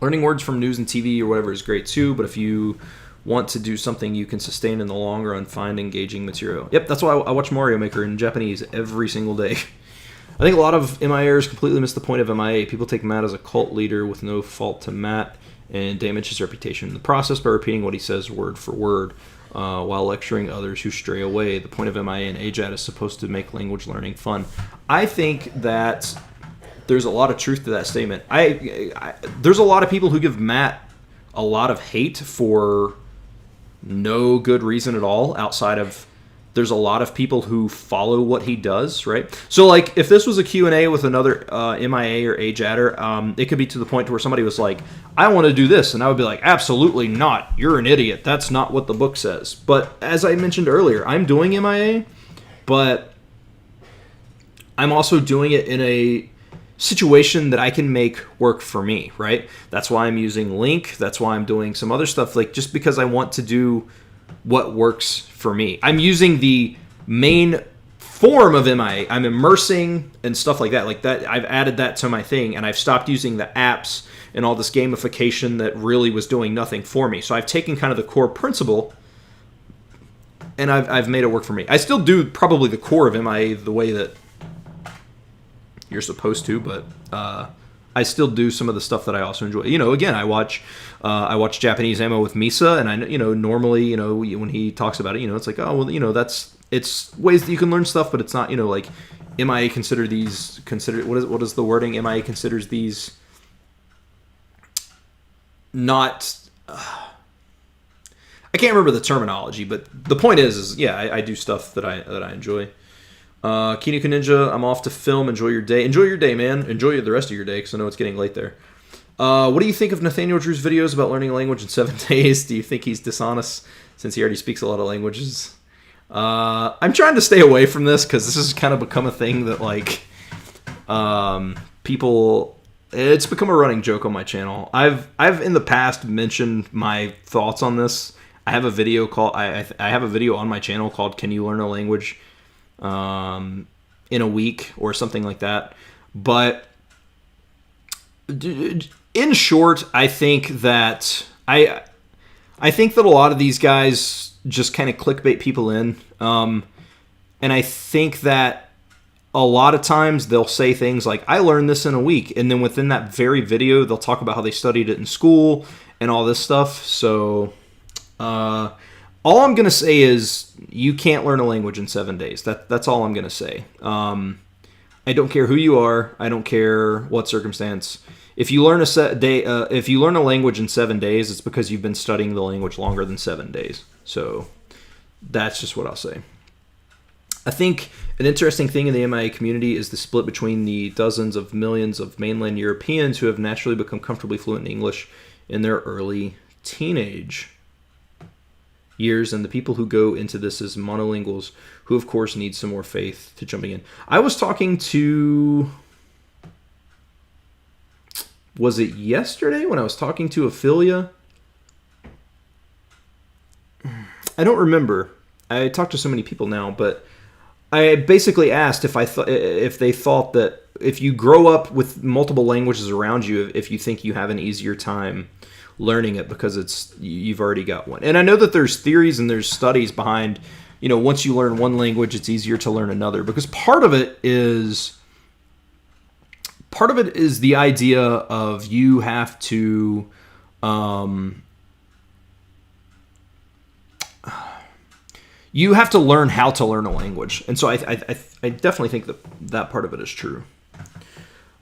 Learning words from news and TV or whatever is great too, but if you want to do something you can sustain in the long run, find engaging material. Yep, that's why I watch Mario Maker in Japanese every single day. I think a lot of MIAers completely miss the point of MIA. People take Matt as a cult leader with no fault to Matt and damage his reputation in the process by repeating what he says word for word while lecturing others who stray away. The point of MIA and AJAT is supposed to make language learning fun. I think that there's a lot of truth to that statement. There's a lot of people who give Matt a lot of hate for no good reason at all, outside of there's a lot of people who follow what he does, right? So, like, if this was a Q&A with another MIA or AJATer, it could be to the point where somebody was like, I want to do this, and I would be like, absolutely not. You're an idiot. That's not what the book says. But as I mentioned earlier, I'm doing MIA, but I'm also doing it in a situation that I can make work for me, right? That's why I'm using Link. That's why I'm doing some other stuff, like just because I want to do what works for me. I'm using the main form of MIA. I'm immersing and stuff like that. Like that, I've added that to my thing, and I've stopped using the apps and all this gamification that really was doing nothing for me. So I've taken kind of the core principle and I've made it work for me. I still do probably the core of MIA the way that you're supposed to, but I still do some of the stuff that I also enjoy. Again, I watch Japanese Ammo with Misa, and I normally, when he talks about it, it's like, oh, well, it's ways that you can learn stuff, but it's not, like MIA what is the wording? MIA considers these not, I can't remember the terminology, but the point is I do stuff that I enjoy. Kiniku Ninja, I'm off to film. Enjoy your day. Enjoy your day, man. Enjoy the rest of your day, because I know it's getting late there. What do you think of Nathaniel Drew's videos about learning a language in 7 days? Do you think he's dishonest since he already speaks a lot of languages? I'm trying to stay away from this because this has kind of become a thing that, like, people... It's become a running joke on my channel. I've in the past mentioned my thoughts on this. I have a video on my channel called "Can You Learn a Language in a Week" or something like that. But in short, I think that I think that a lot of these guys just kind of clickbait people in. And I think that a lot of times they'll say things like, I learned this in a week. And then within that very video, they'll talk about how they studied it in school and all this stuff. So all I'm going to say is you can't learn a language in 7 days. That's all I'm going to say. I don't care who you are. I don't care what circumstance. If you learn if you learn a language in 7 days, it's because you've been studying the language longer than 7 days. So that's just what I'll say. I think an interesting thing in the MIA community is the split between the dozens of millions of mainland Europeans who have naturally become comfortably fluent in English in their early teenage years and the people who go into this as monolinguals who, of course, need some more faith to jumping in. I was talking to... Was it yesterday when I was talking to Ophelia? I don't remember. I talked to so many people now, but I basically asked if they thought that if you grow up with multiple languages around you, if you think you have an easier time learning it because you've already got one. And I know that there's theories and there's studies behind, once you learn one language, it's easier to learn another, because part of it is the idea of you have to learn how to learn a language. And so I definitely think that part of it is true.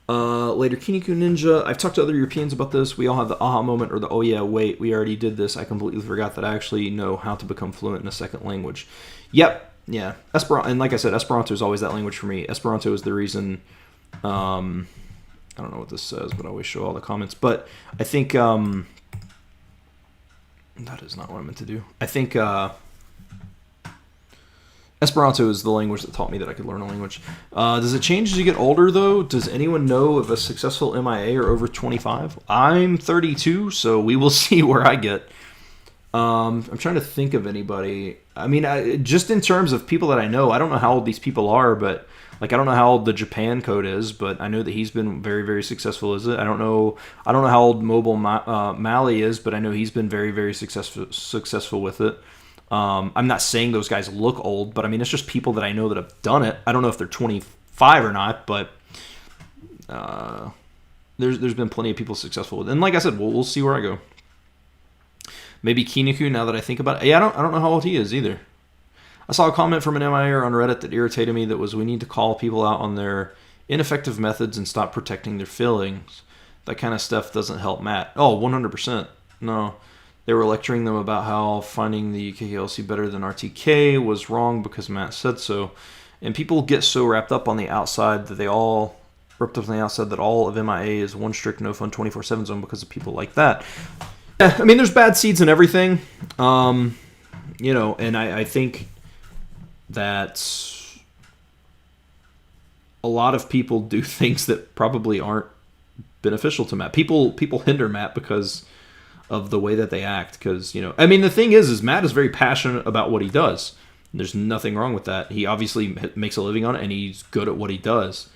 Later, Kiniku Ninja. I've talked to other Europeans about this. We all have the aha moment or the, oh yeah, wait, we already did this. I completely forgot that I actually know how to become fluent in a second language. Yep. Yeah. Esperanto, and like I said, Esperanto is always that language for me. Esperanto is the reason, I don't know what this says, but I always show all the comments. But I think, that is not what I meant to do. I think, Esperanto is the language that taught me that I could learn a language. Does it change as you get older, though? Does anyone know of a successful MIA or over 25? I'm 32, so we will see where I get. I'm trying to think of anybody. I mean, just in terms of people that I know, I don't know how old these people are, but I don't know how old the Japan code is, but I know that he's been very, very successful. Is it? I don't know how old Mobile Mali is, but I know he's been very, very successful with it. I'm not saying those guys look old, but I mean, it's just people that I know that have done it. I don't know if they're 25 or not, but there's been plenty of people successful with it. And like I said, we'll see where I go. Maybe Kiniku, now that I think about it. Yeah, I don't know how old he is either. I saw a comment from an MIA on Reddit that irritated me that was, we need to call people out on their ineffective methods and stop protecting their feelings. That kind of stuff doesn't help Matt. Oh, 100%. No. They were lecturing them about how finding the KKLC better than RTK was wrong because Matt said so. And people get so wrapped up on the outside that all of MIA is one strict no fun 24/7 zone because of people like that. Yeah, I mean, there's bad seeds in everything. And I think that a lot of people do things that probably aren't beneficial to Matt. People hinder Matt because of the way that they act, because I mean, the thing is Matt is very passionate about what he does. There's nothing wrong with that. He obviously makes a living on it and he's good at what he does,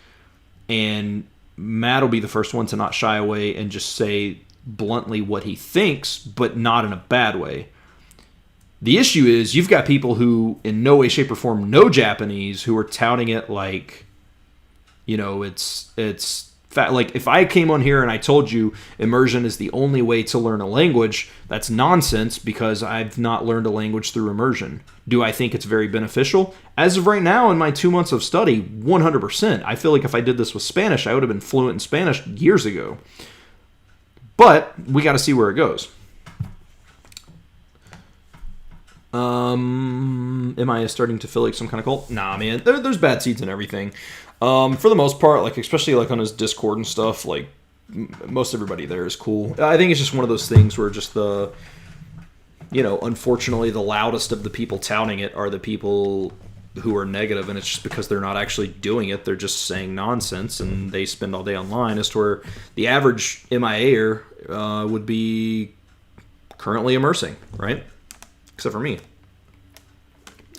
and Matt will be the first one to not shy away and just say bluntly what he thinks, but not in a bad way. The issue is you've got people who in no way, shape, or form know Japanese who are touting it like it's like, if I came on here and I told you immersion is the only way to learn a language, that's nonsense because I've not learned a language through immersion. Do I think it's very beneficial? As of right now, in my 2 months of study, 100%. I feel like if I did this with Spanish, I would have been fluent in Spanish years ago. But we got to see where it goes. Am I starting to feel like some kind of cult? Nah, man. There's bad seeds in everything. For the most part, especially on his Discord and stuff, most everybody there is cool. I think it's just one of those things where just unfortunately the loudest of the people touting it are the people who are negative, and it's just because they're not actually doing it. They're just saying nonsense, and they spend all day online, as to where the average MIA-er would be currently immersing, right? Except for me,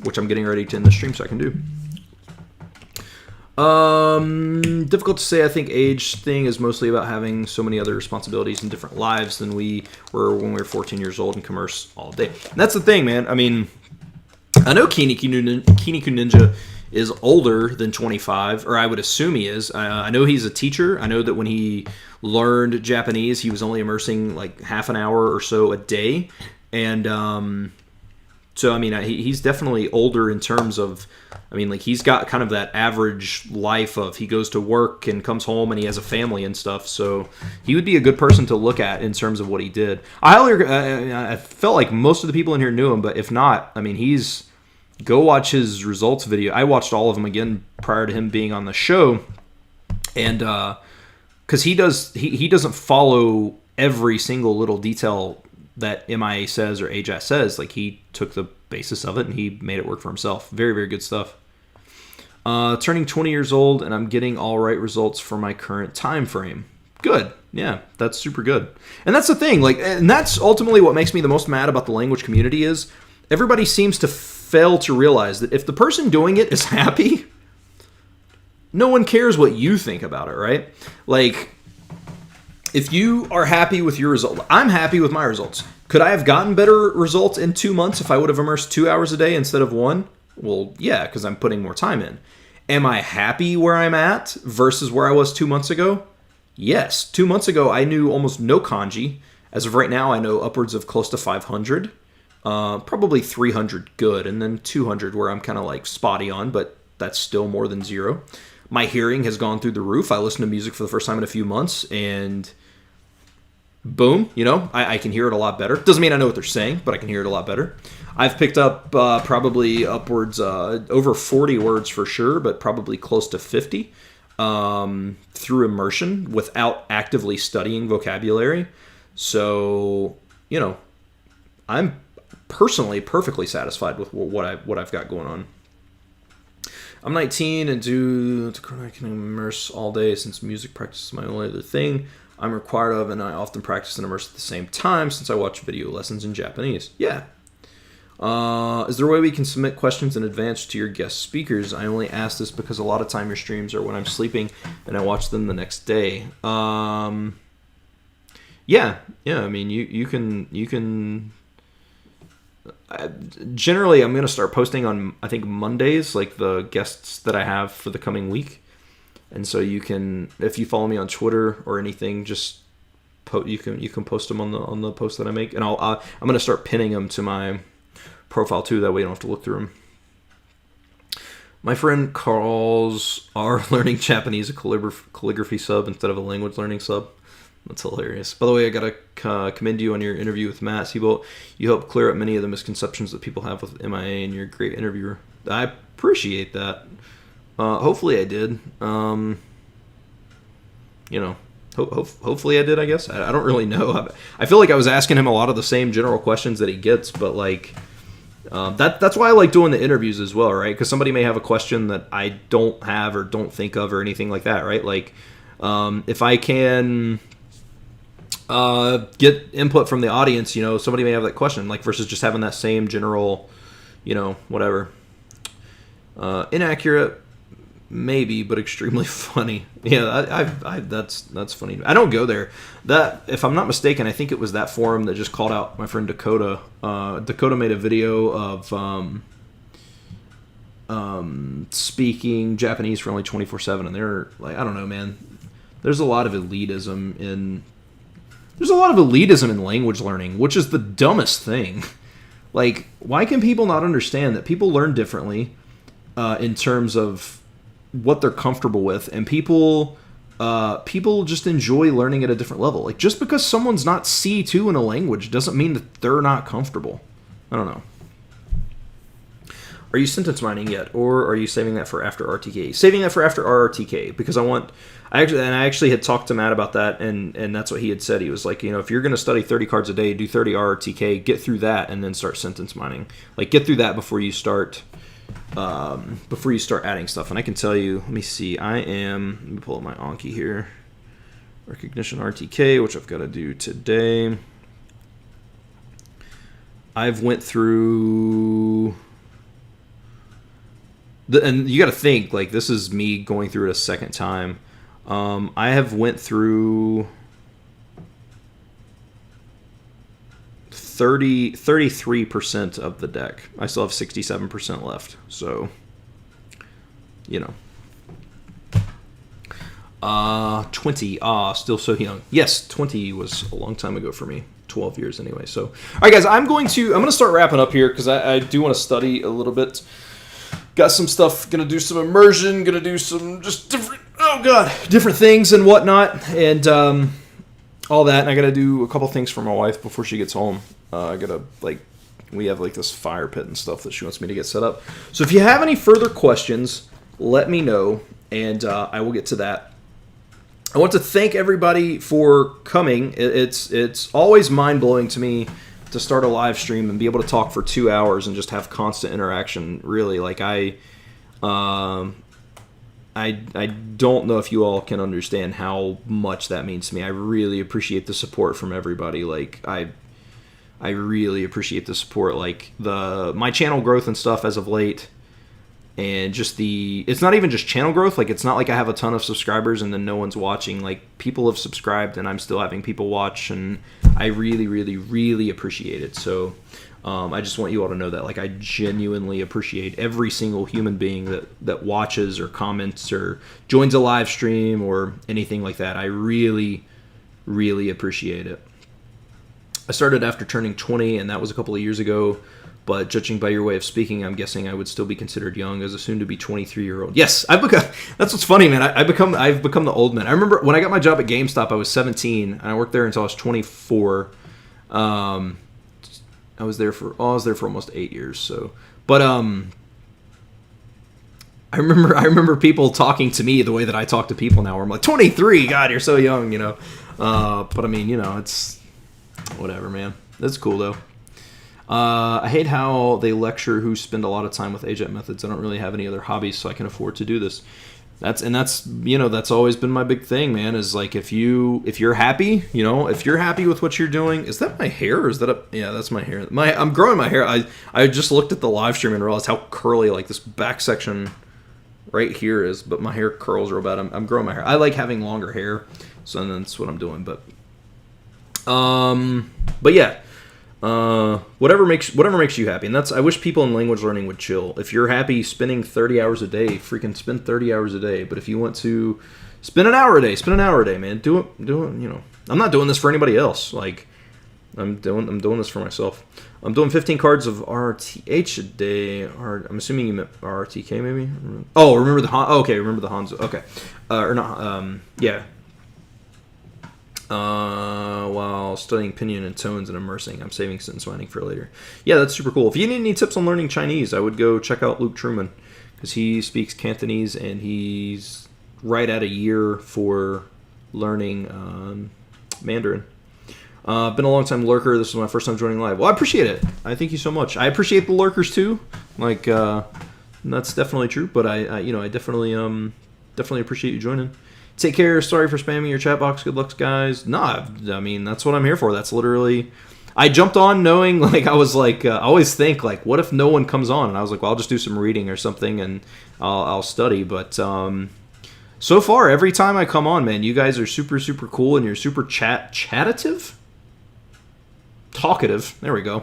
which I'm getting ready to end the stream so I can do. Difficult to say. I think age thing is mostly about having so many other responsibilities and different lives than we were when we were 14 years old and commerce all day. And that's the thing, man. I mean, I know Kiniku Ninja is older than 25, or I would assume he is. I know he's a teacher. I know that when he learned Japanese, he was only immersing like half an hour or so a day. And so, I mean, he's definitely older in terms of, I mean, like, he's got kind of that average life of he goes to work and comes home and he has a family and stuff. So he would be a good person to look at in terms of what he did. I felt like most of the people in here knew him, but if not, I mean, go watch his results video. I watched all of them again prior to him being on the show. And because he doesn't follow every single little detail that MIA says or AJAS says. Like, he took the basis of it and he made it work for himself. Very, very good stuff. Turning 20 years old and I'm getting all right results for my current time frame. Good. Yeah, that's super good. And that's the thing. Like, and that's ultimately what makes me the most mad about the language community is everybody seems to fail to realize that if the person doing it is happy, no one cares what you think about it, right? Like, if you are happy with your result, I'm happy with my results. Could I have gotten better results in 2 months if I would have immersed 2 hours a day instead of 1? Well, yeah, because I'm putting more time in. Am I happy where I'm at versus where I was 2 months ago? Yes. 2 months ago, I knew almost no kanji. As of right now, I know upwards of close to 500. Probably 300 good, and then 200 where I'm kind of like spotty on, but that's still more than zero. My hearing has gone through the roof. I listened to music for the first time in a few months, and boom, I can hear it a lot better. Doesn't mean I know what they're saying, but I can hear it a lot better. I've picked up probably upwards over 40 words for sure, but probably close to 50 through immersion without actively studying vocabulary. So, I'm personally perfectly satisfied with what I've got going on. I'm 19 and I can immerse all day since music practice is my only other thing I'm required of, and I often practice and immerse at the same time since I watch video lessons in Japanese. Yeah. Is there a way we can submit questions in advance to your guest speakers? I only ask this because a lot of time your streams are when I'm sleeping and I watch them the next day. Yeah. I mean, you can. Generally, I'm going to start posting on, I think, Mondays, like the guests that I have for the coming week. And so you can, if you follow me on Twitter or anything, just you can post them on the post that I make, and I'm going to start pinning them to my profile too. That way you don't have to look through them. My friend calls our learning Japanese a calligraphy sub instead of a language learning sub. That's hilarious. By the way, I got to commend you on your interview with Matt Seabolt. You helped clear up many of the misconceptions that people have with MIA, and you're a great interviewer. I appreciate that. Hopefully I did. Hopefully I did, I guess. I don't really know. I feel like I was asking him a lot of the same general questions that he gets, but like that's why I like doing the interviews as well, right? Because somebody may have a question that I don't have or don't think of or anything like that, right? Like if I can get input from the audience, somebody may have that question, like versus just having that same general, whatever. Inaccurate, maybe, but extremely funny. Yeah, that's funny. I don't go there. That, if I'm not mistaken, I think it was that forum that just called out my friend Dakota. Dakota made a video of speaking Japanese for only 24/7, and they're like, I don't know, man. There's a lot of elitism in language learning, which is the dumbest thing. Like, why can people not understand that people learn differently in terms of what they're comfortable with, and people just enjoy learning at a different level. Like, just because someone's not C2 in a language doesn't mean that they're not comfortable. I don't know. Are you sentence mining yet, or are you saving that for after RTK? Saving that for after RTK, because I actually had talked to Matt about that, and that's what he had said. He was like, if you're going to study 30 cards a day, do 30 RTK, get through that, and then start sentence mining. Like, get through that before you start adding stuff. And I can tell you, let me see, let me pull up my Anki here. Recognition RTK, which I've got to do today. I've went through and you got to think, like, this is me going through it a second time. I have went through 33% of the deck. I still have 67% left. So, you know. 20. Still so young. Yes, 20 was a long time ago for me. 12 years anyway. So, all right, guys, I'm going to start wrapping up here because I do want to study a little bit. Got some stuff. Gonna do some immersion. Gonna do some just different things and whatnot, and all that. And I gotta do a couple things for my wife before she gets home. I gotta we have this fire pit and stuff that she wants me to get set up. So if you have any further questions, let me know, and I will get to that. I want to thank everybody for coming. It's always mind-blowing to me to start a live stream and be able to talk for 2 hours and just have constant interaction. Really, I don't know if you all can understand how much that means to me. I really appreciate the support from everybody. I really appreciate the support. My channel growth and stuff as of late. And just it's not even just channel growth. It's not like I have a ton of subscribers and then no one's watching. People have subscribed and I'm still having people watch, and I really, really, really appreciate it. So I just want you all to know that. I genuinely appreciate every single human being that watches or comments or joins a live stream or anything like that. I really, really appreciate it. I started after turning 20, and that was a couple of years ago. But judging by your way of speaking, I'm guessing I would still be considered young as a soon-to-be 23-year-old. Yes, that's what's funny, man. I've become the old man. I remember when I got my job at GameStop, I was 17, and I worked there until I was 24. I was there for almost 8 years. So, but I remember people talking to me the way that I talk to people now. Where I'm like, 23, God, you're so young, you know. But I mean, it's whatever, man. That's cool though. I hate how they lecture who spend a lot of time with AJET methods. I don't really have any other hobbies, so I can afford to do this. That's always been my big thing, man. Is if you're happy, if you're happy with what you're doing. Is that my hair, or is that yeah, that's my hair. I'm growing my hair. I just looked at the live stream and realized how curly this back section right here is, but my hair curls real bad. I'm growing my hair. I like having longer hair, so that's what I'm doing. But yeah. Whatever makes you happy, and I wish people in language learning would chill. If you're happy spending 30 hours a day, freaking spend 30 hours a day. But if you want to spend an hour a day, man. Do it. I'm not doing this for anybody else. I'm doing this for myself. I'm doing 15 cards of RTH a day. I'm assuming you meant RTK, maybe. Oh, remember the Hanzo. Okay, or not. Yeah. While studying pinyin and tones and immersing. I'm saving sentence winding for later. Yeah, that's super cool. If you need any tips on learning Chinese, I would go check out Luke Truman, because he speaks Cantonese and he's right at a year for learning Mandarin. Been a long time lurker. This is my first time joining live. Well, I appreciate it. I thank you so much. I appreciate the lurkers too. That's definitely true. But I definitely appreciate you joining. Take care. Sorry for spamming your chat box. Good luck, guys. Nah, I mean, that's what I'm here for. That's literally... I jumped on knowing, I was I always think, what if no one comes on? And I was like, well, I'll just do some reading or something, and I'll study. But so far, every time I come on, man, you guys are super, super cool, and you're super chattative? Talkative. There we go.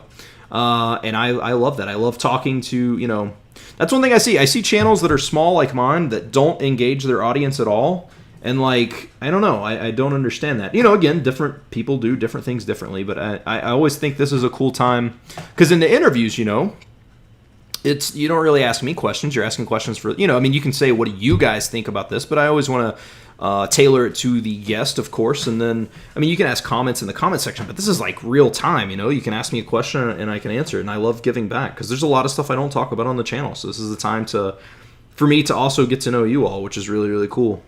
And I love that. I love talking to, That's one thing I see. I see channels that are small like mine that don't engage their audience at all. And I don't know, I don't understand that. Again, different people do different things differently, but I always think this is a cool time, because in the interviews, it's, you don't really ask me questions, you're asking questions for, you can say, what do you guys think about this? But I always want to tailor it to the guest, of course, and then, you can ask comments in the comment section, but this is real time, you can ask me a question and I can answer it, and I love giving back, because there's a lot of stuff I don't talk about on the channel, so this is the time for me to also get to know you all, which is really, really cool.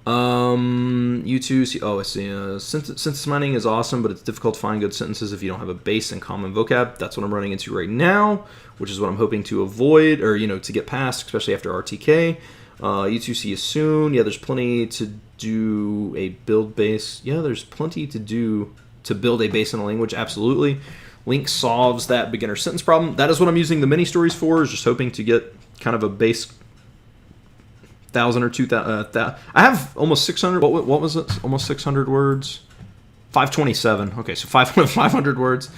You two see, I see. Sentence mining is awesome, but it's difficult to find good sentences if you don't have a base and common vocab. That's what I'm running into right now, which is what I'm hoping to avoid, or to get past, especially after RTK. You two see you soon. Yeah, there's plenty to do a build base. Yeah, there's plenty to do to build a base in a language. Absolutely. Link solves that beginner sentence problem. That is what I'm using the mini stories for, is just hoping to get kind of a base 1,000 or 2,000. I have almost 600. What was it? Almost 600 words. 527. Okay, so 500 words.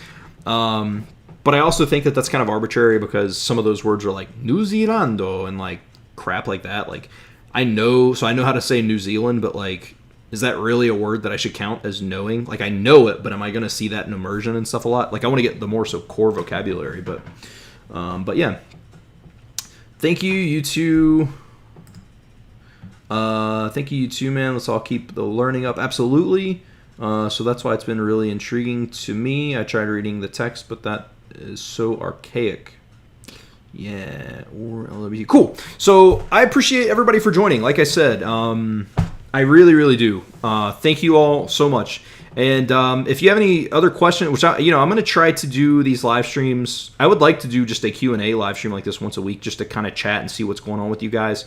But I also think that that's kind of arbitrary because some of those words are like New Zealando and like crap like that. Like I know how to say New Zealand, but like, is that really a word that I should count as knowing? Like I know it, but am I going to see that in immersion and stuff a lot? Like I want to get the more so core vocabulary, but yeah. Thank you, you two. Thank you, you two, man. Let's all keep the learning up. Absolutely. So that's why it's been really intriguing to me. I tried reading the text, but that is so archaic. Yeah, or LWT. Cool. So I appreciate everybody for joining. Like I said, I really, really do. Thank you all so much. And if you have any other questions, which I'm going to try to do these live streams. I would like to do just a Q&A live stream like this once a week, just to kind of chat and see what's going on with you guys.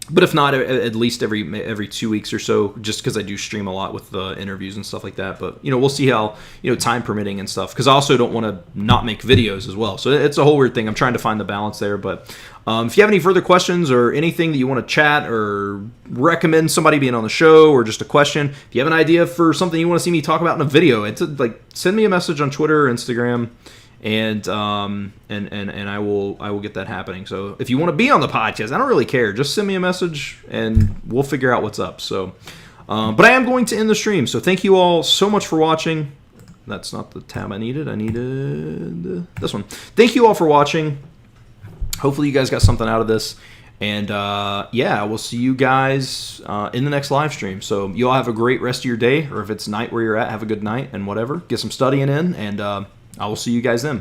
But if not, at least every 2 weeks or so, just because I do stream a lot with the interviews and stuff like that. But, we'll see how, time permitting and stuff. Because I also don't want to not make videos as well. So it's a whole weird thing. I'm trying to find the balance there. But if you have any further questions or anything that you want to chat or recommend somebody being on the show or just a question, if you have an idea for something you want to see me talk about in a video, it's like send me a message on Twitter or Instagram. And I will get that happening. So if you want to be on the podcast, I don't really care. Just send me a message and we'll figure out what's up. So, but I am going to end the stream. So thank you all so much for watching. That's not the tab I needed. I needed this one. Thank you all for watching. Hopefully you guys got something out of this. And yeah, we'll see you guys in the next live stream. So you all have a great rest of your day, or if it's night where you're at, have a good night and whatever. Get some studying in, and I will see you guys then.